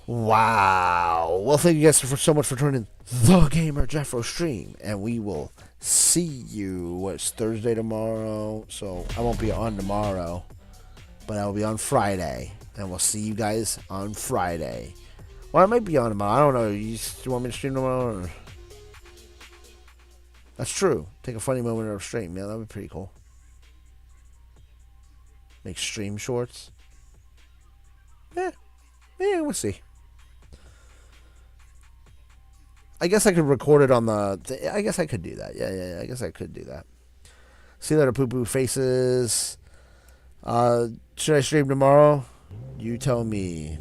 S1: wow. Well, thank you guys so much for joining the Gamer Jeffro stream, and we will see you, it's Thursday tomorrow, so I won't be on tomorrow, but I will be on Friday, and we'll see you guys on Friday. Well, I might be on tomorrow. I don't know. You want me to stream tomorrow? Or? That's true. Take a funny moment of stream. Yeah, that would be pretty cool. Make stream shorts. Yeah, we'll see. I guess I could record it on the. I guess I could do that. Yeah. I guess I could do that. See you later, poo poo faces. Should I stream tomorrow? You tell me.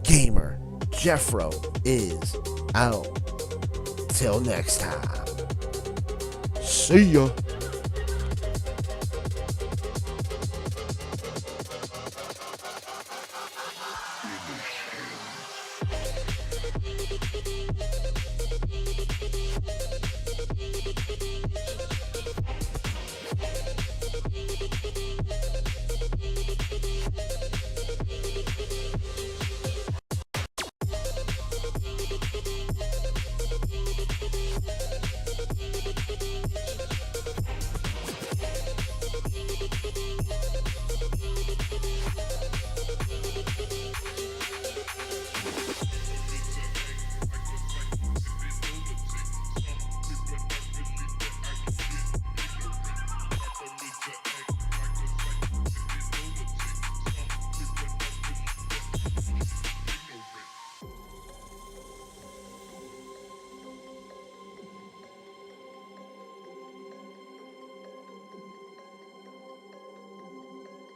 S1: Gamer Jeffro is out. Till next time. See ya.